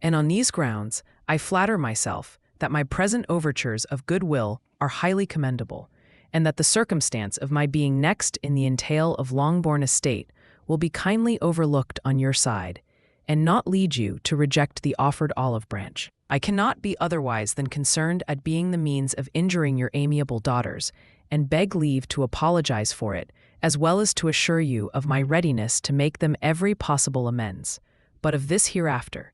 and on these grounds I flatter myself that my present overtures of goodwill are highly commendable, and that the circumstance of my being next in the entail of Longbourn estate will be kindly overlooked on your side, and not lead you to reject the offered olive branch. I cannot be otherwise than concerned at being the means of injuring your amiable daughters, and beg leave to apologize for it, as well as to assure you of my readiness to make them every possible amends. But of this hereafter.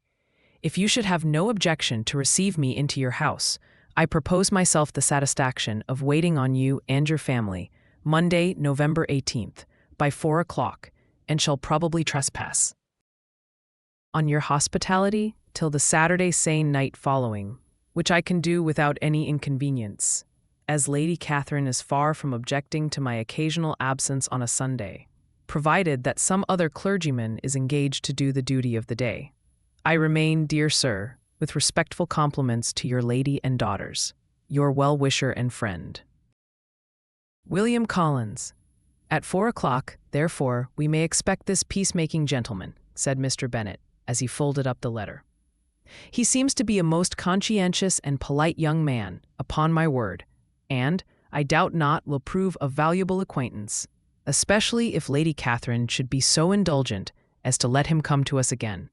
If you should have no objection to receive me into your house, I propose myself the satisfaction of waiting on you and your family, Monday, November 18th, by 4 o'clock, and shall probably trespass on your hospitality till the Saturday sane night following, which I can do without any inconvenience, as Lady Catherine is far from objecting to my occasional absence on a Sunday, provided that some other clergyman is engaged to do the duty of the day. I remain, dear sir, with respectful compliments to your lady and daughters, your well-wisher and friend, William Collins. At 4 o'clock, therefore, we may expect this peacemaking gentleman, said Mr. Bennet, as he folded up the letter. He seems to be a most conscientious and polite young man, upon my word, and, I doubt not, will prove a valuable acquaintance, especially if Lady Catherine should be so indulgent as to let him come to us again.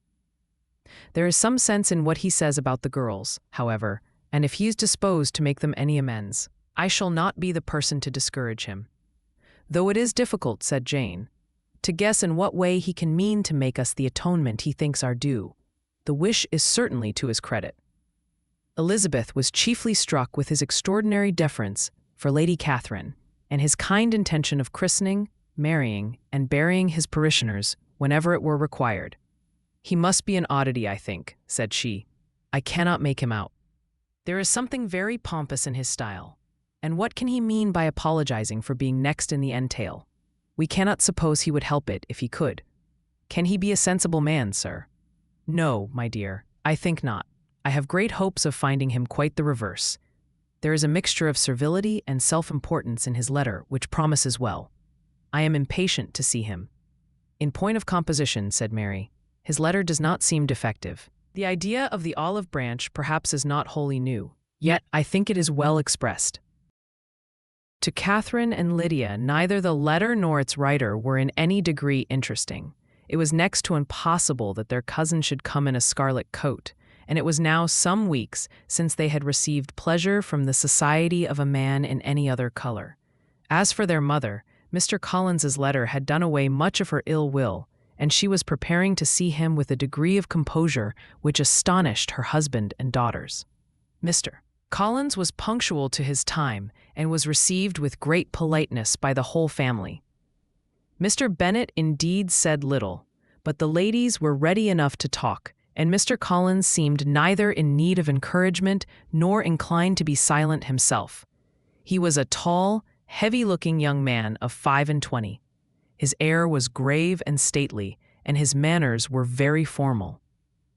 There is some sense in what he says about the girls, however, and if he is disposed to make them any amends, I shall not be the person to discourage him. Though it is difficult, said Jane, to guess in what way he can mean to make us the atonement he thinks our due. The wish is certainly to his credit. Elizabeth was chiefly struck with his extraordinary deference for Lady Catherine, and his kind intention of christening, marrying, and burying his parishioners whenever it were required. He must be an oddity, I think, said she. I cannot make him out. There is something very pompous in his style. And what can he mean by apologizing for being next in the entail? We cannot suppose he would help it if he could. Can he be a sensible man, sir? No, my dear, I think not. I have great hopes of finding him quite the reverse. There is a mixture of servility and self-importance in his letter which promises well. I am impatient to see him. In point of composition, said Mary, his letter does not seem defective. The idea of the olive branch perhaps is not wholly new, yet I think it is well expressed. To Catherine and Lydia, neither the letter nor its writer were in any degree interesting. It was next to impossible that their cousin should come in a scarlet coat, and it was now some weeks since they had received pleasure from the society of a man in any other color. As for their mother, Mr. Collins's letter had done away much of her ill will, and she was preparing to see him with a degree of composure which astonished her husband and daughters. Mr. Collins was punctual to his time and was received with great politeness by the whole family. Mr. Bennet indeed said little, but the ladies were ready enough to talk, and Mr. Collins seemed neither in need of encouragement nor inclined to be silent himself. He was a tall, heavy-looking young man of 25. His air was grave and stately, and his manners were very formal.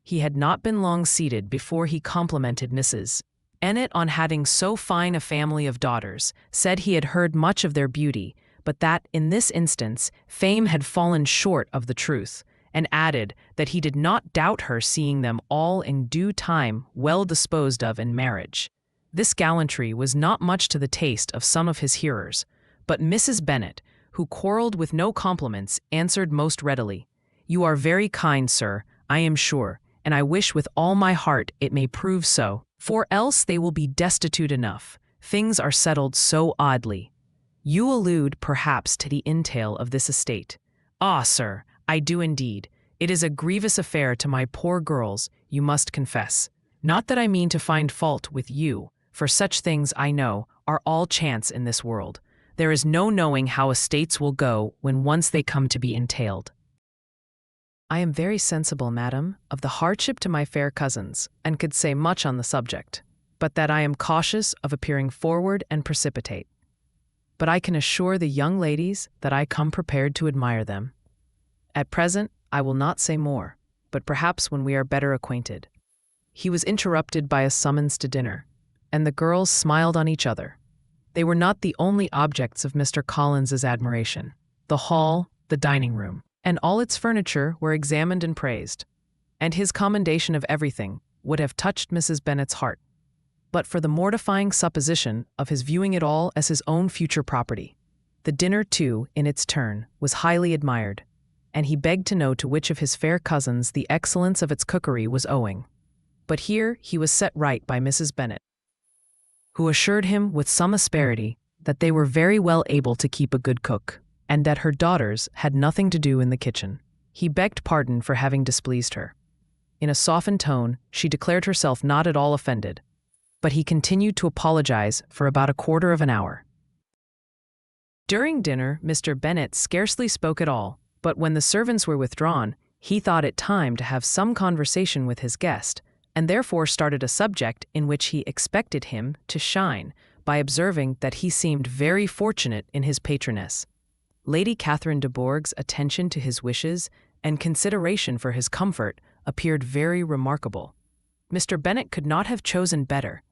He had not been long seated before he complimented Mrs. Bennet on having so fine a family of daughters, said he had heard much of their beauty, but that, in this instance, fame had fallen short of the truth, and added that he did not doubt her seeing them all in due time well disposed of in marriage. This gallantry was not much to the taste of some of his hearers, but Mrs. Bennet, who quarrelled with no compliments, answered most readily, "You are very kind, sir, I am sure, and I wish with all my heart it may prove so, for else they will be destitute enough. Things are settled so oddly. You allude, perhaps, to the entail of this estate. Ah, sir, I do indeed. It is a grievous affair to my poor girls, you must confess. Not that I mean to find fault with you, for such things, I know, are all chance in this world. There is no knowing how estates will go when once they come to be entailed. I am very sensible, madam, of the hardship to my fair cousins, and could say much on the subject, but that I am cautious of appearing forward and precipitate. But I can assure the young ladies that I come prepared to admire them. At present, I will not say more, but perhaps when we are better acquainted." He was interrupted by a summons to dinner, and the girls smiled on each other. They were not the only objects of Mr. Collins's admiration. The hall, the dining room, and all its furniture were examined and praised, and his commendation of everything would have touched Mrs. Bennet's heart, but for the mortifying supposition of his viewing it all as his own future property. The dinner, too, in its turn, was highly admired, and he begged to know to which of his fair cousins the excellence of its cookery was owing. But here he was set right by Mrs. Bennet, who assured him with some asperity that they were very well able to keep a good cook, and that her daughters had nothing to do in the kitchen. He begged pardon for having displeased her. In a softened tone, she declared herself not at all offended, but he continued to apologize for about a quarter of an hour. During dinner, Mr. Bennet scarcely spoke at all, but when the servants were withdrawn, he thought it time to have some conversation with his guest, and therefore started a subject in which he expected him to shine by observing that he seemed very fortunate in his patroness. Lady Catherine de Bourgh's attention to his wishes and consideration for his comfort appeared very remarkable. Mr. Bennet could not have chosen better.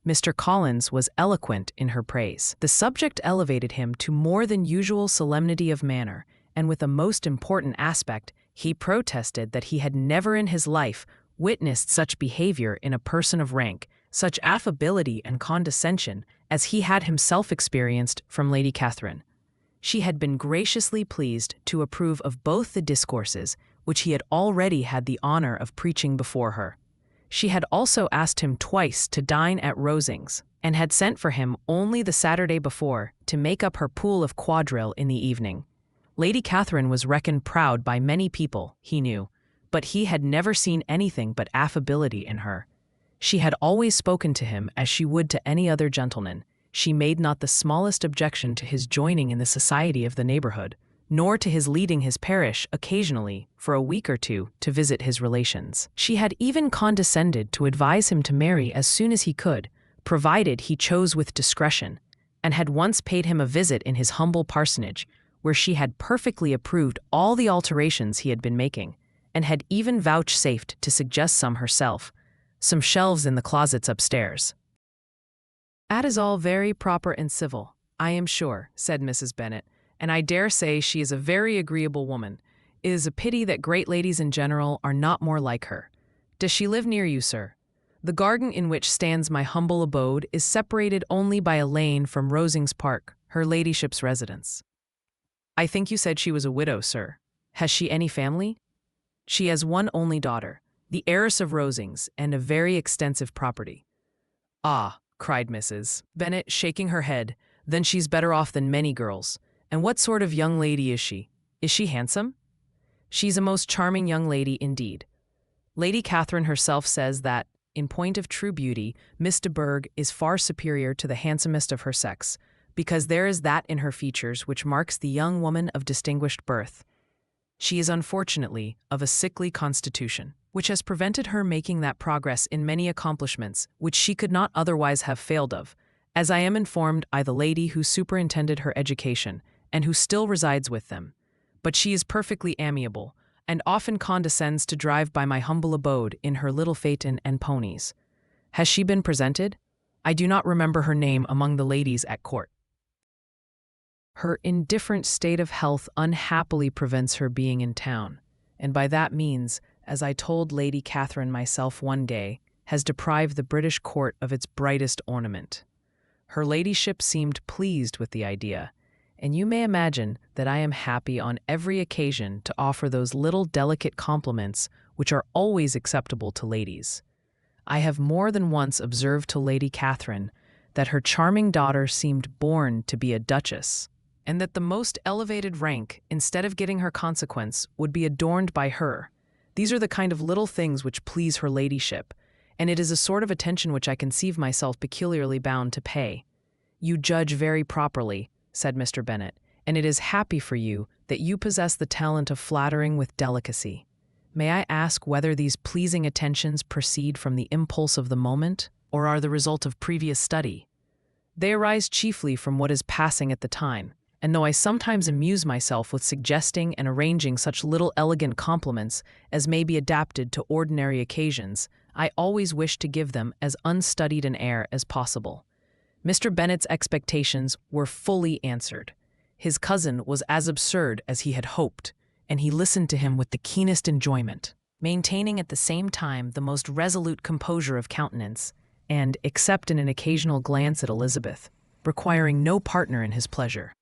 Mr. Collins was eloquent in her praise. The subject elevated him to more than usual solemnity of manner, and with a most important aspect, he protested that he had never in his life witnessed such behavior in a person of rank, such affability and condescension as he had himself experienced from Lady Catherine. She had been graciously pleased to approve of both the discourses which he had already had the honor of preaching before her. She had also asked him twice to dine at Rosings, and had sent for him only the Saturday before to make up her pool of quadrille in the evening. Lady Catherine was reckoned proud by many people, he knew, but he had never seen anything but affability in her. She had always spoken to him as she would to any other gentleman. She made not the smallest objection to his joining in the society of the neighborhood, nor to his leading his parish occasionally, for a week or two, to visit his relations. She had even condescended to advise him to marry as soon as he could, provided he chose with discretion, and had once paid him a visit in his humble parsonage, where she had perfectly approved all the alterations he had been making, and had even vouchsafed to suggest some herself, some shelves in the closets upstairs. "That is all very proper and civil, I am sure," said Mrs. Bennet, "and I dare say she is a very agreeable woman. It is a pity that great ladies in general are not more like her. Does she live near you, sir? The garden in which stands my humble abode is separated only by a lane from Rosings Park, her ladyship's residence." "I think you said she was a widow, sir. Has she any family?" "She has one only daughter, the heiress of Rosings, and a very extensive property." "Ah," cried Mrs. Bennet, shaking her head, "then she's better off than many girls. And what sort of young lady is she? Is she handsome?" "She's a most charming young lady indeed. Lady Catherine herself says that, in point of true beauty, Miss de Bourgh is far superior to the handsomest of her sex, because there is that in her features which marks the young woman of distinguished birth. She is unfortunately of a sickly constitution." which has prevented her making that progress in many accomplishments which she could not otherwise have failed of, as I am informed by the lady who superintended her education, and who still resides with them. But she is perfectly amiable, and often condescends to drive by my humble abode in her little phaeton and ponies. Has she been presented? I do not remember her name among the ladies at court. Her indifferent state of health unhappily prevents her being in town, and by that means, as I told Lady Catherine myself one day, has deprived the British court of its brightest ornament. Her ladyship seemed pleased with the idea, and you may imagine that I am happy on every occasion to offer those little delicate compliments which are always acceptable to ladies. I have more than once observed to Lady Catherine that her charming daughter seemed born to be a duchess, and that the most elevated rank, instead of getting her consequence, would be adorned by her. These are the kind of little things which please her ladyship, and it is a sort of attention which I conceive myself peculiarly bound to pay. You judge very properly, said Mr. Bennet, and it is happy for you that you possess the talent of flattering with delicacy. May I ask whether these pleasing attentions proceed from the impulse of the moment, or are the result of previous study? They arise chiefly from what is passing at the time, and though I sometimes amuse myself with suggesting and arranging such little elegant compliments as may be adapted to ordinary occasions, I always wish to give them as unstudied an air as possible. Mr. Bennet's expectations were fully answered. His cousin was as absurd as he had hoped, and he listened to him with the keenest enjoyment, maintaining at the same time the most resolute composure of countenance, and, except in an occasional glance at Elizabeth, requiring no partner in his pleasure.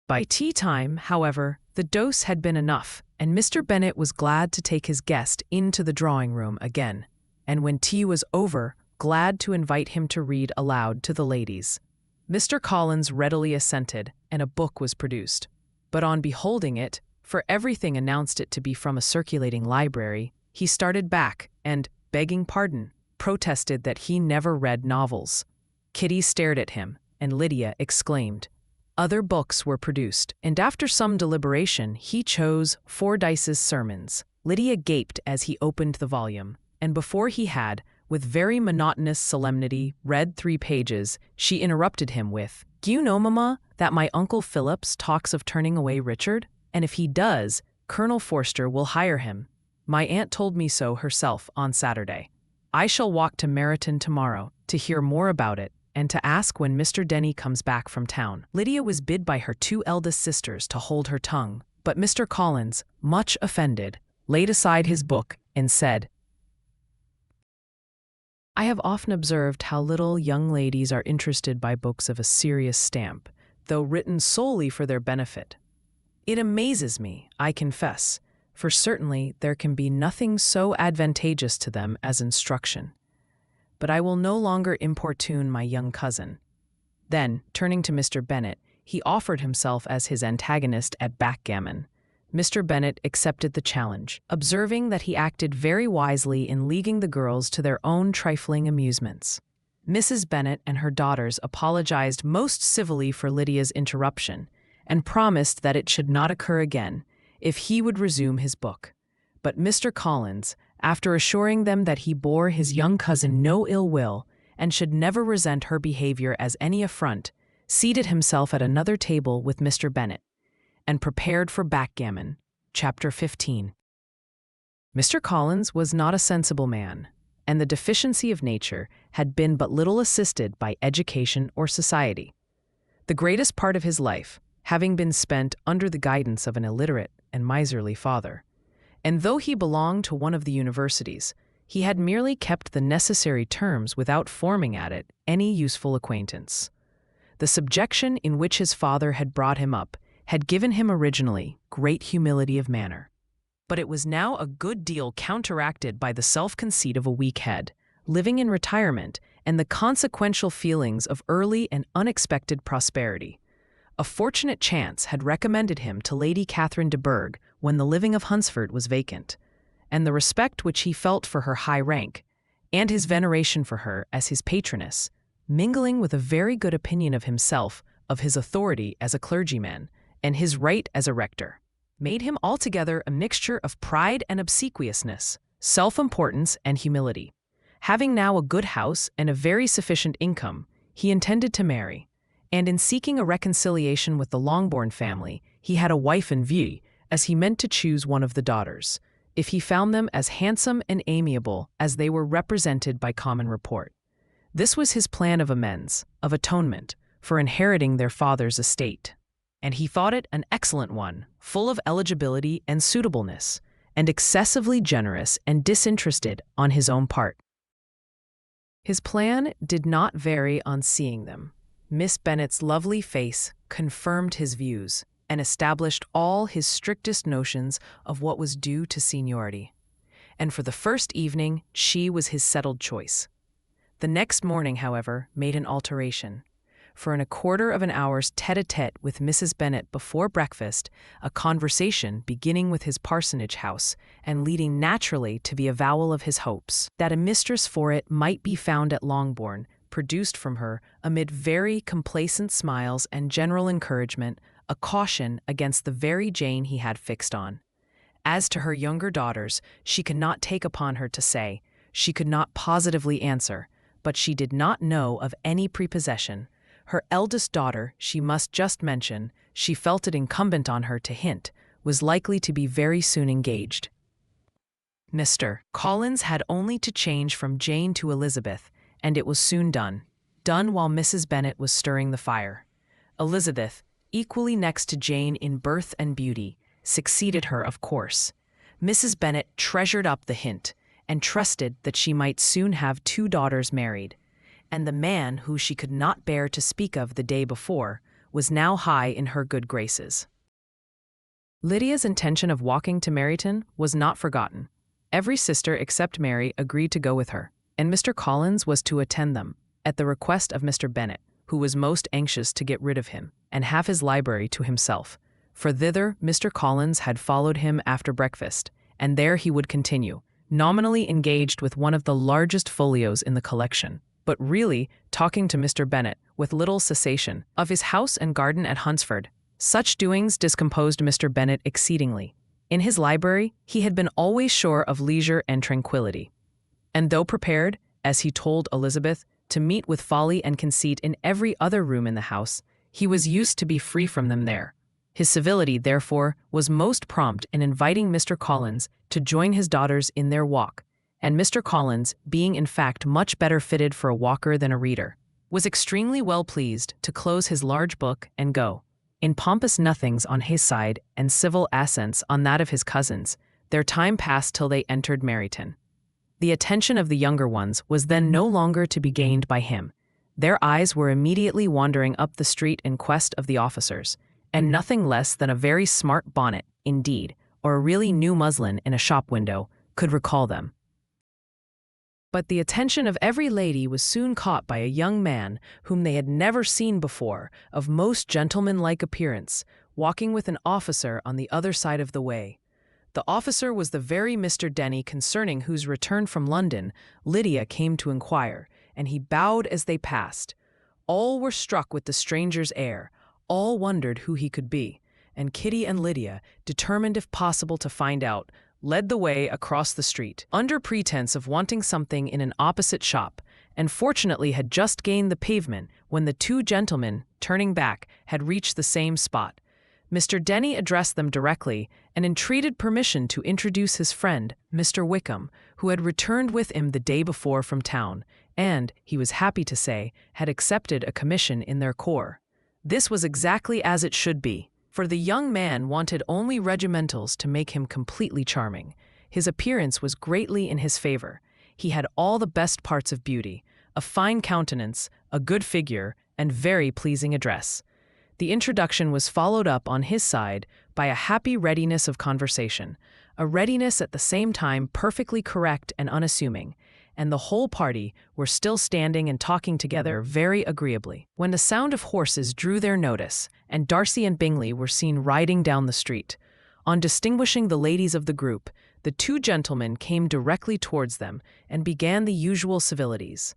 By tea-time, however, the dose had been enough, and Mr. Bennet was glad to take his guest into the drawing-room again, and when tea was over, glad to invite him to read aloud to the ladies. Mr. Collins readily assented, and a book was produced. But on beholding it, for everything announced it to be from a circulating library, he started back and, begging pardon, protested that he never read novels. Kitty stared at him, and Lydia exclaimed. Other books were produced, and after some deliberation he chose Fordyce's Sermons. Lydia gaped as he opened the volume, and before he had, with very monotonous solemnity, read 3 pages, she interrupted him with, "Do you know, Mamma, that my Uncle Phillips talks of turning away Richard? And if he does, Colonel Forster will hire him. My aunt told me so herself on Saturday. I shall walk to Meryton tomorrow to hear more about it, and to ask when Mr. Denny comes back from town." Lydia was bid by her 2 eldest sisters to hold her tongue, but Mr. Collins, much offended, laid aside his book and said, "I have often observed how little young ladies are interested by books of a serious stamp, though written solely for their benefit. It amazes me, I confess, for certainly there can be nothing so advantageous to them as instruction. But I will no longer importune my young cousin." Then, turning to Mr. Bennet, he offered himself as his antagonist at backgammon. Mr. Bennet accepted the challenge, observing that he acted very wisely in leaguing the girls to their own trifling amusements. Mrs. Bennet and her daughters apologized most civilly for Lydia's interruption, and promised that it should not occur again if he would resume his book. But Mr. Collins, after assuring them that he bore his young cousin no ill will, and should never resent her behavior as any affront, seated himself at another table with Mr. Bennet, and prepared for backgammon. Chapter 15. Mr. Collins was not a sensible man, and the deficiency of nature had been but little assisted by education or society. The greatest part of his life having been spent under the guidance of an illiterate and miserly father, and though he belonged to one of the universities, he had merely kept the necessary terms without forming at it any useful acquaintance. The subjection in which his father had brought him up had given him originally great humility of manner, but it was now a good deal counteracted by the self-conceit of a weak head, living in retirement, and the consequential feelings of early and unexpected prosperity. A fortunate chance had recommended him to Lady Catherine de Bourgh when the living of Hunsford was vacant, and the respect which he felt for her high rank, and his veneration for her as his patroness, mingling with a very good opinion of himself, of his authority as a clergyman, and his right as a rector, made him altogether a mixture of pride and obsequiousness, self-importance and humility. Having now a good house and a very sufficient income, he intended to marry, and in seeking a reconciliation with the Longbourn family, he had a wife in view, as he meant to choose one of the daughters, if he found them as handsome and amiable as they were represented by common report. This was his plan of amends, of atonement, for inheriting their father's estate, and he thought it an excellent one, full of eligibility and suitableness, and excessively generous and disinterested on his own part. His plan did not vary on seeing them. Miss Bennet's lovely face confirmed his views and established all his strictest notions of what was due to seniority. And for the first evening, she was his settled choice. The next morning, however, made an alteration. For in a quarter of an hour's tête-à-tête with Mrs. Bennet before breakfast, a conversation beginning with his parsonage house and leading naturally to the avowal of his hopes that a mistress for it might be found at Longbourn, produced from her, amid very complacent smiles and general encouragement, a caution against the very Jane he had fixed on. As to her younger daughters, she could not take upon her to say, she could not positively answer, but she did not know of any prepossession. Her eldest daughter, she must just mention, she felt it incumbent on her to hint, was likely to be very soon engaged. Mr. Collins had only to change from Jane to Elizabeth, and it was soon done while Mrs. Bennet was stirring the fire. Elizabeth, equally next to Jane in birth and beauty, succeeded her, of course. Mrs. Bennet treasured up the hint, and trusted that she might soon have 2 daughters married, and the man who she could not bear to speak of the day before was now high in her good graces. Lydia's intention of walking to Meryton was not forgotten. Every sister except Mary agreed to go with her, and Mr. Collins was to attend them, at the request of Mr. Bennet, who was most anxious to get rid of him and have his library to himself, for thither Mr. Collins had followed him after breakfast, and there he would continue, nominally engaged with one of the largest folios in the collection, but really talking to Mr. Bennet, with little cessation, of his house and garden at Hunsford. Such doings discomposed Mr. Bennet exceedingly. In his library, he had been always sure of leisure and tranquillity, and though prepared, as he told Elizabeth, to meet with folly and conceit in every other room in the house, he was used to be free from them there. His civility, therefore, was most prompt in inviting Mr. Collins to join his daughters in their walk, and Mr. Collins, being in fact much better fitted for a walker than a reader, was extremely well pleased to close his large book and go. In pompous nothings on his side and civil accents on that of his cousins, their time passed till they entered Meryton. The attention of the younger ones was then no longer to be gained by him. Their eyes were immediately wandering up the street in quest of the officers, and nothing less than a very smart bonnet, indeed, or a really new muslin in a shop window, could recall them. But the attention of every lady was soon caught by a young man whom they had never seen before, of most gentlemanlike appearance, walking with an officer on the other side of the way. The officer was the very Mr. Denny concerning whose return from London Lydia came to inquire, and he bowed as they passed. All were struck with the stranger's air, all wondered who he could be, and Kitty and Lydia, determined if possible to find out, led the way across the street, under pretense of wanting something in an opposite shop, and fortunately had just gained the pavement when the 2 gentlemen, turning back, had reached the same spot. Mr. Denny addressed them directly and entreated permission to introduce his friend, Mr. Wickham, who had returned with him the day before from town, and, he was happy to say, had accepted a commission in their corps. This was exactly as it should be, for the young man wanted only regimentals to make him completely charming. His appearance was greatly in his favor. He had all the best parts of beauty, a fine countenance, a good figure, and very pleasing address. The introduction was followed up on his side by a happy readiness of conversation, a readiness at the same time perfectly correct and unassuming, and the whole party were still standing and talking together very agreeably, when the sound of horses drew their notice, and Darcy and Bingley were seen riding down the street. On distinguishing the ladies of the group, the 2 gentlemen came directly towards them and began the usual civilities.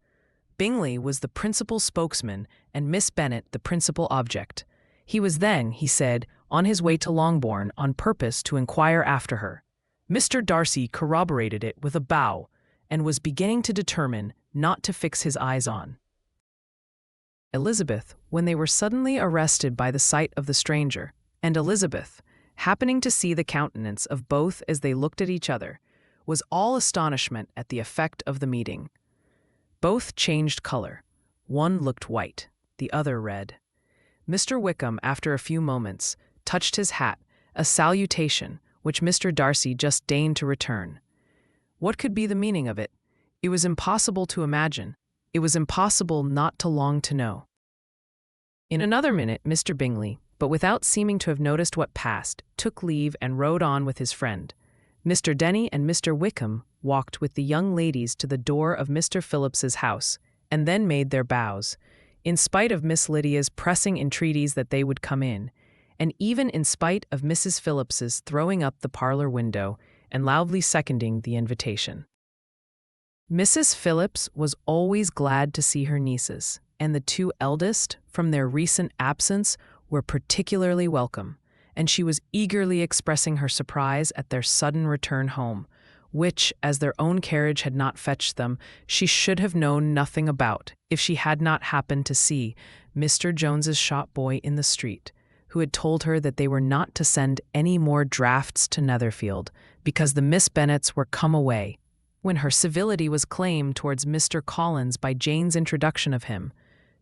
Bingley was the principal spokesman and Miss Bennet the principal object. He was then, he said, on his way to Longbourn on purpose to inquire after her. Mr. Darcy corroborated it with a bow, and was beginning to determine not to fix his eyes on Elizabeth when they were suddenly arrested by the sight of the stranger, and Elizabeth, happening to see the countenance of both as they looked at each other, was all astonishment at the effect of the meeting. Both changed color. One looked white, the other red. Mr. Wickham, after a few moments, touched his hat, a salutation which Mr. Darcy just deigned to return. What could be the meaning of it? It was impossible to imagine. It was impossible not to long to know. In another minute, Mr. Bingley, but without seeming to have noticed what passed, took leave and rode on with his friend. Mr. Denny and Mr. Wickham walked with the young ladies to the door of Mr. Phillips's house, and then made their bows, in spite of Miss Lydia's pressing entreaties that they would come in, and even in spite of Mrs. Phillips's throwing up the parlor window and loudly seconding the invitation. Mrs. Phillips was always glad to see her nieces, and the two eldest, from their recent absence, were particularly welcome, and she was eagerly expressing her surprise at their sudden return home, which, as their own carriage had not fetched them, she should have known nothing about if she had not happened to see Mr. Jones's shop boy in the street, who had told her that they were not to send any more drafts to Netherfield, because the Miss Bennets were come away. When her civility was claimed towards Mr. Collins by Jane's introduction of him,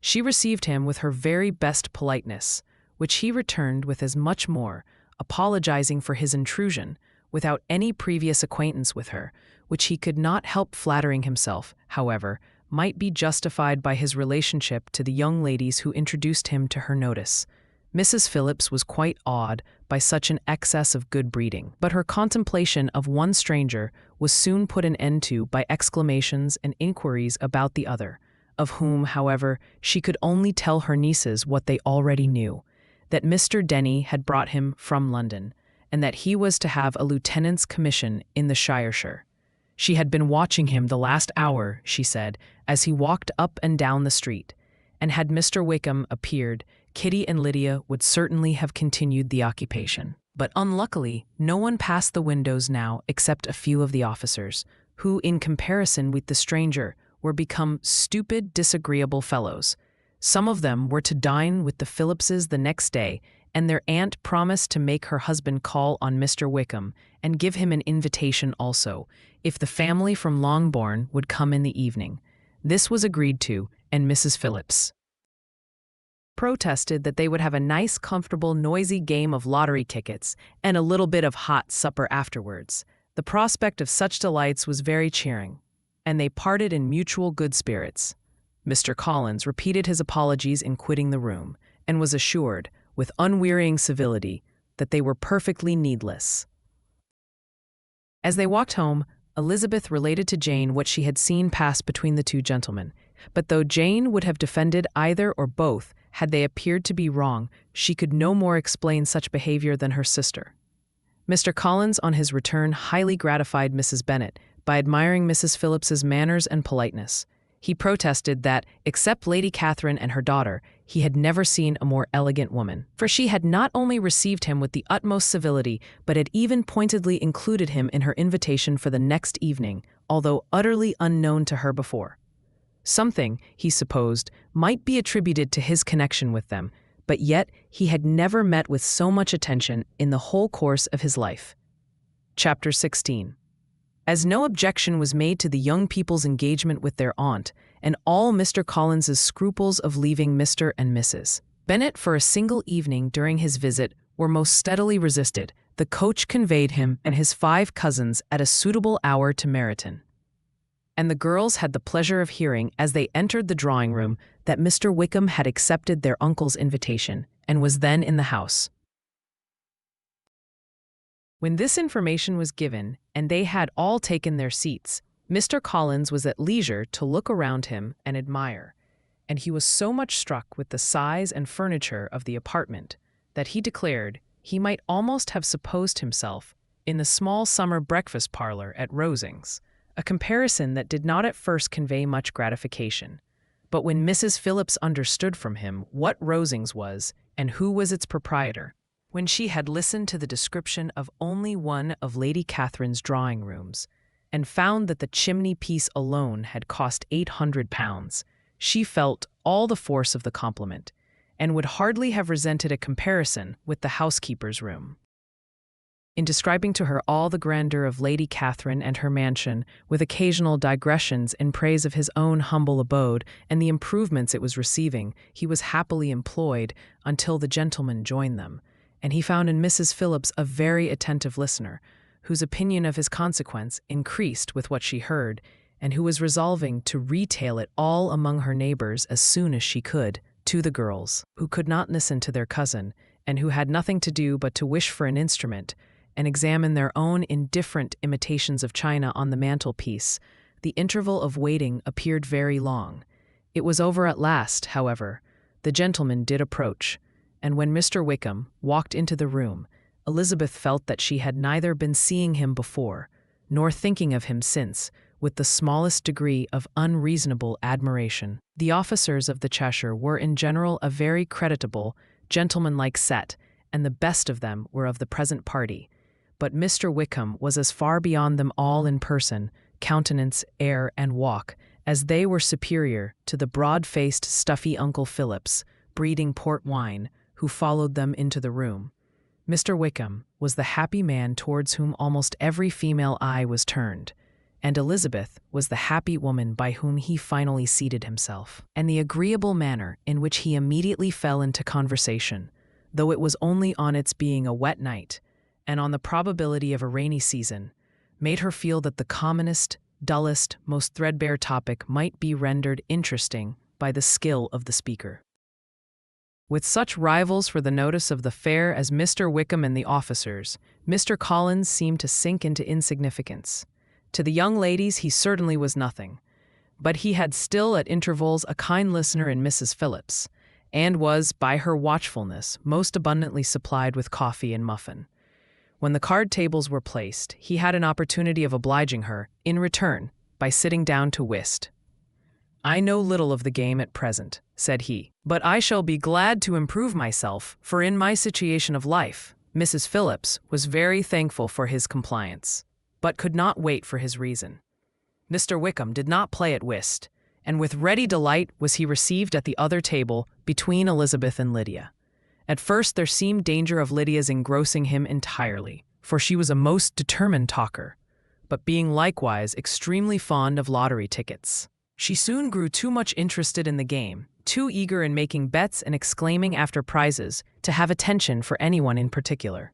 she received him with her very best politeness, which he returned with as much more, apologizing for his intrusion, without any previous acquaintance with her, which he could not help flattering himself, however, might be justified by his relationship to the young ladies who introduced him to her notice. Mrs. Phillips was quite awed by such an excess of good breeding, but her contemplation of one stranger was soon put an end to by exclamations and inquiries about the other, of whom, however, she could only tell her nieces what they already knew, that Mr. Denny had brought him from London, and that he was to have a lieutenant's commission in the Shireshire. She had been watching him the last hour, she said, as he walked up and down the street, and had Mr. Wickham appeared, Kitty and Lydia would certainly have continued the occupation. But unluckily, no one passed the windows now except a few of the officers, who, in comparison with the stranger, were become stupid, disagreeable fellows. Some of them were to dine with the Phillipses the next day, and their aunt promised to make her husband call on Mr. Wickham and give him an invitation also, if the family from Longbourn would come in the evening. This was agreed to, and Mrs. Phillips protested that they would have a nice, comfortable, noisy game of lottery tickets and a little bit of hot supper afterwards. The prospect of such delights was very cheering, and they parted in mutual good spirits. Mr. Collins repeated his apologies in quitting the room, and was assured, with unwearying civility, that they were perfectly needless. As they walked home, Elizabeth related to Jane what she had seen pass between the two gentlemen, but though Jane would have defended either or both had they appeared to be wrong, she could no more explain such behavior than her sister. Mr. Collins, on his return, highly gratified Mrs. Bennet by admiring Mrs. Phillips's manners and politeness. He protested that, except Lady Catherine and her daughter, he had never seen a more elegant woman, for she had not only received him with the utmost civility, but had even pointedly included him in her invitation for the next evening, although utterly unknown to her before. Something, he supposed, might be attributed to his connection with them, but yet he had never met with so much attention in the whole course of his life. Chapter 16. As no objection was made to the young people's engagement with their aunt, and all Mr. Collins's scruples of leaving Mr. and Mrs. Bennet for a single evening during his visit were most steadily resisted, the coach conveyed him and his 5 cousins at a suitable hour to Meryton, and the girls had the pleasure of hearing, as they entered the drawing-room, that Mr. Wickham had accepted their uncle's invitation, and was then in the house. When this information was given, and they had all taken their seats, Mr. Collins was at leisure to look around him and admire, and he was so much struck with the size and furniture of the apartment that he declared he might almost have supposed himself in the small summer breakfast parlor at Rosings, a comparison that did not at first convey much gratification. But when Mrs. Phillips understood from him what Rosings was and who was its proprietor, When she had listened to the description of only one of Lady Catherine's drawing rooms, and found that the chimney-piece alone had cost £800, she felt all the force of the compliment, and would hardly have resented a comparison with the housekeeper's room. In describing to her all the grandeur of Lady Catherine and her mansion, with occasional digressions in praise of his own humble abode and the improvements it was receiving, he was happily employed until the gentleman joined them, and he found in Mrs. Phillips a very attentive listener, whose opinion of his consequence increased with what she heard, and who was resolving to retail it all among her neighbors as soon as she could, to the girls, who could not listen to their cousin, and who had nothing to do but to wish for an instrument, and examine their own indifferent imitations of china on the mantelpiece. The interval of waiting appeared very long. It was over at last, however. The gentleman did approach, and when Mr. Wickham walked into the room, Elizabeth felt that she had neither been seeing him before, nor thinking of him since, with the smallest degree of unreasonable admiration. The officers of the Cheshire were in general a very creditable, gentlemanlike set, and the best of them were of the present party. But Mr. Wickham was as far beyond them all in person, countenance, air, and walk, as they were superior to the broad-faced, stuffy Uncle Phillips, breeding port wine, who followed them into the room. Mr. Wickham was the happy man towards whom almost every female eye was turned, and Elizabeth was the happy woman by whom he finally seated himself. And the agreeable manner in which he immediately fell into conversation, though it was only on its being a wet night, and on the probability of a rainy season, made her feel that the commonest, dullest, most threadbare topic might be rendered interesting by the skill of the speaker. With such rivals for the notice of the fair as Mr. Wickham and the officers, Mr. Collins seemed to sink into insignificance. To the young ladies he certainly was nothing, but he had still at intervals a kind listener in Mrs. Phillips, and was, by her watchfulness, most abundantly supplied with coffee and muffin. When the card tables were placed, he had an opportunity of obliging her, in return, by sitting down to whist. "I know little of the game at present," said he, "but I shall be glad to improve myself, for in my situation of life." Mrs. Phillips was very thankful for his compliance, but could not wait for his reason. Mr. Wickham did not play at whist, and with ready delight was he received at the other table between Elizabeth and Lydia. At first there seemed danger of Lydia's engrossing him entirely, for she was a most determined talker, but being likewise extremely fond of lottery tickets, she soon grew too much interested in the game, too eager in making bets and exclaiming after prizes, to have attention for anyone in particular.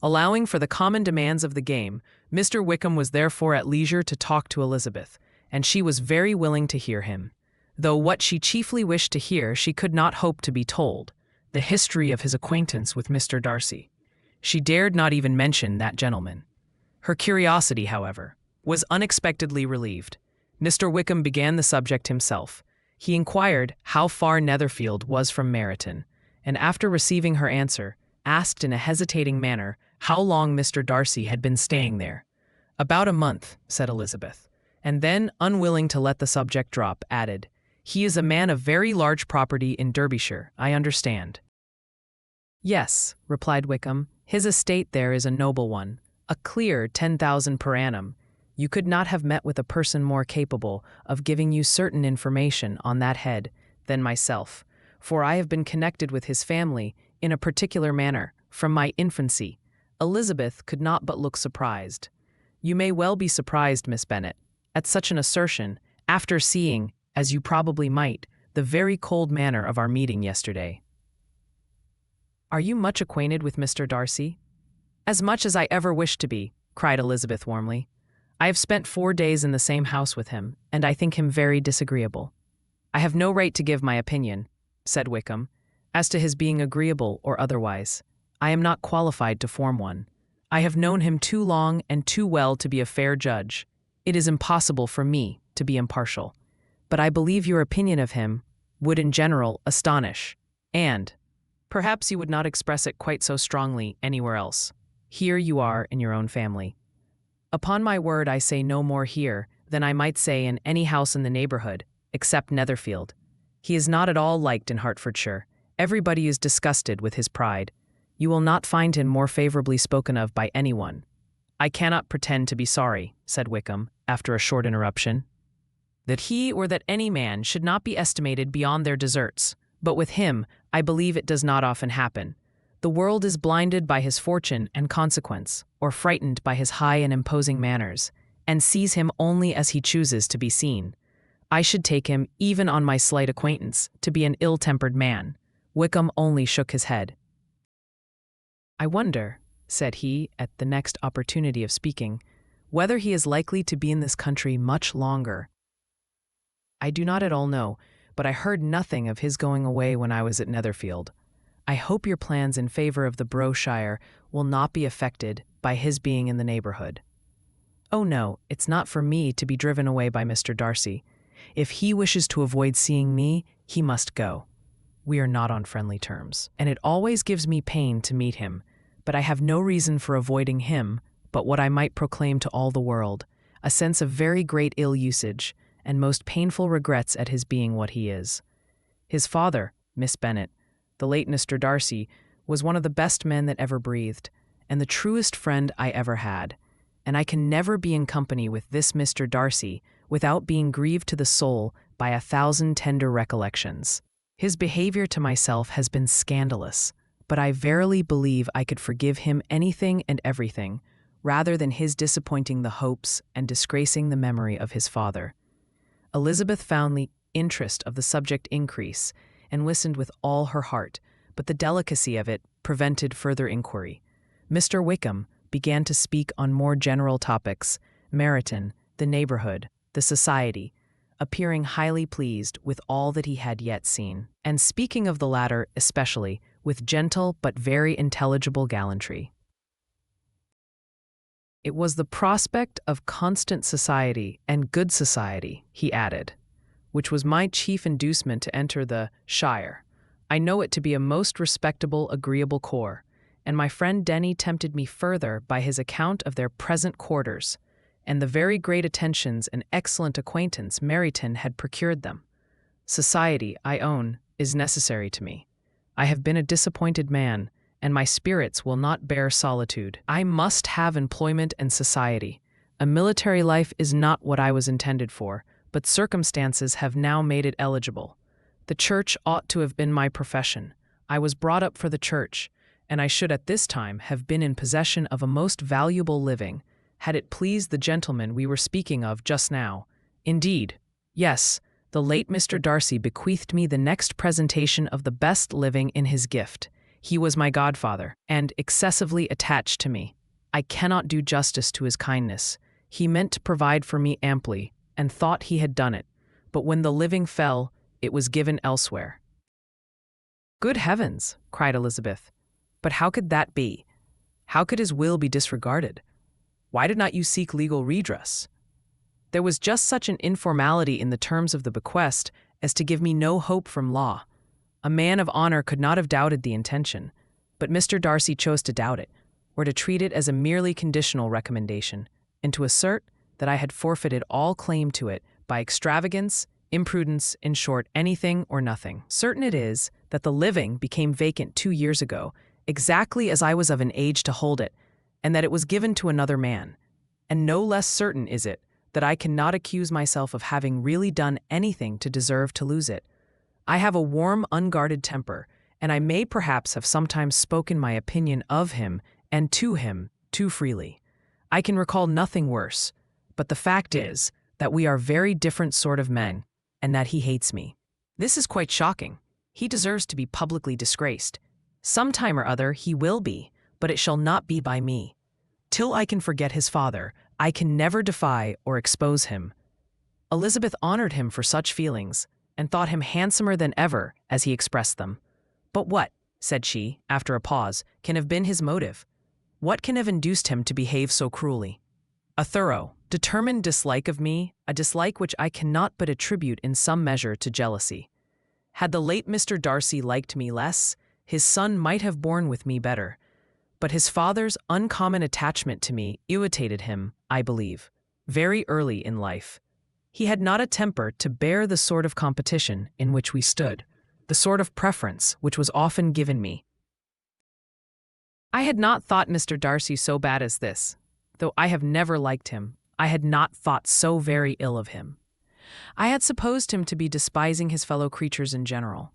Allowing for the common demands of the game, Mr. Wickham was therefore at leisure to talk to Elizabeth, and she was very willing to hear him, though what she chiefly wished to hear she could not hope to be told, the history of his acquaintance with Mr. Darcy. She dared not even mention that gentleman. Her curiosity, however, was unexpectedly relieved. Mr. Wickham began the subject himself. He inquired how far Netherfield was from Meryton, and after receiving her answer, asked in a hesitating manner how long Mr. Darcy had been staying there. "About a month," said Elizabeth, and then, unwilling to let the subject drop, added, "He is a man of very large property in Derbyshire, I understand." "Yes," replied Wickham, "his estate there is a noble one, a clear 10,000 per annum. You could not have met with a person more capable of giving you certain information on that head than myself, for I have been connected with his family in a particular manner from my infancy." Elizabeth could not but look surprised. "You may well be surprised, Miss Bennet, at such an assertion, after seeing, as you probably might, the very cold manner of our meeting yesterday." "Are you much acquainted with Mr. Darcy?" "As much as I ever wished to be," cried Elizabeth warmly. "I have spent 4 days in the same house with him, and I think him very disagreeable." "I have no right to give my opinion," said Wickham, "as to his being agreeable or otherwise. I am not qualified to form one. I have known him too long and too well to be a fair judge. It is impossible for me to be impartial. But I believe your opinion of him would in general astonish, and perhaps you would not express it quite so strongly anywhere else. Here you are in your own family. Upon my word, I say no more here than I might say in any house in the neighborhood, except Netherfield. He is not at all liked in Hertfordshire. Everybody is disgusted with his pride. You will not find him more favorably spoken of by anyone. I cannot pretend to be sorry, said Wickham, after a short interruption, that he or that any man should not be estimated beyond their deserts. But with him, I believe it does not often happen. The world is blinded by his fortune and consequence, or frightened by his high and imposing manners, and sees him only as he chooses to be seen. I should take him, even on my slight acquaintance, to be an ill-tempered man. Wickham only shook his head. I wonder, said he, at the next opportunity of speaking, whether he is likely to be in this country much longer. I do not at all know, but I heard nothing of his going away when I was at Netherfield. I hope your plans in favor of the Shire will not be affected by his being in the neighborhood. Oh no, it's not for me to be driven away by Mr. Darcy. If he wishes to avoid seeing me, he must go. We are not on friendly terms, and it always gives me pain to meet him, but I have no reason for avoiding him but what I might proclaim to all the world, a sense of very great ill usage, and most painful regrets at his being what he is. His father, Miss Bennet, the late Mr. Darcy, was one of the best men that ever breathed, and the truest friend I ever had, and I can never be in company with this Mr. Darcy without being grieved to the soul by 1,000 tender recollections. His behavior to myself has been scandalous, but I verily believe I could forgive him anything and everything, rather than his disappointing the hopes and disgracing the memory of his father. Elizabeth found the interest of the subject increase, and listened with all her heart, but the delicacy of it prevented further inquiry. Mr. Wickham began to speak on more general topics, Meryton, the neighborhood, the society, appearing highly pleased with all that he had yet seen, and speaking of the latter especially with gentle but very intelligible gallantry. It was the prospect of constant society and good society, he added, which was my chief inducement to enter the Shire. I know it to be a most respectable, agreeable corps, and my friend Denny tempted me further by his account of their present quarters, and the very great attentions and excellent acquaintance Meryton had procured them. Society, I own, is necessary to me. I have been a disappointed man, and my spirits will not bear solitude. I must have employment and society. A military life is not what I was intended for, but circumstances have now made it eligible. The church ought to have been my profession. I was brought up for the church, and I should at this time have been in possession of a most valuable living, had it pleased the gentleman we were speaking of just now. Indeed, yes, the late Mr. Darcy bequeathed me the next presentation of the best living in his gift. He was my godfather, and excessively attached to me. I cannot do justice to his kindness. He meant to provide for me amply, and thought he had done it, but when the living fell, it was given elsewhere. Good heavens, cried Elizabeth, but how could that be? How could his will be disregarded? Why did not you seek legal redress? There was just such an informality in the terms of the bequest as to give me no hope from law. A man of honor could not have doubted the intention, but Mr. Darcy chose to doubt it, or to treat it as a merely conditional recommendation, and to assert that I had forfeited all claim to it by extravagance, imprudence, in short, anything or nothing. Certain it is that the living became vacant 2 years ago, exactly as I was of an age to hold it, and that it was given to another man. And no less certain is it that I cannot accuse myself of having really done anything to deserve to lose it. I have a warm, unguarded temper, and I may perhaps have sometimes spoken my opinion of him and to him too freely. I can recall nothing worse, but the fact is that we are very different sort of men, and that he hates me. This is quite shocking. He deserves to be publicly disgraced. Some time or other he will be, but it shall not be by me. Till I can forget his father, I can never defy or expose him. Elizabeth honored him for such feelings, and thought him handsomer than ever, as he expressed them. But what, said she, after a pause, can have been his motive? What can have induced him to behave so cruelly? A thorough, determined dislike of me, a dislike which I cannot but attribute in some measure to jealousy. Had the late Mr. Darcy liked me less, his son might have borne with me better, but his father's uncommon attachment to me irritated him, I believe, very early in life. He had not a temper to bear the sort of competition in which we stood, the sort of preference which was often given me. I had not thought Mr. Darcy so bad as this. Though I have never liked him, I had not thought so very ill of him. I had supposed him to be despising his fellow creatures in general,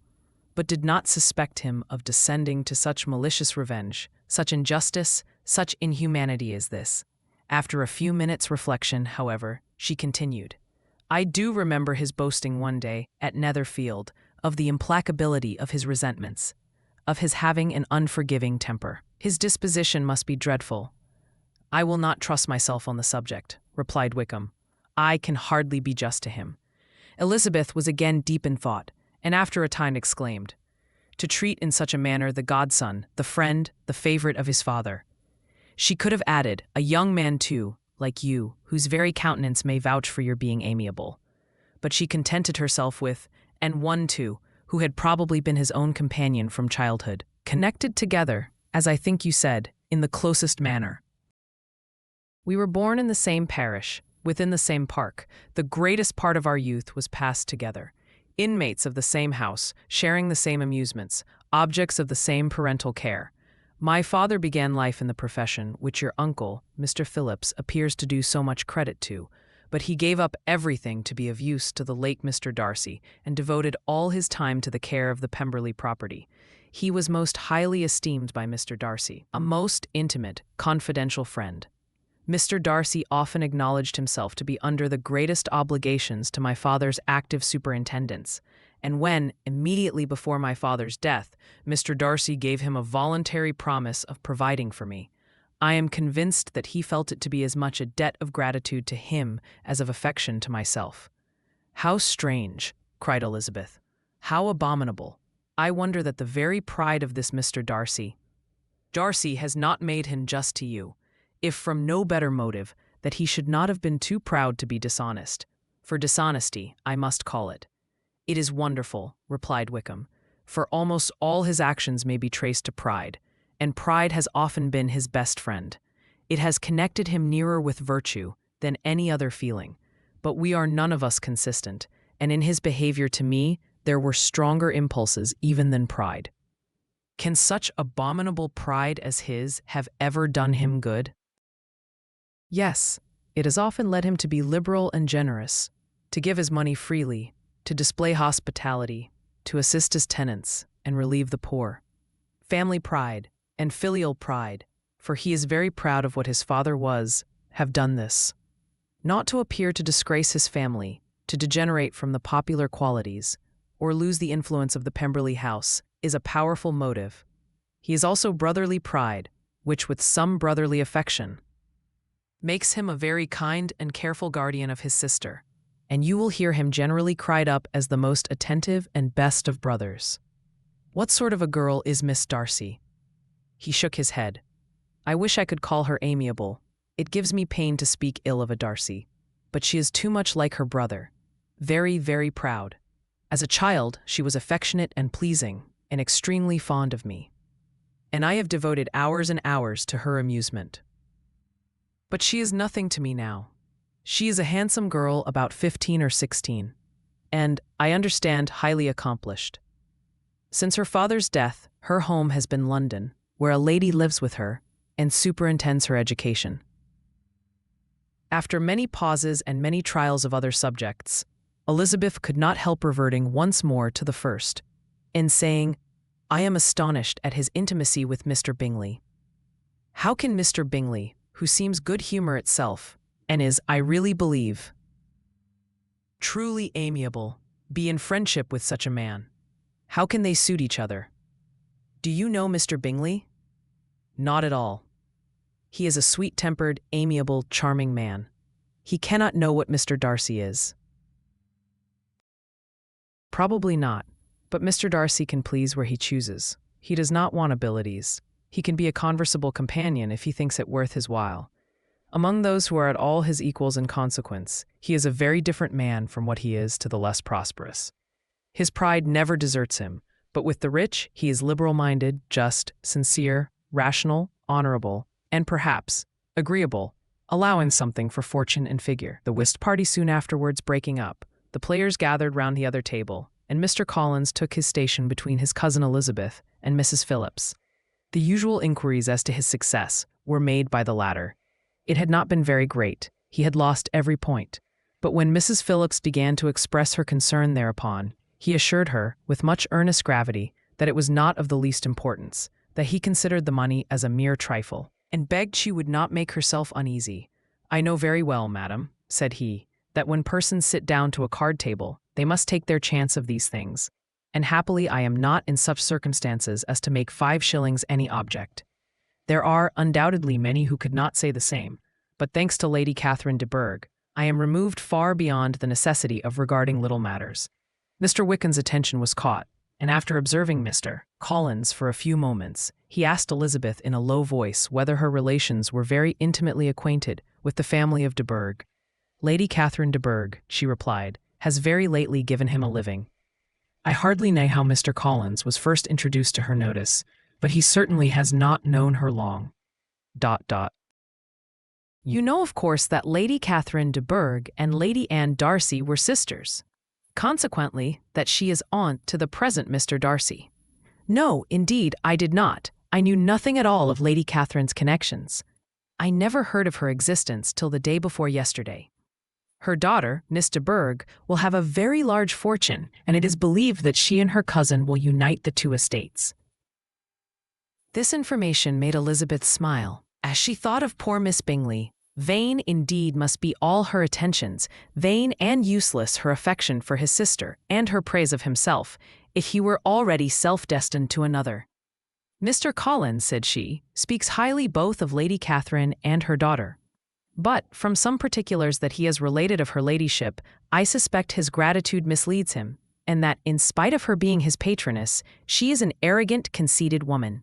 but did not suspect him of descending to such malicious revenge, such injustice, such inhumanity as this. After a few minutes' reflection, however, she continued, I do remember his boasting one day at Netherfield of the implacability of his resentments, of his having an unforgiving temper. His disposition must be dreadful. I will not trust myself on the subject, replied Wickham. I can hardly be just to him. Elizabeth was again deep in thought, and after a time exclaimed, to treat in such a manner the godson, the friend, the favorite of his father. She could have added, a young man too, like you, whose very countenance may vouch for your being amiable. But she contented herself with, and one too, who had probably been his own companion from childhood, connected together, as I think you said, in the closest manner. We were born in the same parish, within the same park. The greatest part of our youth was passed together. Inmates of the same house, sharing the same amusements, objects of the same parental care. My father began life in the profession which your uncle, Mr. Phillips, appears to do so much credit to, but he gave up everything to be of use to the late Mr. Darcy, and devoted all his time to the care of the Pemberley property. He was most highly esteemed by Mr. Darcy, a most intimate, confidential friend. Mr. Darcy often acknowledged himself to be under the greatest obligations to my father's active superintendence, and when, immediately before my father's death, Mr. Darcy gave him a voluntary promise of providing for me, I am convinced that he felt it to be as much a debt of gratitude to him as of affection to myself. How strange, cried Elizabeth. How abominable. I wonder that the very pride of this Mr. Darcy has not made him just to you, if from no better motive, that he should not have been too proud to be dishonest. For dishonesty, I must call it. It is wonderful, replied Wickham, for almost all his actions may be traced to pride, and pride has often been his best friend. It has connected him nearer with virtue than any other feeling, but we are none of us consistent, and in his behavior to me there were stronger impulses even than pride. Can such abominable pride as his have ever done him good? Yes, it has often led him to be liberal and generous, to give his money freely, to display hospitality, to assist his tenants, and relieve the poor. Family pride and filial pride, for he is very proud of what his father was, have done this. Not to appear to disgrace his family, to degenerate from the popular qualities, or lose the influence of the Pemberley house, is a powerful motive. He is also brotherly pride, which with some brotherly affection makes him a very kind and careful guardian of his sister, and you will hear him generally cried up as the most attentive and best of brothers. What sort of a girl is Miss Darcy? He shook his head. I wish I could call her amiable. It gives me pain to speak ill of a Darcy, but she is too much like her brother, very, very proud. As a child, she was affectionate and pleasing, and extremely fond of me, and I have devoted hours and hours to her amusement. But she is nothing to me now. She is a handsome girl about 15 or 16, and, I understand, highly accomplished. Since her father's death, her home has been London, where a lady lives with her and superintends her education. After many pauses and many trials of other subjects, Elizabeth could not help reverting once more to the first, and saying, I am astonished at his intimacy with Mr. Bingley. How can Mr. Bingley, who seems good humor itself, and is, I really believe, truly amiable, be in friendship with such a man? How can they suit each other? Do you know Mr. Bingley? Not at all. He is a sweet-tempered, amiable, charming man. He cannot know what Mr. Darcy is. Probably not, but Mr. Darcy can please where he chooses. He does not want abilities. He can be a conversable companion if he thinks it worth his while. Among those who are at all his equals in consequence, he is a very different man from what he is to the less prosperous. His pride never deserts him, but with the rich he is liberal-minded, just, sincere, rational, honorable, and perhaps agreeable, allowing something for fortune and figure. The whist party soon afterwards breaking up, the players gathered round the other table, and Mr. Collins took his station between his cousin Elizabeth and Mrs. Phillips. The usual inquiries as to his success were made by the latter. It had not been very great. He had lost every point. But when Mrs. Phillips began to express her concern thereupon, he assured her, with much earnest gravity, that it was not of the least importance, that he considered the money as a mere trifle, and begged she would not make herself uneasy. "I know very well, madam," said he, "that when persons sit down to a card table, they must take their chance of these things, and happily I am not in such circumstances as to make 5 shillings any object. There are undoubtedly many who could not say the same, but thanks to Lady Catherine de Bourgh, I am removed far beyond the necessity of regarding little matters." Mr. Wickham's attention was caught, and after observing Mr. Collins for a few moments, he asked Elizabeth in a low voice whether her relations were very intimately acquainted with the family of de Bourgh. "Lady Catherine de Bourgh," she replied, "has very lately given him a living. I hardly know how Mr. Collins was first introduced to her notice, but he certainly has not known her long. ... You know, of course, that Lady Catherine de Bourgh and Lady Anne Darcy were sisters. Consequently, that she is aunt to the present Mr. Darcy." "No, indeed, I did not. I knew nothing at all of Lady Catherine's connections. I never heard of her existence till the day before yesterday. Her daughter, Miss de Bourgh, will have a very large fortune, and it is believed that she and her cousin will unite the 2 estates." This information made Elizabeth smile, as she thought of poor Miss Bingley. Vain indeed must be all her attentions, vain and useless her affection for his sister, and her praise of himself, if he were already self-destined to another. "Mr. Collins," said she, "speaks highly both of Lady Catherine and her daughter. But, from some particulars that he has related of her ladyship, I suspect his gratitude misleads him, and that, in spite of her being his patroness, she is an arrogant, conceited woman."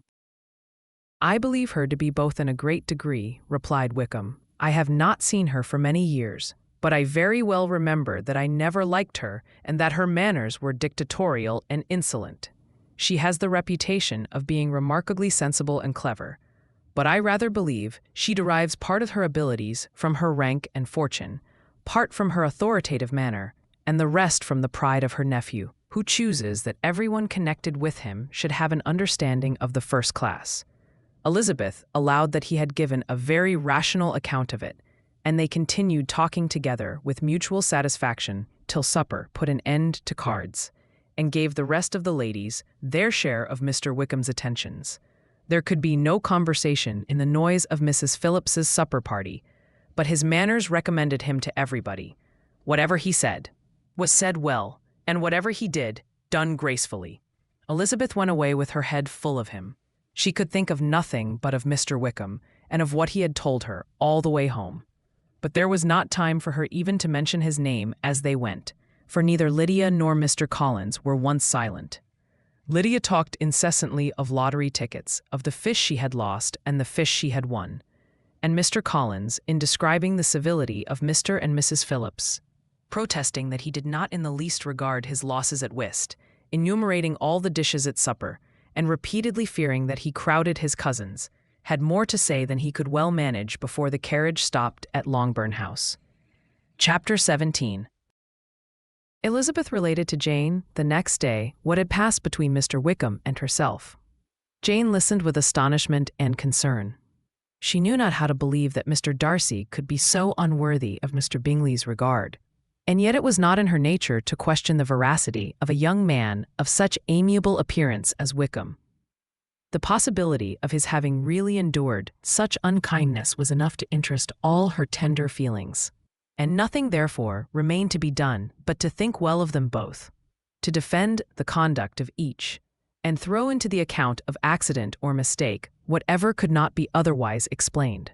"I believe her to be both in a great degree," replied Wickham. "I have not seen her for many years, but I very well remember that I never liked her and that her manners were dictatorial and insolent. She has the reputation of being remarkably sensible and clever, but I rather believe she derives part of her abilities from her rank and fortune, part from her authoritative manner, and the rest from the pride of her nephew, who chooses that everyone connected with him should have an understanding of the first class." Elizabeth allowed that he had given a very rational account of it, and they continued talking together with mutual satisfaction till supper put an end to cards, and gave the rest of the ladies their share of Mr. Wickham's attentions. There could be no conversation in the noise of Mrs. Phillips's supper party, but his manners recommended him to everybody. Whatever he said was said well, and whatever he did, done gracefully. Elizabeth went away with her head full of him. She could think of nothing but of Mr. Wickham and of what he had told her all the way home. But there was not time for her even to mention his name as they went, for neither Lydia nor Mr. Collins were once silent. Lydia talked incessantly of lottery tickets, of the fish she had lost and the fish she had won, and Mr. Collins, in describing the civility of Mr. and Mrs. Phillips, protesting that he did not in the least regard his losses at whist, enumerating all the dishes at supper, and repeatedly fearing that he crowded his cousins, had more to say than he could well manage before the carriage stopped at Longbourn House. Chapter 17. Elizabeth related to Jane, the next day, what had passed between Mr. Wickham and herself. Jane listened with astonishment and concern. She knew not how to believe that Mr. Darcy could be so unworthy of Mr. Bingley's regard, and yet it was not in her nature to question the veracity of a young man of such amiable appearance as Wickham. The possibility of his having really endured such unkindness was enough to interest all her tender feelings, and nothing therefore remained to be done but to think well of them both, to defend the conduct of each, and throw into the account of accident or mistake whatever could not be otherwise explained.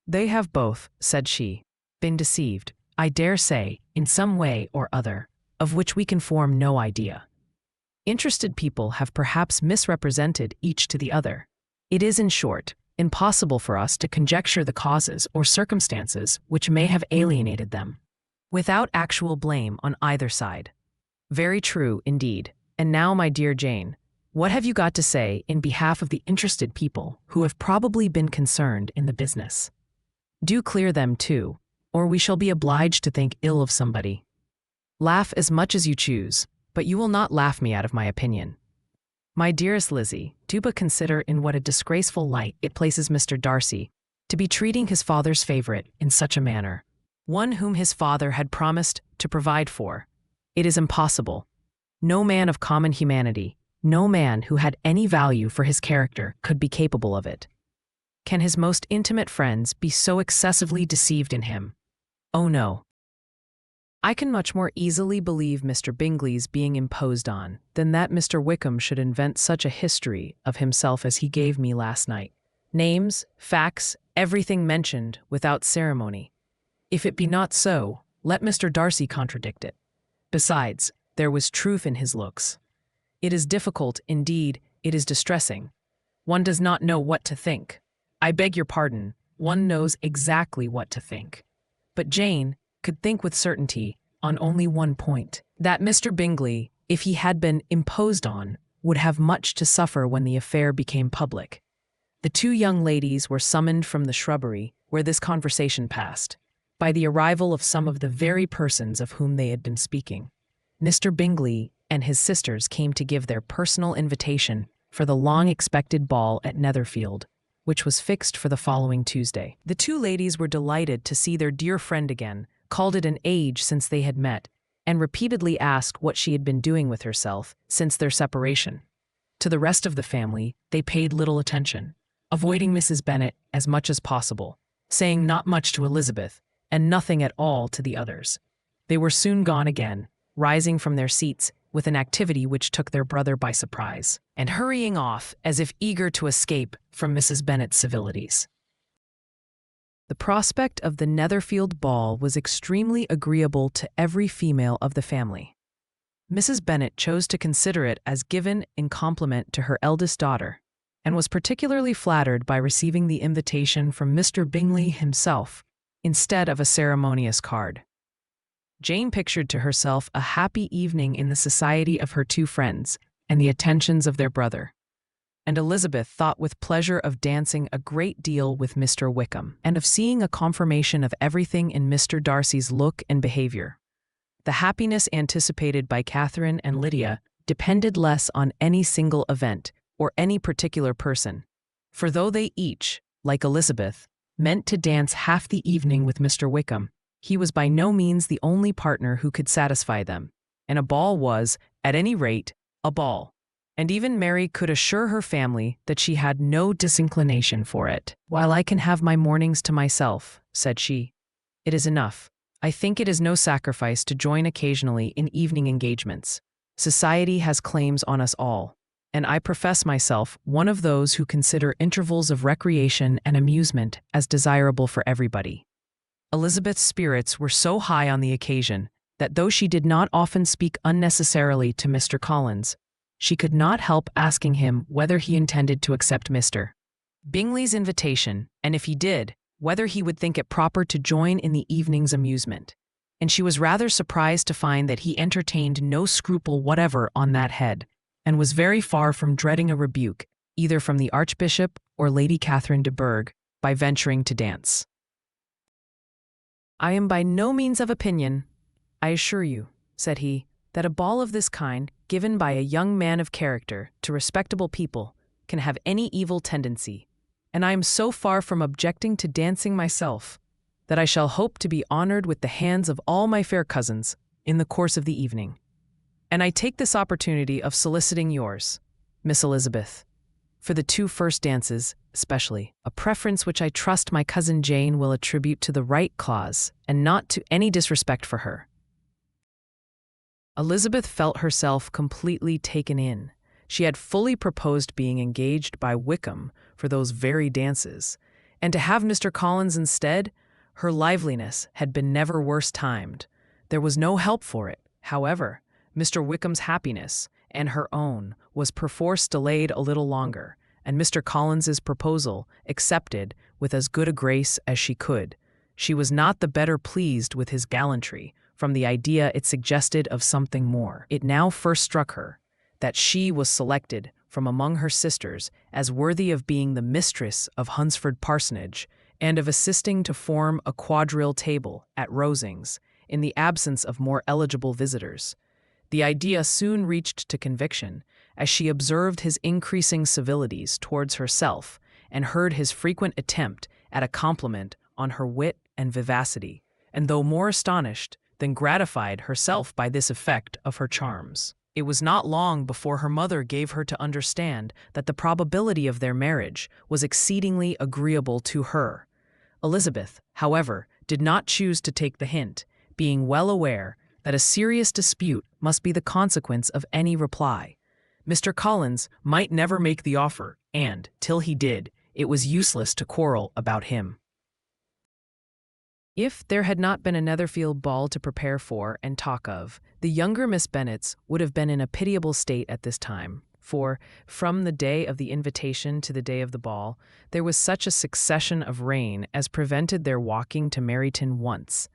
"They have both," said she, "been deceived, I dare say, in some way or other, of which we can form no idea. Interested people have perhaps misrepresented each to the other. It is, in short, impossible for us to conjecture the causes or circumstances which may have alienated them, without actual blame on either side." "Very true, indeed. And now, my dear Jane, what have you got to say in behalf of the interested people who have probably been concerned in the business? Do clear them, too, or we shall be obliged to think ill of somebody. Laugh as much as you choose, but you will not laugh me out of my opinion." My dearest Lizzie, do but consider in what a disgraceful light it places Mr. Darcy, to be treating his father's favorite in such a manner, one whom his father had promised to provide for. It is impossible. No man of common humanity, no man who had any value for his character could be capable of it. Can his most intimate friends be so excessively deceived in him? Oh no. I can much more easily believe Mr. Bingley's being imposed on than that Mr. Wickham should invent such a history of himself as he gave me last night. Names, facts, everything mentioned without ceremony. If it be not so, let Mr. Darcy contradict it. Besides, there was truth in his looks. It is difficult, indeed, it is distressing. One does not know what to think. I beg your pardon, one knows exactly what to think. But Jane could think with certainty on only one point, that Mr. Bingley, if he had been imposed on, would have much to suffer when the affair became public. The two young ladies were summoned from the shrubbery where this conversation passed, by the arrival of some of the very persons of whom they had been speaking. Mr. Bingley and his sisters came to give their personal invitation for the long-expected ball at Netherfield, which was fixed for the following Tuesday. The two ladies were delighted to see their dear friend again, called it an age since they had met, and repeatedly asked what she had been doing with herself since their separation. To the rest of the family, they paid little attention, avoiding Mrs. Bennet as much as possible, saying not much to Elizabeth, and nothing at all to the others. They were soon gone again, rising from their seats with an activity which took their brother by surprise, and hurrying off as if eager to escape from Mrs. Bennet's civilities. The prospect of the Netherfield ball was extremely agreeable to every female of the family. Mrs. Bennet chose to consider it as given in compliment to her eldest daughter, and was particularly flattered by receiving the invitation from Mr. Bingley himself, instead of a ceremonious card. Jane pictured to herself a happy evening in the society of her two friends and the attentions of their brother. And Elizabeth thought with pleasure of dancing a great deal with Mr. Wickham, and of seeing a confirmation of everything in Mr. Darcy's look and behavior. The happiness anticipated by Catherine and Lydia depended less on any single event or any particular person, for though they each, like Elizabeth, meant to dance half the evening with Mr. Wickham, he was by no means the only partner who could satisfy them, and a ball was, at any rate, a ball. And even Mary could assure her family that she had no disinclination for it. "While I can have my mornings to myself," said she, "it is enough. I think it is no sacrifice to join occasionally in evening engagements. Society has claims on us all, and I profess myself one of those who consider intervals of recreation and amusement as desirable for everybody." Elizabeth's spirits were so high on the occasion that though she did not often speak unnecessarily to Mr. Collins, she could not help asking him whether he intended to accept Mr. Bingley's invitation, and if he did, whether he would think it proper to join in the evening's amusement. And she was rather surprised to find that he entertained no scruple whatever on that head, and was very far from dreading a rebuke, either from the Archbishop or Lady Catherine de Bourgh, by venturing to dance. "I am by no means of opinion, I assure you," said he, "that a ball of this kind, given by a young man of character to respectable people, can have any evil tendency, and I am so far from objecting to dancing myself, that I shall hope to be honored with the hands of all my fair cousins in the course of the evening. And I take this opportunity of soliciting yours, Miss Elizabeth, for the two first dances, especially, a preference which I trust my cousin Jane will attribute to the right cause, and not to any disrespect for her." Elizabeth felt herself completely taken in. She had fully proposed being engaged by Wickham for those very dances, and to have Mr. Collins instead, her liveliness had been never worse timed. There was no help for it, however. Mr. Wickham's happiness, and her own, was perforce delayed a little longer, and Mr. Collins's proposal accepted with as good a grace as she could. She was not the better pleased with his gallantry, from the idea it suggested of something more. It now first struck her that she was selected from among her sisters as worthy of being the mistress of Hunsford Parsonage, and of assisting to form a quadrille table at Rosings, in the absence of more eligible visitors. The idea soon reached to conviction, as she observed his increasing civilities towards herself and heard his frequent attempt at a compliment on her wit and vivacity, and though more astonished than gratified herself by this effect of her charms. It was not long before her mother gave her to understand that the probability of their marriage was exceedingly agreeable to her. Elizabeth, however, did not choose to take the hint, being well aware that a serious dispute must be the consequence of any reply. Mr. Collins might never make the offer, and, till he did, it was useless to quarrel about him. If there had not been a Netherfield ball to prepare for and talk of, the younger Miss Bennets would have been in a pitiable state at this time, for, from the day of the invitation to the day of the ball, there was such a succession of rain as prevented their walking to Meryton once.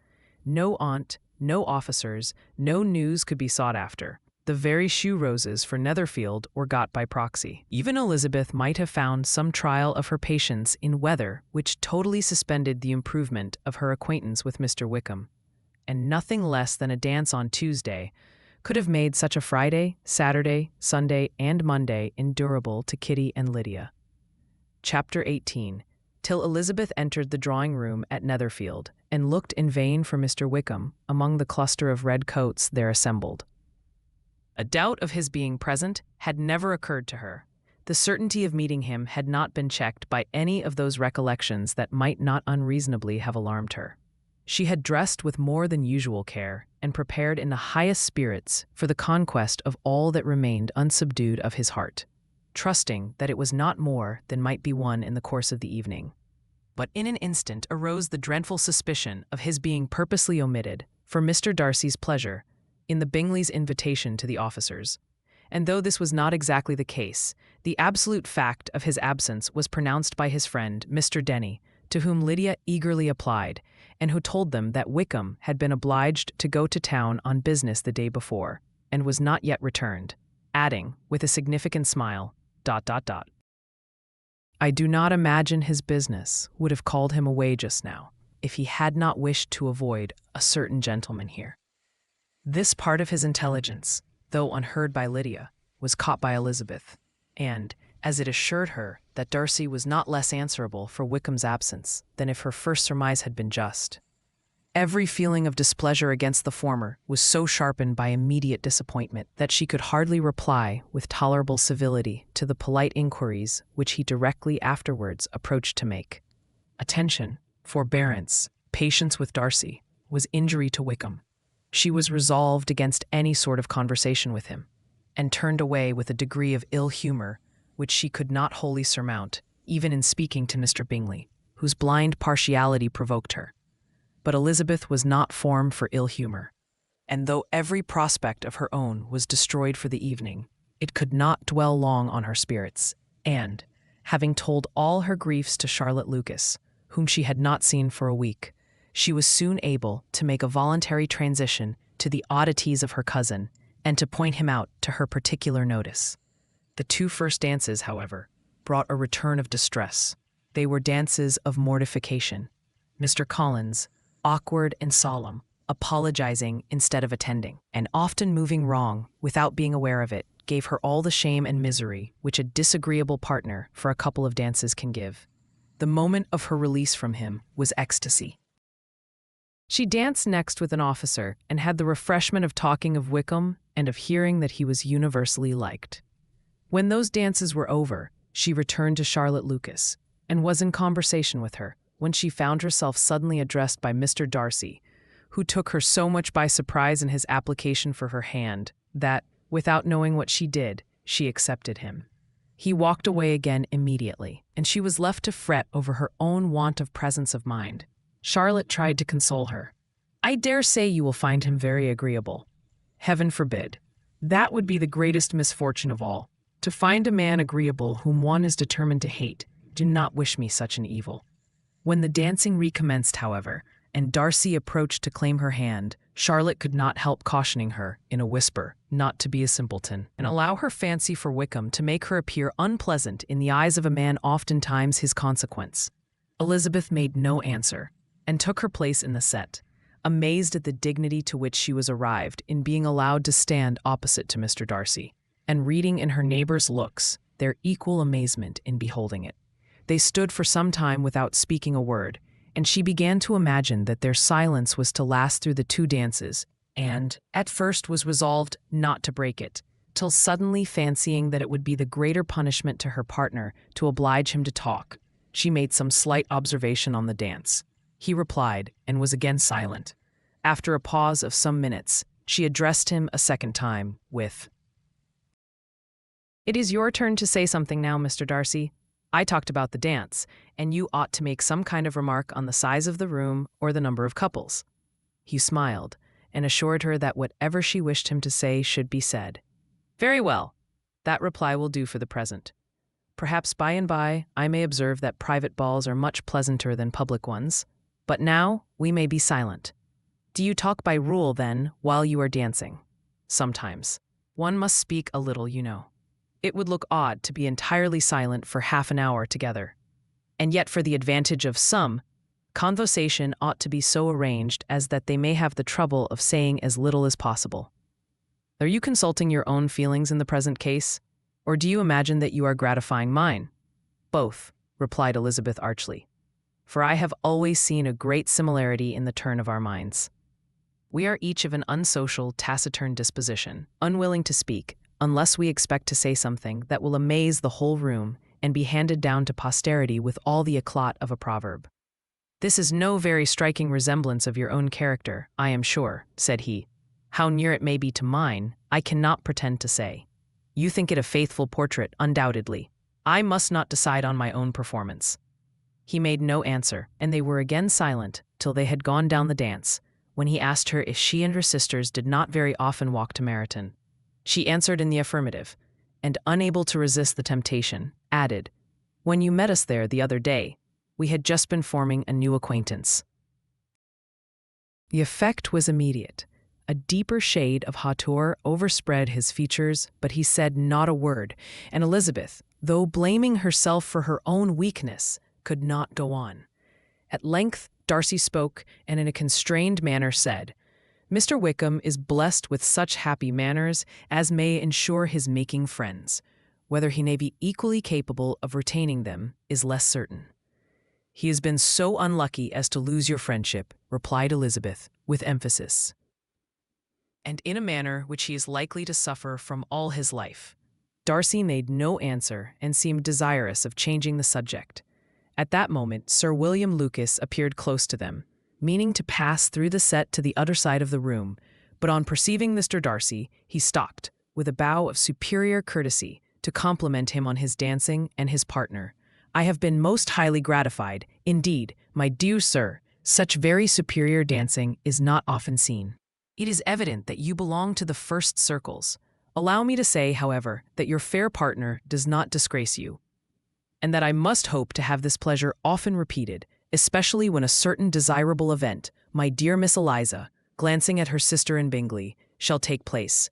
No aunt, no officers, no news could be sought after. The very shoe roses for Netherfield were got by proxy. Even Elizabeth might have found some trial of her patience in weather which totally suspended the improvement of her acquaintance with Mr. Wickham, and nothing less than a dance on Tuesday could have made such a Friday, Saturday, Sunday, and Monday endurable to Kitty and Lydia. Chapter 18. Till Elizabeth entered the drawing-room at Netherfield, and looked in vain for Mr. Wickham among the cluster of red coats there assembled. A doubt of his being present had never occurred to her. The certainty of meeting him had not been checked by any of those recollections that might not unreasonably have alarmed her. She had dressed with more than usual care, and prepared in the highest spirits for the conquest of all that remained unsubdued of his heart, trusting that it was not more than might be won in the course of the evening. But in an instant arose the dreadful suspicion of his being purposely omitted, for Mr. Darcy's pleasure, in the Bingleys' invitation to the officers, and though this was not exactly the case, the absolute fact of his absence was pronounced by his friend, Mr. Denny, to whom Lydia eagerly applied, and who told them that Wickham had been obliged to go to town on business the day before, and was not yet returned, adding, with a significant smile, ... I do not imagine his business would have called him away just now, if he had not wished to avoid a certain gentleman here. This part of his intelligence, though unheard by Lydia, was caught by Elizabeth, and, as it assured her that Darcy was not less answerable for Wickham's absence than if her first surmise had been just, every feeling of displeasure against the former was so sharpened by immediate disappointment that she could hardly reply with tolerable civility to the polite inquiries which he directly afterwards approached to make. Attention, forbearance, patience with Darcy was injury to Wickham. She was resolved against any sort of conversation with him, and turned away with a degree of ill humor which she could not wholly surmount, even in speaking to Mr. Bingley, whose blind partiality provoked her. But Elizabeth was not formed for ill humor, and though every prospect of her own was destroyed for the evening, it could not dwell long on her spirits, and, having told all her griefs to Charlotte Lucas, whom she had not seen for a week, she was soon able to make a voluntary transition to the oddities of her cousin, and to point him out to her particular notice. The two first dances, however, brought a return of distress. They were dances of mortification. Mr. Collins, awkward and solemn, apologizing instead of attending, and often moving wrong without being aware of it, gave her all the shame and misery which a disagreeable partner for a couple of dances can give. The moment of her release from him was ecstasy. She danced next with an officer, and had the refreshment of talking of Wickham and of hearing that he was universally liked. When those dances were over, she returned to Charlotte Lucas, and was in conversation with her, when she found herself suddenly addressed by Mr. Darcy, who took her so much by surprise in his application for her hand, that, without knowing what she did, she accepted him. He walked away again immediately, and she was left to fret over her own want of presence of mind. Charlotte tried to console her. "I dare say you will find him very agreeable." "Heaven forbid. That would be the greatest misfortune of all. To find a man agreeable whom one is determined to hate. Do not wish me such an evil." When the dancing recommenced, however, and Darcy approached to claim her hand, Charlotte could not help cautioning her, in a whisper, not to be a simpleton, and allow her fancy for Wickham to make her appear unpleasant in the eyes of a man oftentimes his consequence. Elizabeth made no answer, and took her place in the set, amazed at the dignity to which she was arrived in being allowed to stand opposite to Mr. Darcy, and reading in her neighbors' looks their equal amazement in beholding it. They stood for some time without speaking a word, and she began to imagine that their silence was to last through the 2 dances, and, at first, was resolved not to break it, till suddenly fancying that it would be the greater punishment to her partner to oblige him to talk, she made some slight observation on the dance. He replied, and was again silent. After a pause of some minutes, she addressed him a second time, with, "It is your turn to say something now, Mr. Darcy. I talked about the dance, and you ought to make some kind of remark on the size of the room or the number of couples." He smiled, and assured her that whatever she wished him to say should be said. "Very well. That reply will do for the present. Perhaps by and by I may observe that private balls are much pleasanter than public ones. But now we may be silent. Do you talk by rule, then, while you are dancing?" "Sometimes. One must speak a little, you know. It would look odd to be entirely silent for half an hour together. And yet for the advantage of some, conversation ought to be so arranged as that they may have the trouble of saying as little as possible. Are you consulting your own feelings in the present case, or do you imagine that you are gratifying mine?" "Both," replied Elizabeth archly, "for I have always seen a great similarity in the turn of our minds. We are each of an unsocial, taciturn disposition, unwilling to speak, unless we expect to say something that will amaze the whole room and be handed down to posterity with all the eclat of a proverb." "This is no very striking resemblance of your own character, I am sure," said he. "How near it may be to mine, I cannot pretend to say. You think it a faithful portrait, undoubtedly. I must not decide on my own performance." He made no answer, and they were again silent till they had gone down the dance, when he asked her if she and her sisters did not very often walk to Meryton. She answered in the affirmative, and, unable to resist the temptation, added, "When you met us there the other day, we had just been forming a new acquaintance." The effect was immediate. A deeper shade of hauteur overspread his features, but he said not a word, and Elizabeth, though blaming herself for her own weakness, could not go on. At length Darcy spoke, and in a constrained manner said, "Mr. Wickham is blessed with such happy manners as may ensure his making friends. Whether he may be equally capable of retaining them is less certain." "He has been so unlucky as to lose your friendship," replied Elizabeth, with emphasis, "and in a manner which he is likely to suffer from all his life." Darcy made no answer and seemed desirous of changing the subject. At that moment Sir William Lucas appeared close to them, meaning to pass through the set to the other side of the room, but on perceiving Mr. Darcy, he stopped, with a bow of superior courtesy, to compliment him on his dancing and his partner. "I have been most highly gratified, indeed, my dear sir. Such very superior dancing is not often seen. It is evident that you belong to the first circles. Allow me to say, however, that your fair partner does not disgrace you, and that I must hope to have this pleasure often repeated, especially when a certain desirable event, my dear Miss Eliza," glancing at her sister in Bingley, "shall take place.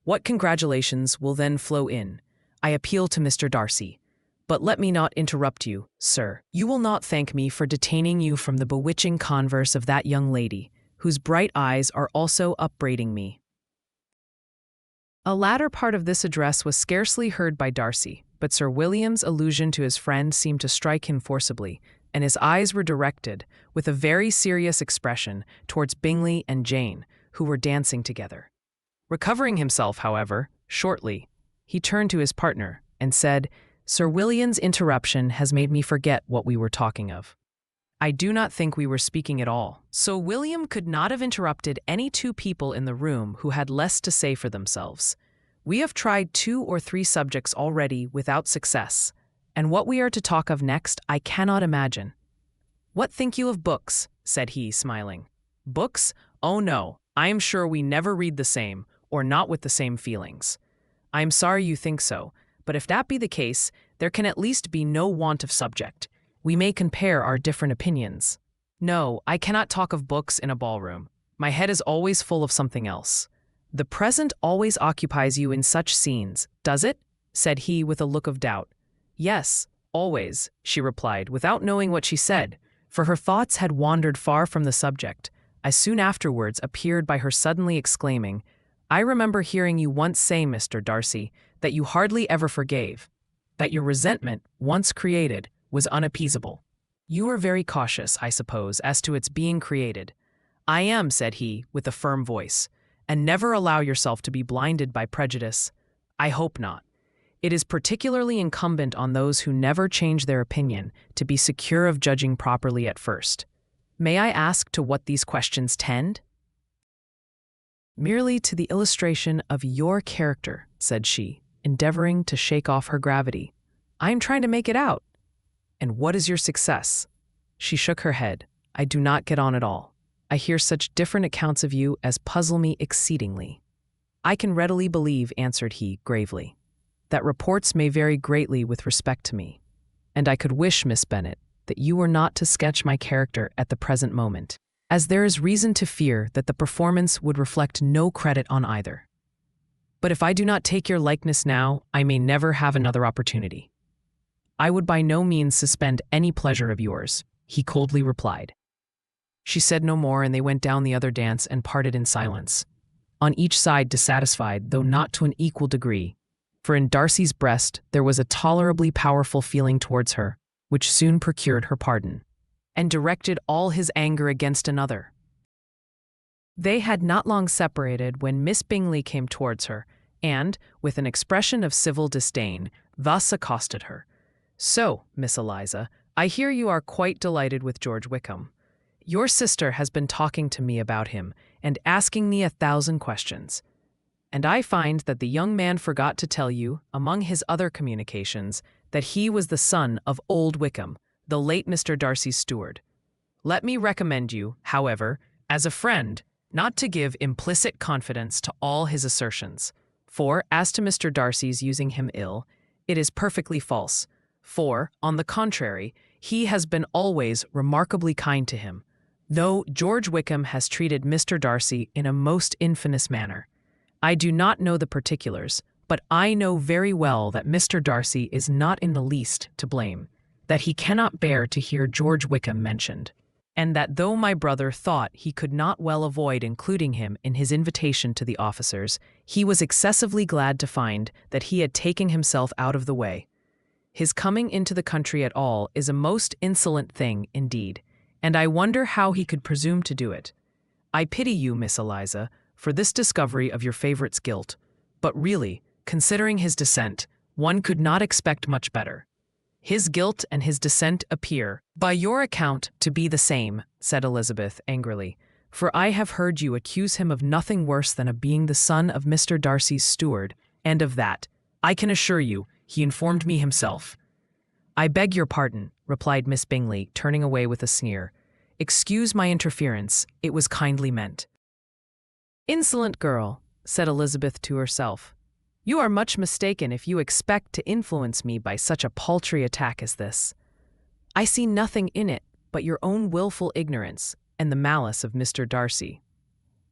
What congratulations will then flow in! I appeal to Mr. Darcy. But let me not interrupt you, sir. You will not thank me for detaining you from the bewitching converse of that young lady, whose bright eyes are also upbraiding me." A latter part of this address was scarcely heard by Darcy, but Sir William's allusion to his friend seemed to strike him forcibly, and his eyes were directed, with a very serious expression, towards Bingley and Jane, who were dancing together. Recovering himself, however, shortly, he turned to his partner and said, "Sir William's interruption has made me forget what we were talking of. I do not think we were speaking at all." So William could not have interrupted any 2 people in the room who had less to say for themselves. "We have tried 2 or 3 subjects already without success, and what we are to talk of next I cannot imagine. What think you of books?" said he, smiling. "Books? Oh no, I am sure we never read the same, or not with the same feelings. I am sorry you think so, but if that be the case, there can at least be no want of subject. We may compare our different opinions." "No, I cannot talk of books in a ballroom. My head is always full of something else." "The present always occupies you in such scenes, does it?" said he with a look of doubt. "Yes, always," she replied, without knowing what she said, for her thoughts had wandered far from the subject, as soon afterwards appeared by her suddenly exclaiming, "I remember hearing you once say, Mr. Darcy, that you hardly ever forgave, that your resentment, once created, was unappeasable. You are very cautious, I suppose, as to its being created. I am, said he, with a firm voice, and never allow yourself to be blinded by prejudice. I hope not. It is particularly incumbent on those who never change their opinion to be secure of judging properly at first. May I ask to what these questions tend? Merely to the illustration of your character, said she, endeavoring to shake off her gravity. I am trying to make it out. And what is your success? She shook her head. I do not get on at all. I hear such different accounts of you as puzzle me exceedingly. I can readily believe, answered he gravely, that reports may vary greatly with respect to me, and I could wish, Miss Bennet, that you were not to sketch my character at the present moment, as there is reason to fear that the performance would reflect no credit on either. But if I do not take your likeness now, I may never have another opportunity. I would by no means suspend any pleasure of yours, he coldly replied. She said no more, and they went down the other dance and parted in silence, on each side dissatisfied, though not to an equal degree, for in Darcy's breast there was a tolerably powerful feeling towards her, which soon procured her pardon, and directed all his anger against another. They had not long separated when Miss Bingley came towards her, and, with an expression of civil disdain, thus accosted her. So, Miss Eliza, I hear you are quite delighted with George Wickham. Your sister has been talking to me about him and asking me 1,000 questions. And I find that the young man forgot to tell you, among his other communications, that he was the son of old Wickham, the late Mr. Darcy's steward. Let me recommend you, however, as a friend, not to give implicit confidence to all his assertions, for, as to Mr. Darcy's using him ill, it is perfectly false, for, on the contrary, he has been always remarkably kind to him, though George Wickham has treated Mr. Darcy in a most infamous manner. I do not know the particulars, but I know very well that Mr. Darcy is not in the least to blame, that he cannot bear to hear George Wickham mentioned, and that though my brother thought he could not well avoid including him in his invitation to the officers, he was excessively glad to find that he had taken himself out of the way. His coming into the country at all is a most insolent thing indeed, and I wonder how he could presume to do it. I pity you, Miss Eliza, for this discovery of your favorite's guilt, but really, considering his descent, one could not expect much better. His guilt and his descent appear, by your account, to be the same, said Elizabeth angrily, for I have heard you accuse him of nothing worse than of being the son of Mr. Darcy's steward, and of that, I can assure you, he informed me himself. I beg your pardon, replied Miss Bingley, turning away with a sneer. Excuse my interference, it was kindly meant. Insolent girl, said Elizabeth to herself. You are much mistaken if you expect to influence me by such a paltry attack as this. I see nothing in it but your own wilful ignorance and the malice of Mr. Darcy.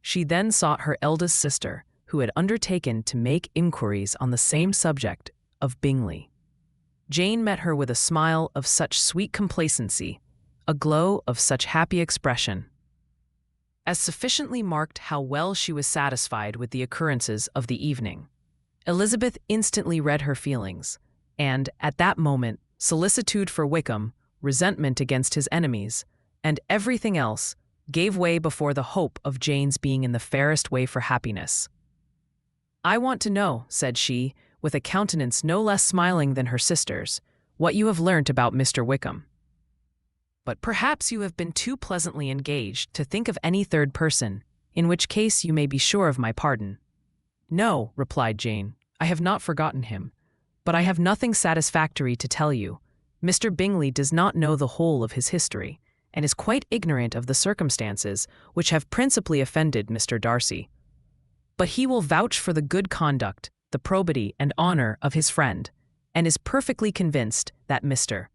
She then sought her eldest sister, who had undertaken to make inquiries on the same subject of Bingley. Jane met her with a smile of such sweet complacency, a glow of such happy expression, as sufficiently marked how well she was satisfied with the occurrences of the evening. Elizabeth instantly read her feelings, and, at that moment, solicitude for Wickham, resentment against his enemies, and everything else, gave way before the hope of Jane's being in the fairest way for happiness. I want to know, said she, with a countenance no less smiling than her sister's, what you have learnt about Mr. Wickham. But perhaps you have been too pleasantly engaged to think of any third person, in which case you may be sure of my pardon. No, replied Jane, I have not forgotten him, but I have nothing satisfactory to tell you. Mr. Bingley does not know the whole of his history, and is quite ignorant of the circumstances which have principally offended Mr. Darcy. But he will vouch for the good conduct, the probity and honor of his friend, and is perfectly convinced that Mr.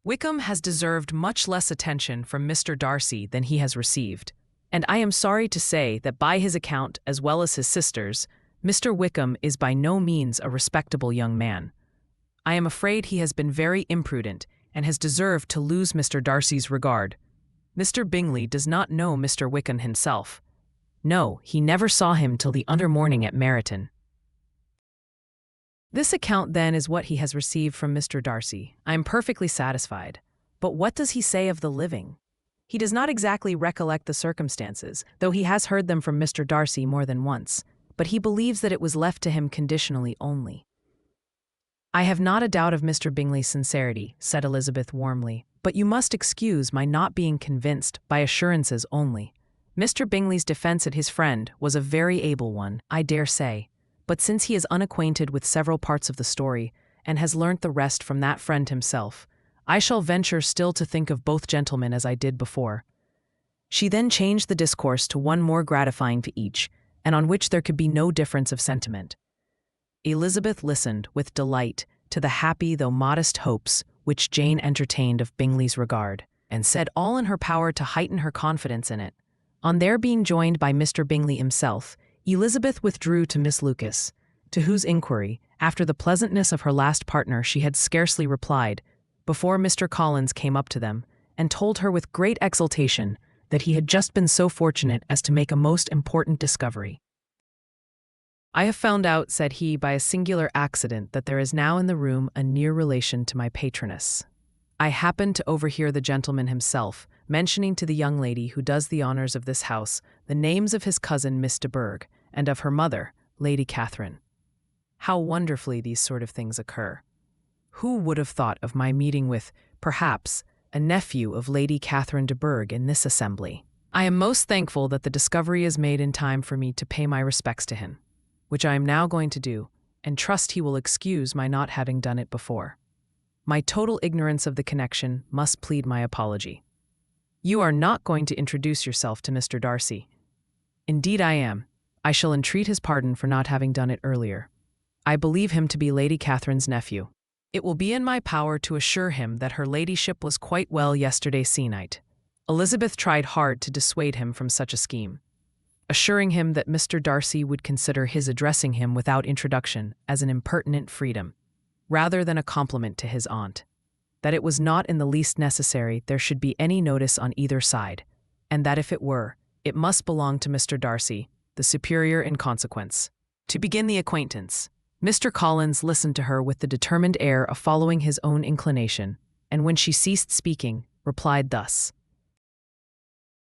Wickham has deserved much less attention from Mr. Darcy than he has received, and I am sorry to say that by his account as well as his sister's, Mr. Wickham is by no means a respectable young man. I am afraid he has been very imprudent and has deserved to lose Mr. Darcy's regard. Mr. Bingley does not know Mr. Wickham himself. No, he never saw him till the other morning at Meryton. This account, then, is what he has received from Mr. Darcy. I am perfectly satisfied. But what does he say of the living? He does not exactly recollect the circumstances, though he has heard them from Mr. Darcy more than once, but he believes that it was left to him conditionally only. I have not a doubt of Mr. Bingley's sincerity, said Elizabeth warmly, but you must excuse my not being convinced by assurances only. Mr. Bingley's defense at his friend was a very able one, I dare say, but since he is unacquainted with several parts of the story, and has learnt the rest from that friend himself, I shall venture still to think of both gentlemen as I did before. She then changed the discourse to one more gratifying to each, and on which there could be no difference of sentiment. Elizabeth listened with delight to the happy though modest hopes which Jane entertained of Bingley's regard, and said all in her power to heighten her confidence in it. On their being joined by Mr. Bingley himself, Elizabeth withdrew to Miss Lucas, to whose inquiry, after the pleasantness of her last partner, she had scarcely replied, before Mr. Collins came up to them, and told her with great exultation that he had just been so fortunate as to make a most important discovery. I have found out, said he, by a singular accident, that there is now in the room a near relation to my patroness. I happened to overhear the gentleman himself mentioning to the young lady who does the honors of this house the names of his cousin Miss de Bourgh and of her mother, Lady Catherine. How wonderfully these sort of things occur! Who would have thought of my meeting with, perhaps, a nephew of Lady Catherine de Bourgh in this assembly? I am most thankful that the discovery is made in time for me to pay my respects to him, which I am now going to do, and trust he will excuse my not having done it before. My total ignorance of the connection must plead my apology. You are not going to introduce yourself to Mr. Darcy. Indeed I am. I shall entreat his pardon for not having done it earlier. I believe him to be Lady Catherine's nephew. It will be in my power to assure him that her ladyship was quite well yesterday se'night. Elizabeth tried hard to dissuade him from such a scheme, assuring him that Mr. Darcy would consider his addressing him without introduction as an impertinent freedom, rather than a compliment to his aunt, that it was not in the least necessary there should be any notice on either side, and that if it were, it must belong to Mr. Darcy, the superior in consequence. To begin the acquaintance, Mr. Collins listened to her with the determined air of following his own inclination, and when she ceased speaking, replied thus: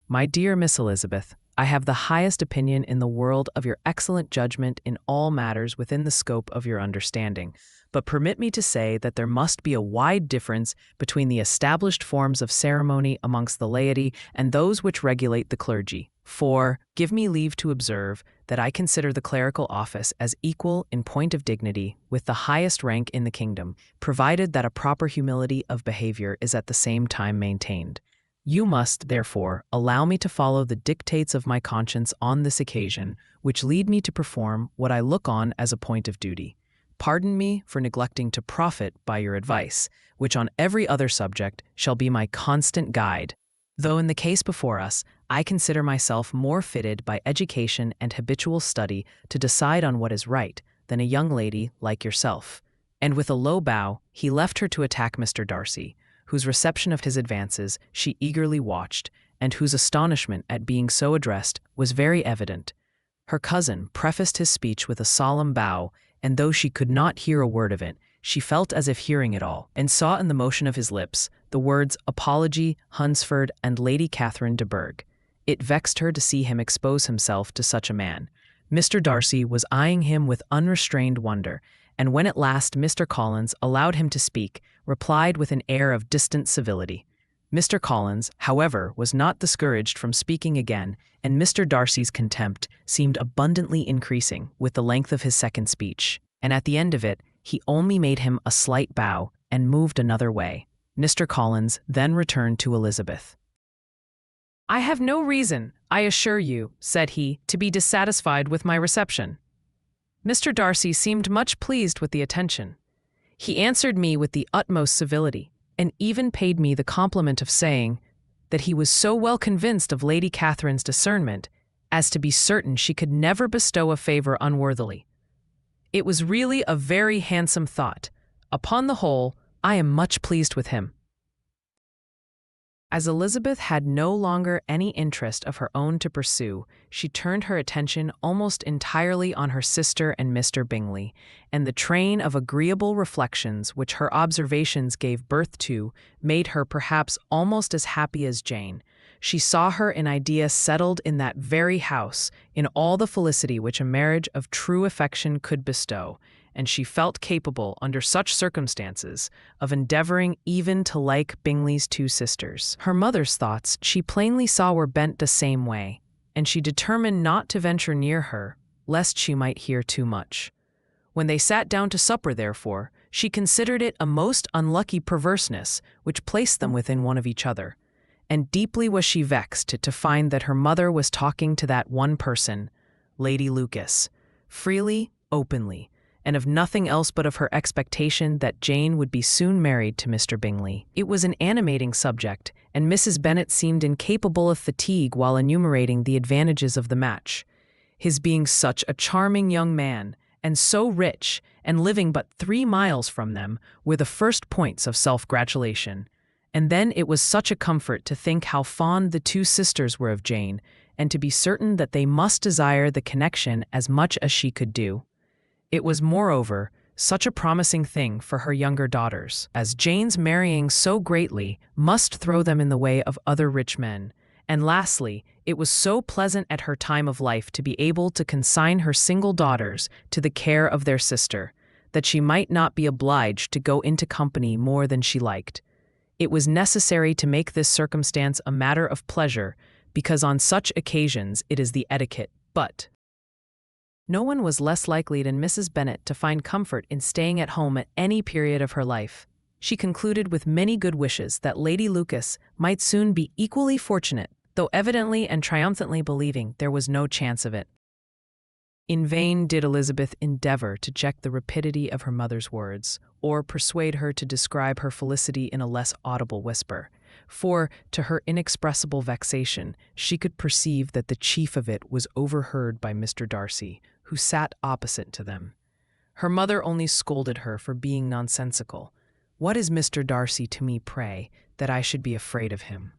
My dear Miss Elizabeth, I have the highest opinion in the world of your excellent judgment in all matters within the scope of your understanding, but permit me to say that there must be a wide difference between the established forms of ceremony amongst the laity and those which regulate the clergy. For, give me leave to observe, that I consider the clerical office as equal in point of dignity with the highest rank in the kingdom, provided that a proper humility of behavior is at the same time maintained. You must, therefore, allow me to follow the dictates of my conscience on this occasion, which lead me to perform what I look on as a point of duty. Pardon me for neglecting to profit by your advice, which on every other subject shall be my constant guide, though in the case before us, I consider myself more fitted by education and habitual study to decide on what is right than a young lady like yourself. And with a low bow, he left her to attack Mr. Darcy, whose reception of his advances she eagerly watched, and whose astonishment at being so addressed was very evident. Her cousin prefaced his speech with a solemn bow, and though she could not hear a word of it, she felt as if hearing it all, and saw in the motion of his lips the words apology, Hunsford, and Lady Catherine de Bourgh. It vexed her to see him expose himself to such a man. Mr. Darcy was eyeing him with unrestrained wonder, and when at last Mr. Collins allowed him to speak, replied with an air of distant civility. Mr. Collins, however, was not discouraged from speaking again, and Mr. Darcy's contempt seemed abundantly increasing with the length of his second speech, and at the end of it, he only made him a slight bow and moved another way. Mr. Collins then returned to Elizabeth. I have no reason, I assure you, said he, to be dissatisfied with my reception. Mr. Darcy seemed much pleased with the attention. He answered me with the utmost civility, and even paid me the compliment of saying that he was so well convinced of Lady Catherine's discernment as to be certain she could never bestow a favor unworthily. It was really a very handsome thought. Upon the whole, I am much pleased with him. As Elizabeth had no longer any interest of her own to pursue, she turned her attention almost entirely on her sister and Mr. Bingley, and the train of agreeable reflections which her observations gave birth to made her perhaps almost as happy as Jane. She saw her in idea settled in that very house, in all the felicity which a marriage of true affection could bestow, and she felt capable, under such circumstances, of endeavoring even to like Bingley's two sisters. Her mother's thoughts, she plainly saw, were bent the same way, and she determined not to venture near her, lest she might hear too much. When they sat down to supper, therefore, she considered it a most unlucky perverseness which placed them within one of each other, and deeply was she vexed to find that her mother was talking to that one person, Lady Lucas, freely, openly, and of nothing else but of her expectation that Jane would be soon married to Mr. Bingley. It was an animating subject, and Mrs. Bennet seemed incapable of fatigue while enumerating the advantages of the match. His being such a charming young man, and so rich, and living but 3 miles from them, were the first points of self-gratulation. And then it was such a comfort to think how fond the two sisters were of Jane, and to be certain that they must desire the connection as much as she could do. It was, moreover, such a promising thing for her younger daughters, as Jane's marrying so greatly must throw them in the way of other rich men. And lastly, it was so pleasant at her time of life to be able to consign her single daughters to the care of their sister, that she might not be obliged to go into company more than she liked. It was necessary to make this circumstance a matter of pleasure, because on such occasions it is the etiquette, but no one was less likely than Mrs. Bennet to find comfort in staying at home at any period of her life. She concluded with many good wishes that Lady Lucas might soon be equally fortunate, though evidently and triumphantly believing there was no chance of it. In vain did Elizabeth endeavour to check the rapidity of her mother's words, or persuade her to describe her felicity in a less audible whisper, for, to her inexpressible vexation, she could perceive that the chief of it was overheard by Mr. Darcy, who sat opposite to them. Her mother only scolded her for being nonsensical. "What is Mr. Darcy to me, pray, that I should be afraid of him?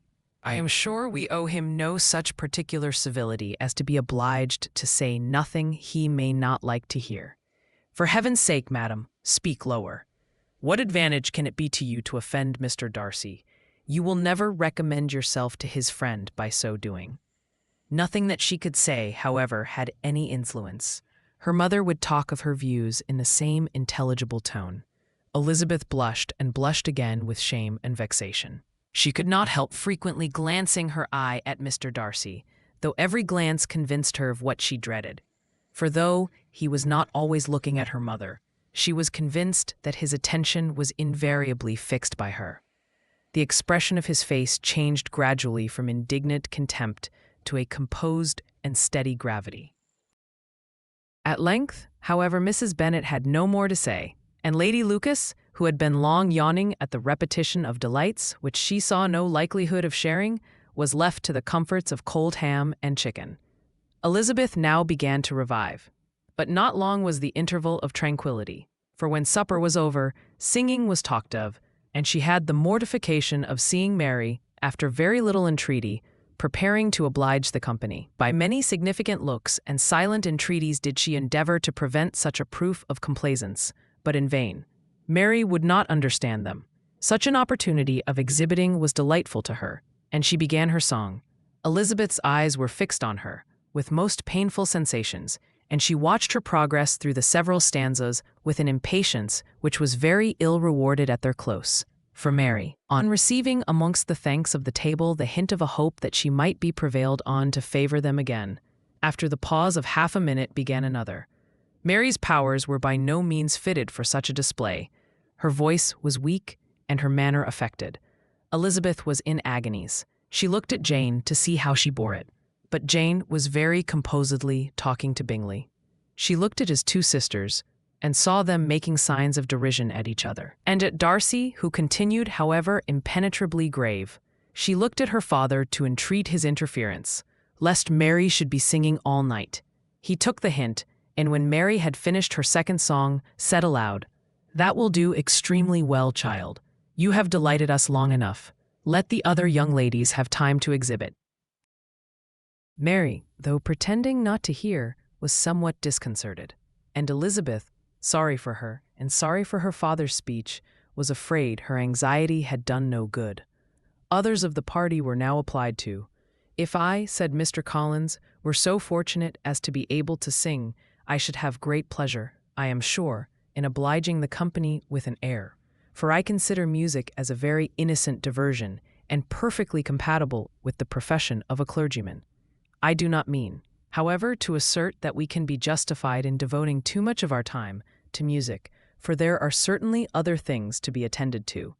I am sure we owe him no such particular civility as to be obliged to say nothing he may not like to hear. For heaven's sake, madam, speak lower. What advantage can it be to you to offend Mr. Darcy? You will never recommend yourself to his friend by so doing." Nothing that she could say, however, had any influence. Her mother would talk of her views in the same intelligible tone. Elizabeth blushed and blushed again with shame and vexation. She could not help frequently glancing her eye at Mr. Darcy, though every glance convinced her of what she dreaded. For though he was not always looking at her mother, she was convinced that his attention was invariably fixed by her. The expression of his face changed gradually from indignant contempt to a composed and steady gravity. At length, however, Mrs. Bennet had no more to say, and Lady Lucas, who had been long yawning at the repetition of delights which she saw no likelihood of sharing, was left to the comforts of cold ham and chicken. Elizabeth now began to revive, but not long was the interval of tranquillity, for when supper was over, singing was talked of, and she had the mortification of seeing Mary, after very little entreaty, preparing to oblige the company. By many significant looks and silent entreaties did she endeavour to prevent such a proof of complaisance, but in vain. Mary would not understand them. Such an opportunity of exhibiting was delightful to her, and she began her song. Elizabeth's eyes were fixed on her, with most painful sensations, and she watched her progress through the several stanzas with an impatience which was very ill rewarded at their close. For Mary, on receiving amongst the thanks of the table the hint of a hope that she might be prevailed on to favour them again, after the pause of half a minute began another. Mary's powers were by no means fitted for such a display. Her voice was weak and her manner affected. Elizabeth was in agonies. She looked at Jane to see how she bore it, but Jane was very composedly talking to Bingley. She looked at his two sisters, and saw them making signs of derision at each other, and at Darcy, who continued, however, impenetrably grave. She looked at her father to entreat his interference, lest Mary should be singing all night. He took the hint, and when Mary had finished her second song, said aloud, "That will do extremely well, child. You have delighted us long enough. Let the other young ladies have time to exhibit." Mary, though pretending not to hear, was somewhat disconcerted, and Elizabeth, sorry for her and sorry for her father's speech, was afraid her anxiety had done no good. Others of the party were now applied to. "If I," said Mr. Collins, "were so fortunate as to be able to sing, I should have great pleasure, I am sure, in obliging the company with an air, for I consider music as a very innocent diversion, and perfectly compatible with the profession of a clergyman. I do not mean, however, to assert that we can be justified in devoting too much of our time to music, for there are certainly other things to be attended to.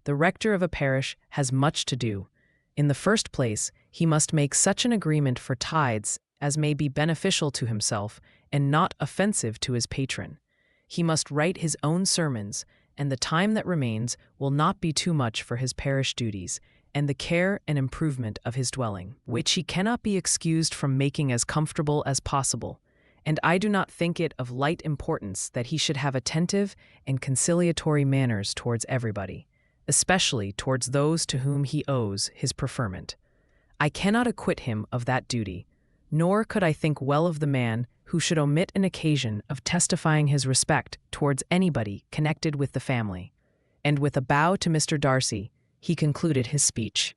The rector of a parish has much to do. In the first place, he must make such an agreement for tithes as may be beneficial to himself and not offensive to his patron. He must write his own sermons, and the time that remains will not be too much for his parish duties, and the care and improvement of his dwelling, which he cannot be excused from making as comfortable as possible. And I do not think it of light importance that he should have attentive and conciliatory manners towards everybody, especially towards those to whom he owes his preferment. I cannot acquit him of that duty, nor could I think well of the man who should omit an occasion of testifying his respect towards anybody connected with the family." And with a bow to Mr. Darcy, he concluded his speech,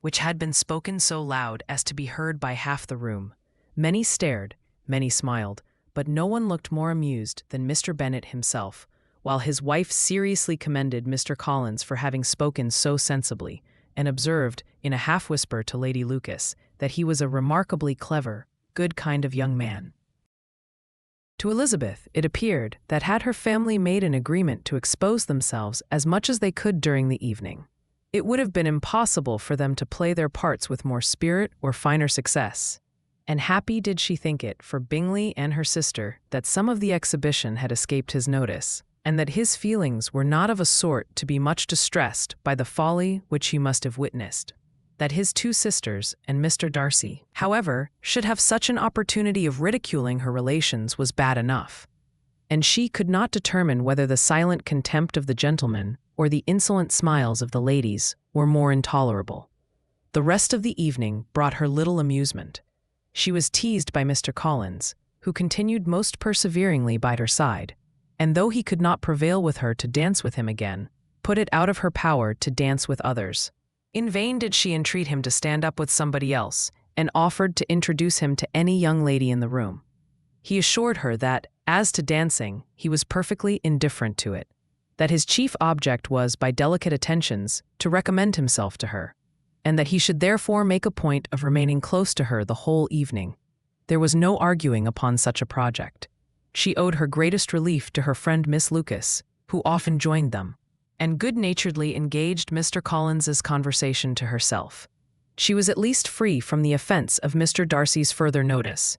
which had been spoken so loud as to be heard by half the room. Many stared, many smiled, but no one looked more amused than Mr. Bennet himself, while his wife seriously commended Mr. Collins for having spoken so sensibly, and observed, in a half-whisper to Lady Lucas, that he was a remarkably clever, good kind of young man. To Elizabeth, it appeared that had her family made an agreement to expose themselves as much as they could during the evening, it would have been impossible for them to play their parts with more spirit or finer success. And happy did she think it for Bingley and her sister that some of the exhibition had escaped his notice, and that his feelings were not of a sort to be much distressed by the folly which he must have witnessed. That his two sisters and Mr. Darcy, however, should have such an opportunity of ridiculing her relations was bad enough, and she could not determine whether the silent contempt of the gentlemen or the insolent smiles of the ladies were more intolerable. The rest of the evening brought her little amusement. She was teased by Mr. Collins, who continued most perseveringly by her side, and though he could not prevail with her to dance with him again, put it out of her power to dance with others. In vain did she entreat him to stand up with somebody else, and offered to introduce him to any young lady in the room. He assured her that, as to dancing, he was perfectly indifferent to it, that his chief object was, by delicate attentions, to recommend himself to her, and that he should therefore make a point of remaining close to her the whole evening. There was no arguing upon such a project. She owed her greatest relief to her friend Miss Lucas, who often joined them, and good-naturedly engaged Mr. Collins's conversation to herself. She was at least free from the offense of Mr. Darcy's further notice.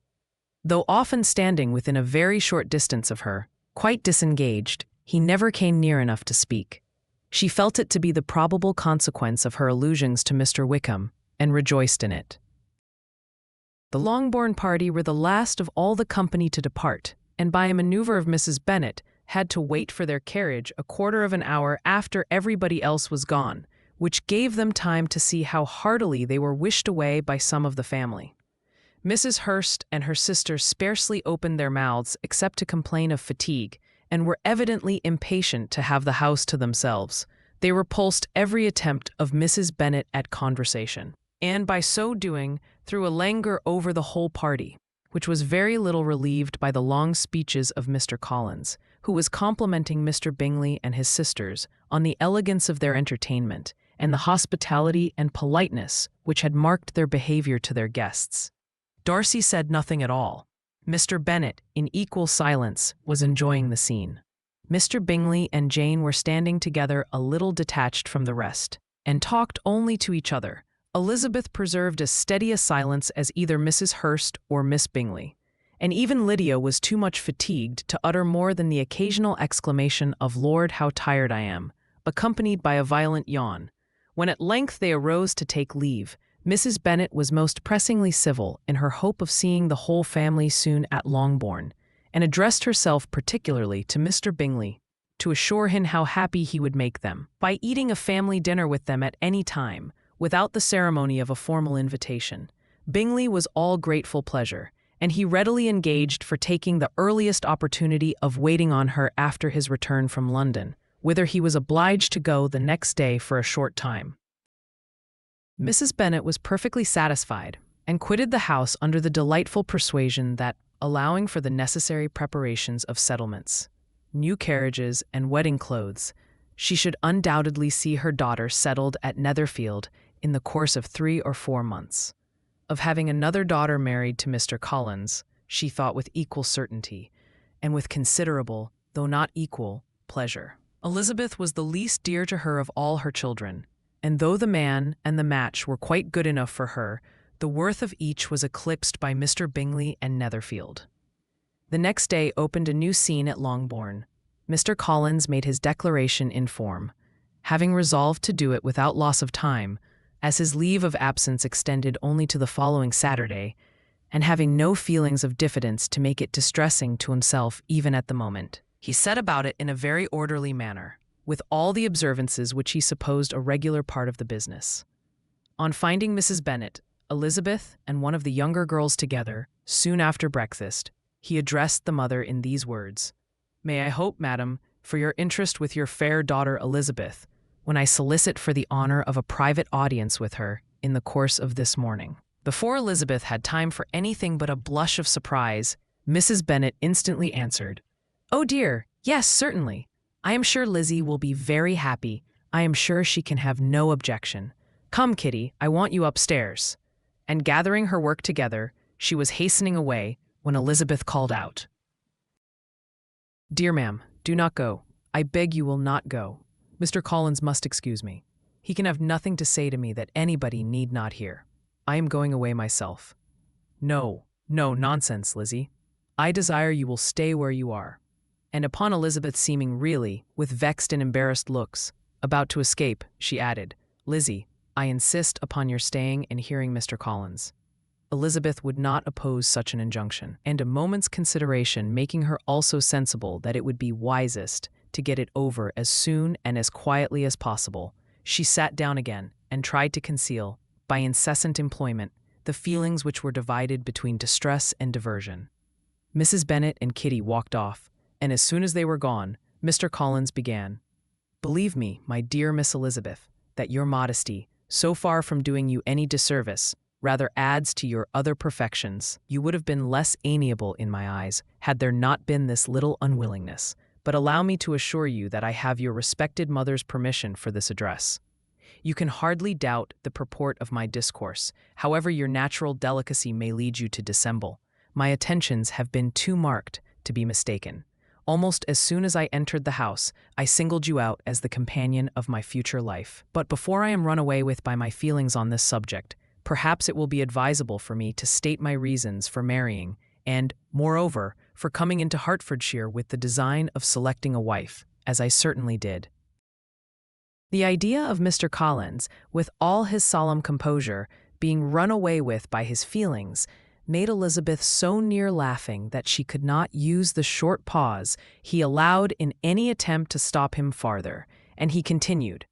Though often standing within a very short distance of her, quite disengaged, he never came near enough to speak. She felt it to be the probable consequence of her allusions to Mr. Wickham, and rejoiced in it. The Longbourn party were the last of all the company to depart, and by a maneuver of Mrs. Bennet, had to wait for their carriage a quarter of an hour after everybody else was gone, which gave them time to see how heartily they were wished away by some of the family. Mrs. Hurst and her sister scarcely opened their mouths except to complain of fatigue, and were evidently impatient to have the house to themselves. They repulsed every attempt of Mrs. Bennet at conversation, and by so doing threw a languor over the whole party, which was very little relieved by the long speeches of Mr. Collins, who was complimenting Mr. Bingley and his sisters on the elegance of their entertainment and the hospitality and politeness which had marked their behavior to their guests. Darcy said nothing at all. Mr. Bennet, in equal silence, was enjoying the scene. Mr. Bingley and Jane were standing together a little detached from the rest, and talked only to each other. Elizabeth preserved as steady a silence as either Mrs. Hurst or Miss Bingley, and even Lydia was too much fatigued to utter more than the occasional exclamation of "Lord, how tired I am," accompanied by a violent yawn. When at length they arose to take leave, Mrs. Bennet was most pressingly civil in her hope of seeing the whole family soon at Longbourn, and addressed herself particularly to Mr. Bingley, to assure him how happy he would make them by eating a family dinner with them at any time, without the ceremony of a formal invitation. Bingley was all grateful pleasure, and he readily engaged for taking the earliest opportunity of waiting on her after his return from London, whither he was obliged to go the next day for a short time. Mrs. Bennet was perfectly satisfied, and quitted the house under the delightful persuasion that, allowing for the necessary preparations of settlements, new carriages, and wedding clothes, she should undoubtedly see her daughter settled at Netherfield in the course of 3 or 4 months. Of having another daughter married to Mr. Collins, she thought with equal certainty, and with considerable, though not equal, pleasure. Elizabeth was the least dear to her of all her children, and though the man and the match were quite good enough for her, the worth of each was eclipsed by Mr. Bingley and Netherfield. The next day opened a new scene at Longbourn. Mr. Collins made his declaration in form, having resolved to do it without loss of time, as his leave of absence extended only to the following Saturday, and having no feelings of diffidence to make it distressing to himself even at the moment. He set about it in a very orderly manner, with all the observances which he supposed a regular part of the business. On finding Mrs. Bennet, Elizabeth, and one of the younger girls together, soon after breakfast, he addressed the mother in these words: "May I hope, madam, for your interest with your fair daughter Elizabeth, when I solicit for the honor of a private audience with her in the course of this morning." Before Elizabeth had time for anything but a blush of surprise, Mrs. Bennet instantly answered, "Oh dear, yes, certainly. I am sure Lizzie will be very happy. I am sure she can have no objection. Come, Kitty, I want you upstairs." And gathering her work together, she was hastening away when Elizabeth called out, "Dear ma'am, do not go. I beg you will not go. Mr. Collins must excuse me. He can have nothing to say to me that anybody need not hear. I am going away myself." "No, no, nonsense, Lizzie. I desire you will stay where you are." And upon Elizabeth seeming really, with vexed and embarrassed looks, about to escape, she added, "Lizzie, I insist upon your staying and hearing Mr. Collins." Elizabeth would not oppose such an injunction, and a moment's consideration making her also sensible that it would be wisest to get it over as soon and as quietly as possible, she sat down again and tried to conceal, by incessant employment, the feelings which were divided between distress and diversion. Mrs. Bennet and Kitty walked off, and as soon as they were gone, Mr. Collins began, "Believe me, my dear Miss Elizabeth, that your modesty, so far from doing you any disservice, rather adds to your other perfections. You would have been less amiable in my eyes had there not been this little unwillingness. But allow me to assure you that I have your respected mother's permission for this address. You can hardly doubt the purport of my discourse, however your natural delicacy may lead you to dissemble. My attentions have been too marked to be mistaken. Almost as soon as I entered the house, I singled you out as the companion of my future life. But before I am run away with by my feelings on this subject, perhaps it will be advisable for me to state my reasons for marrying, and, moreover, for coming into Hertfordshire with the design of selecting a wife, as I certainly did." The idea of Mr. Collins, with all his solemn composure, being run away with by his feelings, made Elizabeth so near laughing that she could not use the short pause he allowed in any attempt to stop him farther, and he continued,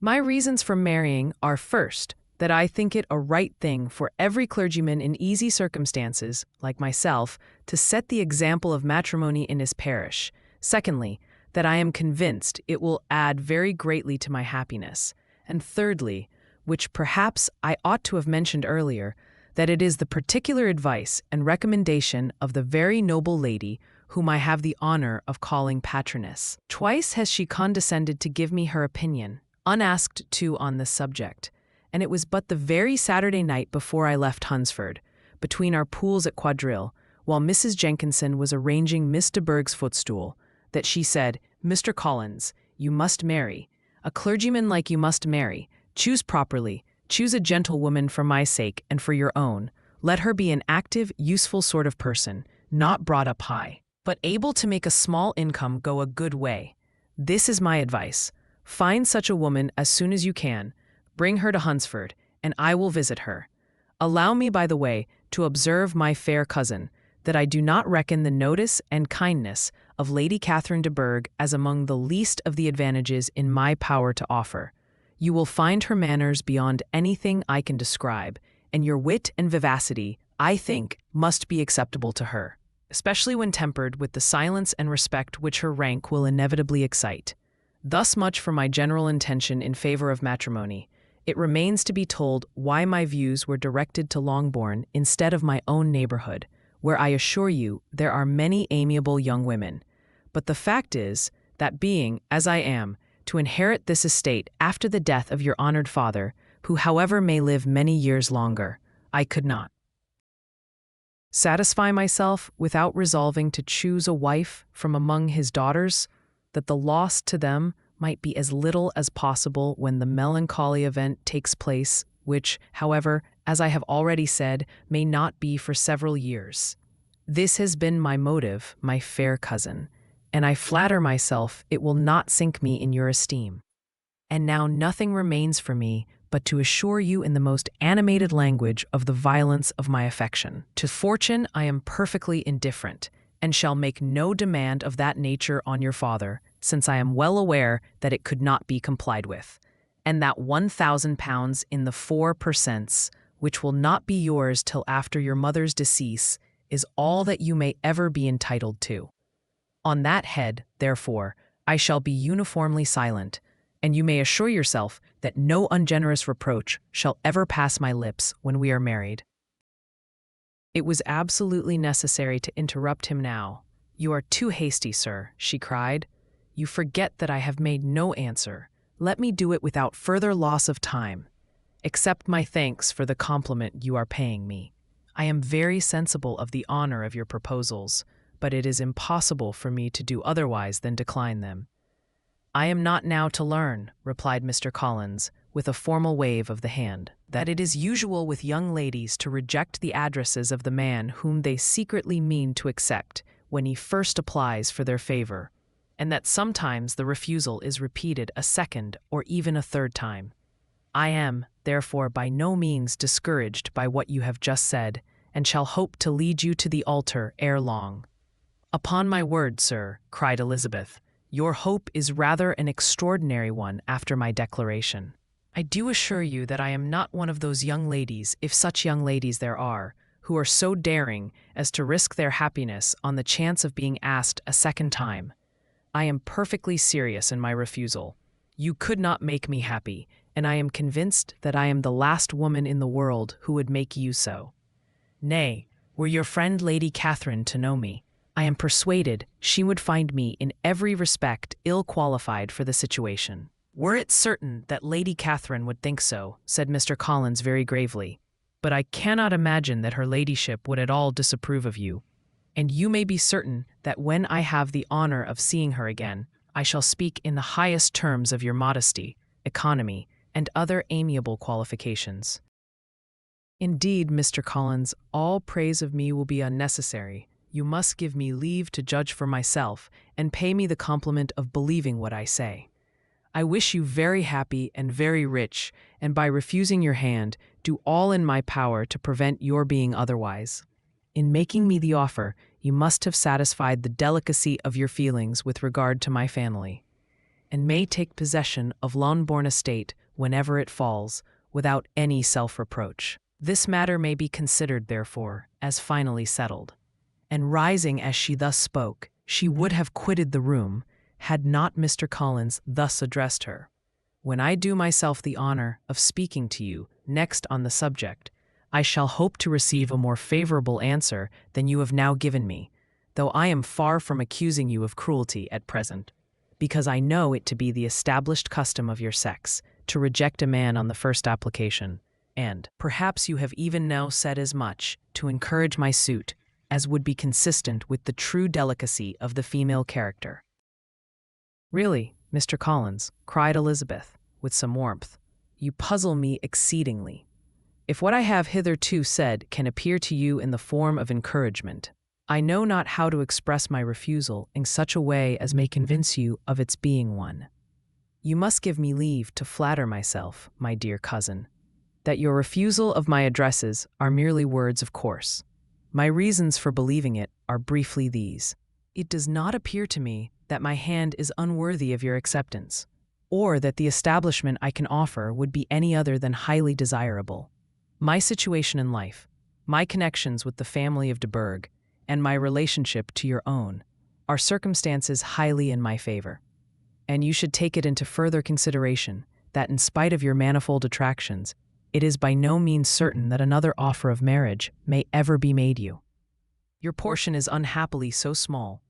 "My reasons for marrying are, first, that I think it a right thing for every clergyman in easy circumstances, like myself, to set the example of matrimony in his parish. Secondly, that I am convinced it will add very greatly to my happiness. And thirdly, which perhaps I ought to have mentioned earlier, that it is the particular advice and recommendation of the very noble lady whom I have the honor of calling patroness. Twice has she condescended to give me her opinion, unasked too, on this subject, and it was but the very Saturday night before I left Hunsford, between our pools at quadrille, while Mrs. Jenkinson was arranging Miss de Bourgh's footstool, that she said, 'Mr. Collins, you must marry. A clergyman like you must marry. Choose properly. Choose a gentlewoman for my sake and for your own. Let her be an active, useful sort of person, not brought up high, but able to make a small income go a good way. This is my advice. Find such a woman as soon as you can. Bring her to Hunsford, and I will visit her. Allow me, by the way, to observe, my fair cousin, that I do not reckon the notice and kindness of Lady Catherine de Bourgh as among the least of the advantages in my power to offer. You will find her manners beyond anything I can describe, and your wit and vivacity, I think, must be acceptable to her, especially when tempered with the silence and respect which her rank will inevitably excite. Thus much for my general intention in favor of matrimony. It remains to be told why my views were directed to Longbourn instead of my own neighborhood, where I assure you there are many amiable young women. But the fact is that being, as I am, to inherit this estate after the death of your honored father, who however may live many years longer, I could not satisfy myself without resolving to choose a wife from among his daughters, that the loss to them might be as little as possible when the melancholy event takes place, which, however, as I have already said, may not be for several years. This has been my motive, my fair cousin, and I flatter myself it will not sink me in your esteem. And now nothing remains for me but to assure you in the most animated language of the violence of my affection. To fortune I am perfectly indifferent, and shall make no demand of that nature on your father, since I am well aware that it could not be complied with, and that £1,000 in the 4%, which will not be yours till after your mother's decease, is all that you may ever be entitled to. On that head, therefore, I shall be uniformly silent, and you may assure yourself that no ungenerous reproach shall ever pass my lips when we are married. It was absolutely necessary to interrupt him now. You are too hasty, sir, she cried. You forget that I have made no answer. Let me do it without further loss of time. Accept my thanks for the compliment you are paying me. I am very sensible of the honor of your proposals, but it is impossible for me to do otherwise than decline them. I am not now to learn, replied Mr. Collins, with a formal wave of the hand, that it is usual with young ladies to reject the addresses of the man whom they secretly mean to accept when he first applies for their favor, and that sometimes the refusal is repeated a second or even a third time. I am, therefore, by no means discouraged by what you have just said, and shall hope to lead you to the altar ere long. Upon my word, sir, cried Elizabeth, your hope is rather an extraordinary one after my declaration. I do assure you that I am not one of those young ladies, if such young ladies there are, who are so daring as to risk their happiness on the chance of being asked a second time. I am perfectly serious in my refusal. You could not make me happy, and I am convinced that I am the last woman in the world who would make you so. Nay, were your friend Lady Catherine to know me, I am persuaded she would find me in every respect ill qualified for the situation. Were it certain that Lady Catherine would think so, said Mr. Collins very gravely, but I cannot imagine that her ladyship would at all disapprove of you, and you may be certain that when I have the honor of seeing her again, I shall speak in the highest terms of your modesty, economy, and other amiable qualifications. Indeed, Mr. Collins, all praise of me will be unnecessary. You must give me leave to judge for myself, and pay me the compliment of believing what I say. I wish you very happy and very rich, and by refusing your hand, do all in my power to prevent your being otherwise. In making me the offer, you must have satisfied the delicacy of your feelings with regard to my family, and may take possession of Longbourn estate whenever it falls, without any self-reproach. This matter may be considered, therefore, as finally settled. And rising as she thus spoke, she would have quitted the room, had not Mr. Collins thus addressed her. When I do myself the honor of speaking to you next on the subject, I shall hope to receive a more favorable answer than you have now given me, though I am far from accusing you of cruelty at present, because I know it to be the established custom of your sex to reject a man on the first application, and perhaps you have even now said as much to encourage my suit as would be consistent with the true delicacy of the female character. Really, Mr. Collins, cried Elizabeth, with some warmth, you puzzle me exceedingly. If what I have hitherto said can appear to you in the form of encouragement, I know not how to express my refusal in such a way as may convince you of its being one. You must give me leave to flatter myself, my dear cousin, that your refusal of my addresses are merely words of course. My reasons for believing it are briefly these. it does not appear to me that my hand is unworthy of your acceptance, or that the establishment I can offer would be any other than highly desirable. My situation in life, my connections with the family of de Burgh, and my relationship to your own are circumstances highly in my favor. And you should take it into further consideration that in spite of your manifold attractions, it is by no means certain that another offer of marriage may ever be made you. Your portion is unhappily so small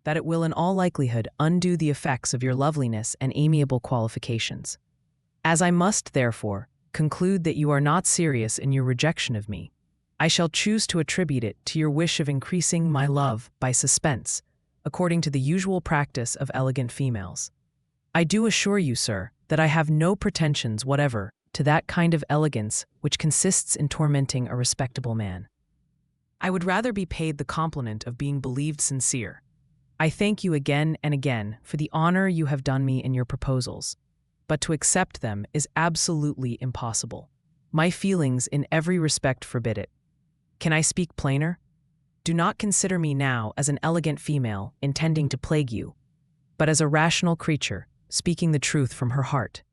that it will in all likelihood undo the effects of your loveliness and amiable qualifications. As I must, therefore, conclude that you are not serious in your rejection of me, I shall choose to attribute it to your wish of increasing my love by suspense, according to the usual practice of elegant females. I do assure you, sir, that I have no pretensions whatever to that kind of elegance which consists in tormenting a respectable man. I would rather be paid the compliment of being believed sincere. I thank you again and again for the honor you have done me in your proposals, but to accept them is absolutely impossible. My feelings in every respect forbid it. Can I speak plainer? Do not consider me now as an elegant female intending to plague you, but as a rational creature speaking the truth from her heart.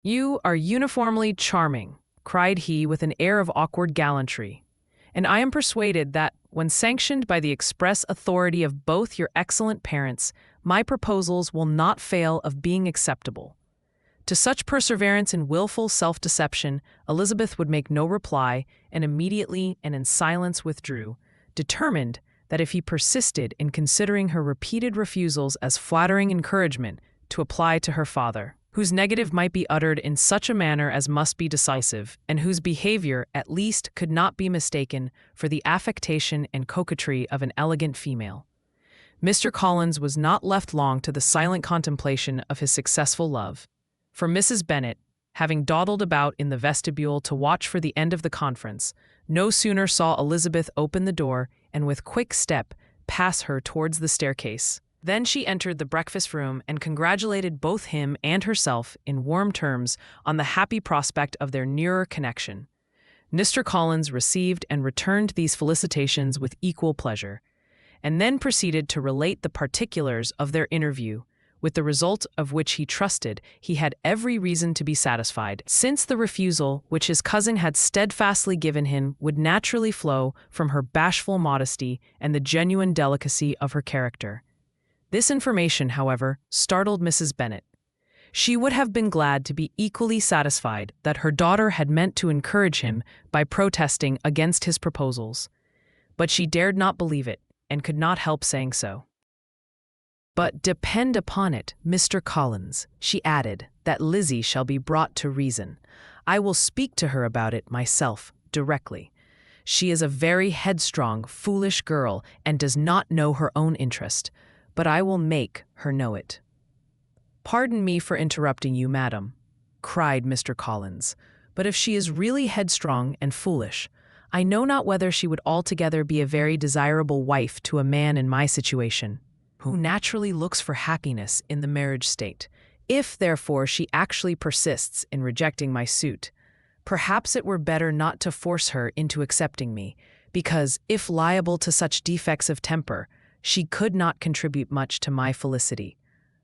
You are uniformly charming, cried he with an air of awkward gallantry, and I am persuaded that, when sanctioned by the express authority of both your excellent parents, my proposals will not fail of being acceptable. To such perseverance in wilful self-deception, Elizabeth would make no reply, and immediately and in silence withdrew, determined that if he persisted in considering her repeated refusals as flattering encouragement, to apply to her father, whose negative might be uttered in such a manner as must be decisive, and whose behavior, at least, could not be mistaken for the affectation and coquetry of an elegant female. Mr. Collins was not left long to the silent contemplation of his successful love, for Mrs. Bennet, having dawdled about in the vestibule to watch for the end of the conference, no sooner saw Elizabeth open the door and with quick step pass her towards the staircase. Then she entered the breakfast room and congratulated both him and herself in warm terms on the happy prospect of their nearer connection. Mr. Collins received and returned these felicitations with equal pleasure, and then proceeded to relate the particulars of their interview, with the result of which he trusted he had every reason to be satisfied, since the refusal which his cousin had steadfastly given him would naturally flow from her bashful modesty and the genuine delicacy of her character. This information, however, startled Mrs. Bennet. She would have been glad to be equally satisfied that her daughter had meant to encourage him by protesting against his proposals, but she dared not believe it, and could not help saying so. "But depend upon it, Mr. Collins," she added, "that Lizzie shall be brought to reason. I will speak to her about it myself, directly. She is a very headstrong, foolish girl, and does not know her own interest, but I will make her know it." "Pardon me for interrupting you, madam," cried Mr. Collins, "but if she is really headstrong and foolish, I know not whether she would altogether be a very desirable wife to a man in my situation, who naturally looks for happiness in the marriage state. If, therefore, she actually persists in rejecting my suit, perhaps it were better not to force her into accepting me, because, if liable to such defects of temper, she could not contribute much to my felicity."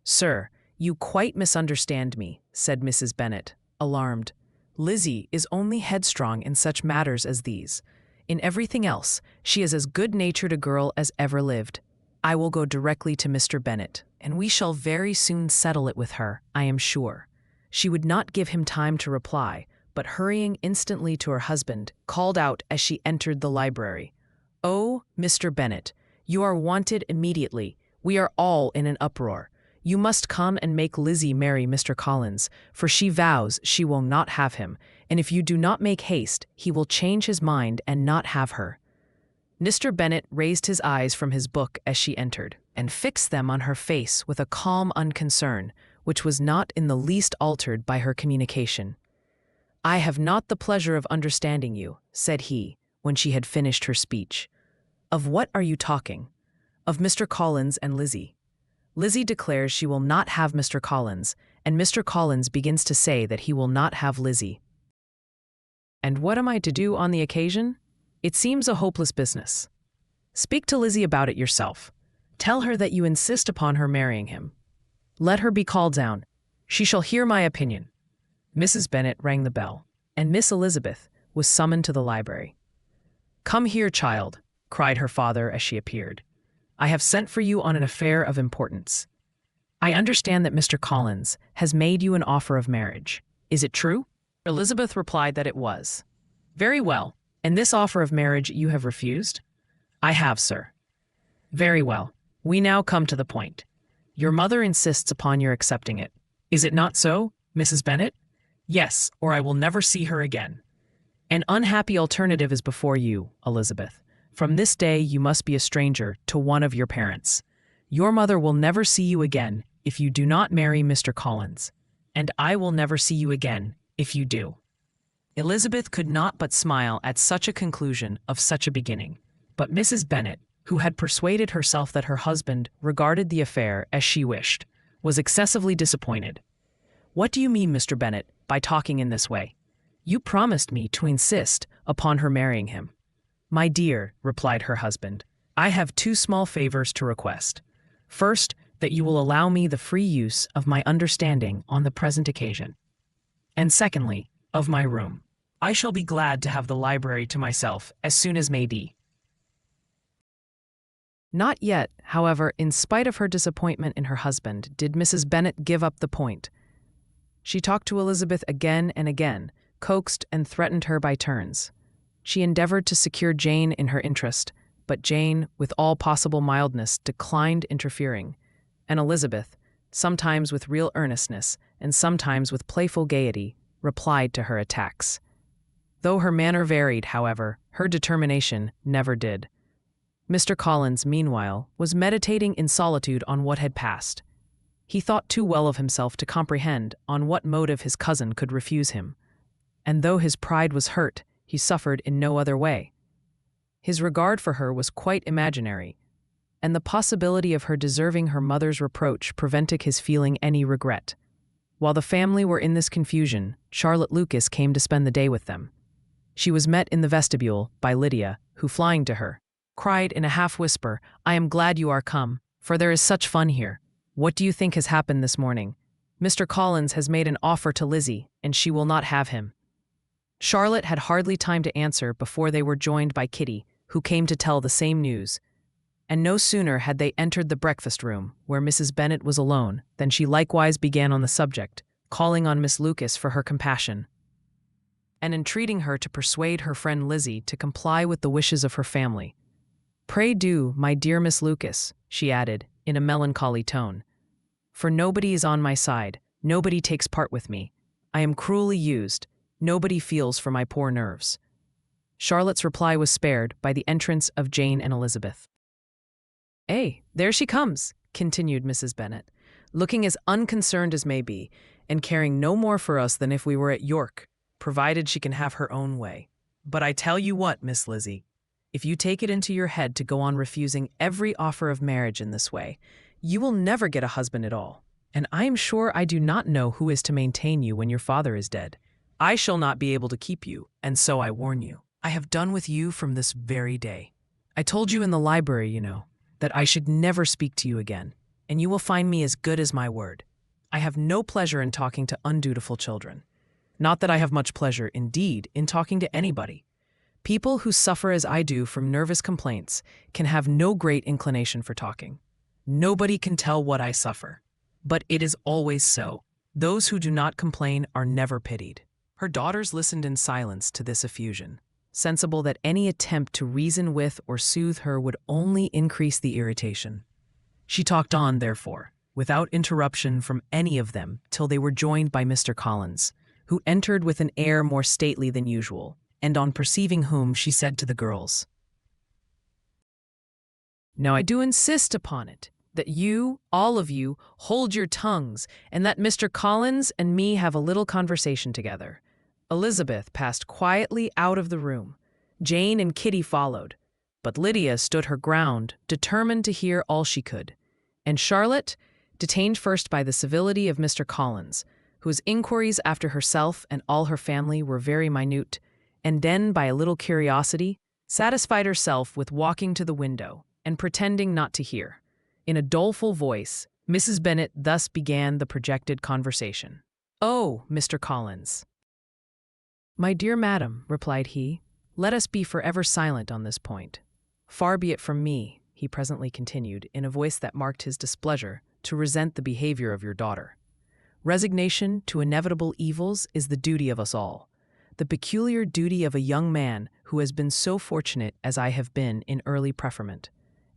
"Sir, you quite misunderstand me," said Mrs. Bennet, alarmed. "Lizzie is only headstrong in such matters as these. In everything else, she is as good-natured a girl as ever lived. I will go directly to Mr. Bennet, and we shall very soon settle it with her, I am sure." She would not give him time to reply, but hurrying instantly to her husband, called out as she entered the library, "Oh, Mr. Bennet, you are wanted immediately. We are all in an uproar. You must come and make Lizzie marry Mr. Collins, for she vows she will not have him, and if you do not make haste, he will change his mind and not have her." Mr. Bennet raised his eyes from his book as she entered, and fixed them on her face with a calm unconcern, which was not in the least altered by her communication. "I have not the pleasure of understanding you," said he, when she had finished her speech. "Of what are you talking?" "Of Mr. Collins and Lizzie. Lizzie declares she will not have Mr. Collins, and Mr. Collins begins to say that he will not have Lizzie." "And what am I to do on the occasion? It seems a hopeless business." Speak to Lizzie about it yourself. Tell her that you insist upon her marrying him. Let her be called down. She shall hear my opinion." Mrs. Bennet rang the bell, and Miss Elizabeth was summoned to the library. "Come here, child," cried her father as she appeared. "I have sent for you on an affair of importance. I understand that Mr. Collins has made you an offer of marriage. Is it true?" Elizabeth replied that it was. "Very well. And this offer of marriage you have refused?" "I have, sir." "Very well. We now come to the point. Your mother insists upon your accepting it. Is it not so, Mrs. Bennet?" "Yes, or I will never see her again." "An unhappy alternative is before you, Elizabeth. From this day you must be a stranger to one of your parents. Your mother will never see you again if you do not marry Mr. Collins, and I will never see you again if you do." Elizabeth could not but smile at such a conclusion of such a beginning, but Mrs. Bennet, who had persuaded herself that her husband regarded the affair as she wished, was excessively disappointed. "What do you mean, Mr. Bennet, by talking in this way? You promised me to insist upon her marrying him." "My dear," replied her husband, "I have two small favors to request. First, that you will allow me the free use of my understanding on the present occasion. And secondly, of my room. I shall be glad to have the library to myself as soon as may be." Not yet, however, in spite of her disappointment in her husband, did Mrs. Bennet give up the point. She talked to Elizabeth again and again, coaxed and threatened her by turns. She endeavored to secure Jane in her interest, but Jane, with all possible mildness, declined interfering, and Elizabeth, sometimes with real earnestness and sometimes with playful gaiety, replied to her attacks. Though her manner varied, however, her determination never did. Mr. Collins, meanwhile, was meditating in solitude on what had passed. He thought too well of himself to comprehend on what motive his cousin could refuse him, and though his pride was hurt, he suffered in no other way. His regard for her was quite imaginary, and the possibility of her deserving her mother's reproach prevented his feeling any regret. While the family were in this confusion, Charlotte Lucas came to spend the day with them. She was met in the vestibule by Lydia, who, flying to her, cried in a half-whisper, "I am glad you are come, for there is such fun here. What do you think has happened this morning? Mr. Collins has made an offer to Lizzie, and she will not have him." Charlotte had hardly time to answer before they were joined by Kitty, who came to tell the same news. And no sooner had they entered the breakfast room, where Mrs. Bennet was alone, than she likewise began on the subject, calling on Miss Lucas for her compassion, and entreating her to persuade her friend Lizzie to comply with the wishes of her family. "Pray do, my dear Miss Lucas," she added, in a melancholy tone, "for nobody is on my side, nobody takes part with me. I am cruelly used, nobody feels for my poor nerves." Charlotte's reply was spared by the entrance of Jane and Elizabeth. There she comes," continued Mrs. Bennet, "looking as unconcerned as may be, and caring no more for us than if we were at York, provided she can have her own way. But I tell you what, Miss Lizzie, if you take it into your head to go on refusing every offer of marriage in this way, you will never get a husband at all, and I am sure I do not know who is to maintain you when your father is dead. I shall not be able to keep you, and so I warn you. I have done with you from this very day. I told you in the library, you know, that I should never speak to you again, and you will find me as good as my word. I have no pleasure in talking to undutiful children. Not that I have much pleasure, indeed, in talking to anybody. People who suffer as I do from nervous complaints can have no great inclination for talking. Nobody can tell what I suffer. But it is always so. Those who do not complain are never pitied." Her daughters listened in silence to this effusion, sensible that any attempt to reason with or soothe her would only increase the irritation. She talked on, therefore, without interruption from any of them, till they were joined by Mr. Collins, who entered with an air more stately than usual, and on perceiving whom she said to the girls, "Now I do insist upon it, that you, all of you, hold your tongues, and that Mr. Collins and me have a little conversation together." Elizabeth passed quietly out of the room. Jane and Kitty followed, but Lydia stood her ground, determined to hear all she could, and Charlotte, detained first by the civility of Mr. Collins, whose inquiries after herself and all her family were very minute, and then by a little curiosity, satisfied herself with walking to the window and pretending not to hear. In a doleful voice, Mrs. Bennet thus began the projected conversation. "Oh, Mr. Collins." "My dear madam," replied he, "let us be forever silent on this point. Far be it from me," he presently continued, in a voice that marked his displeasure, "to resent the behavior of your daughter. Resignation to inevitable evils is the duty of us all, the peculiar duty of a young man who has been so fortunate as I have been in early preferment,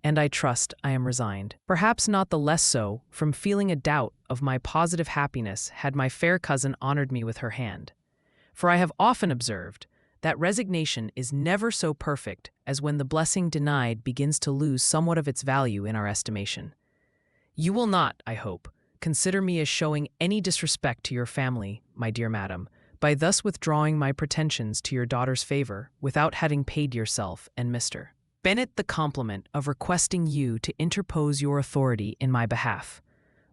and I trust I am resigned. Perhaps not the less so from feeling a doubt of my positive happiness had my fair cousin honored me with her hand. For I have often observed that resignation is never so perfect as when the blessing denied begins to lose somewhat of its value in our estimation. You will not, I hope, consider me as showing any disrespect to your family, my dear madam, by thus withdrawing my pretensions to your daughter's favor without having paid yourself and Mr. Bennet the compliment of requesting you to interpose your authority in my behalf.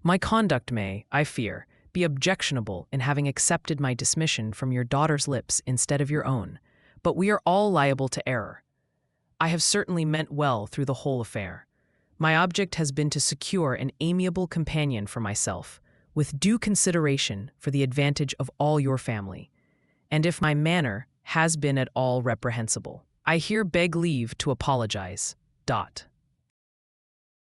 My conduct may, I fear, be objectionable in having accepted my dismission from your daughter's lips instead of your own, but we are all liable to error. I have certainly meant well through the whole affair. My object has been to secure an amiable companion for myself, with due consideration for the advantage of all your family. And if my manner has been at all reprehensible, I here beg leave to apologize.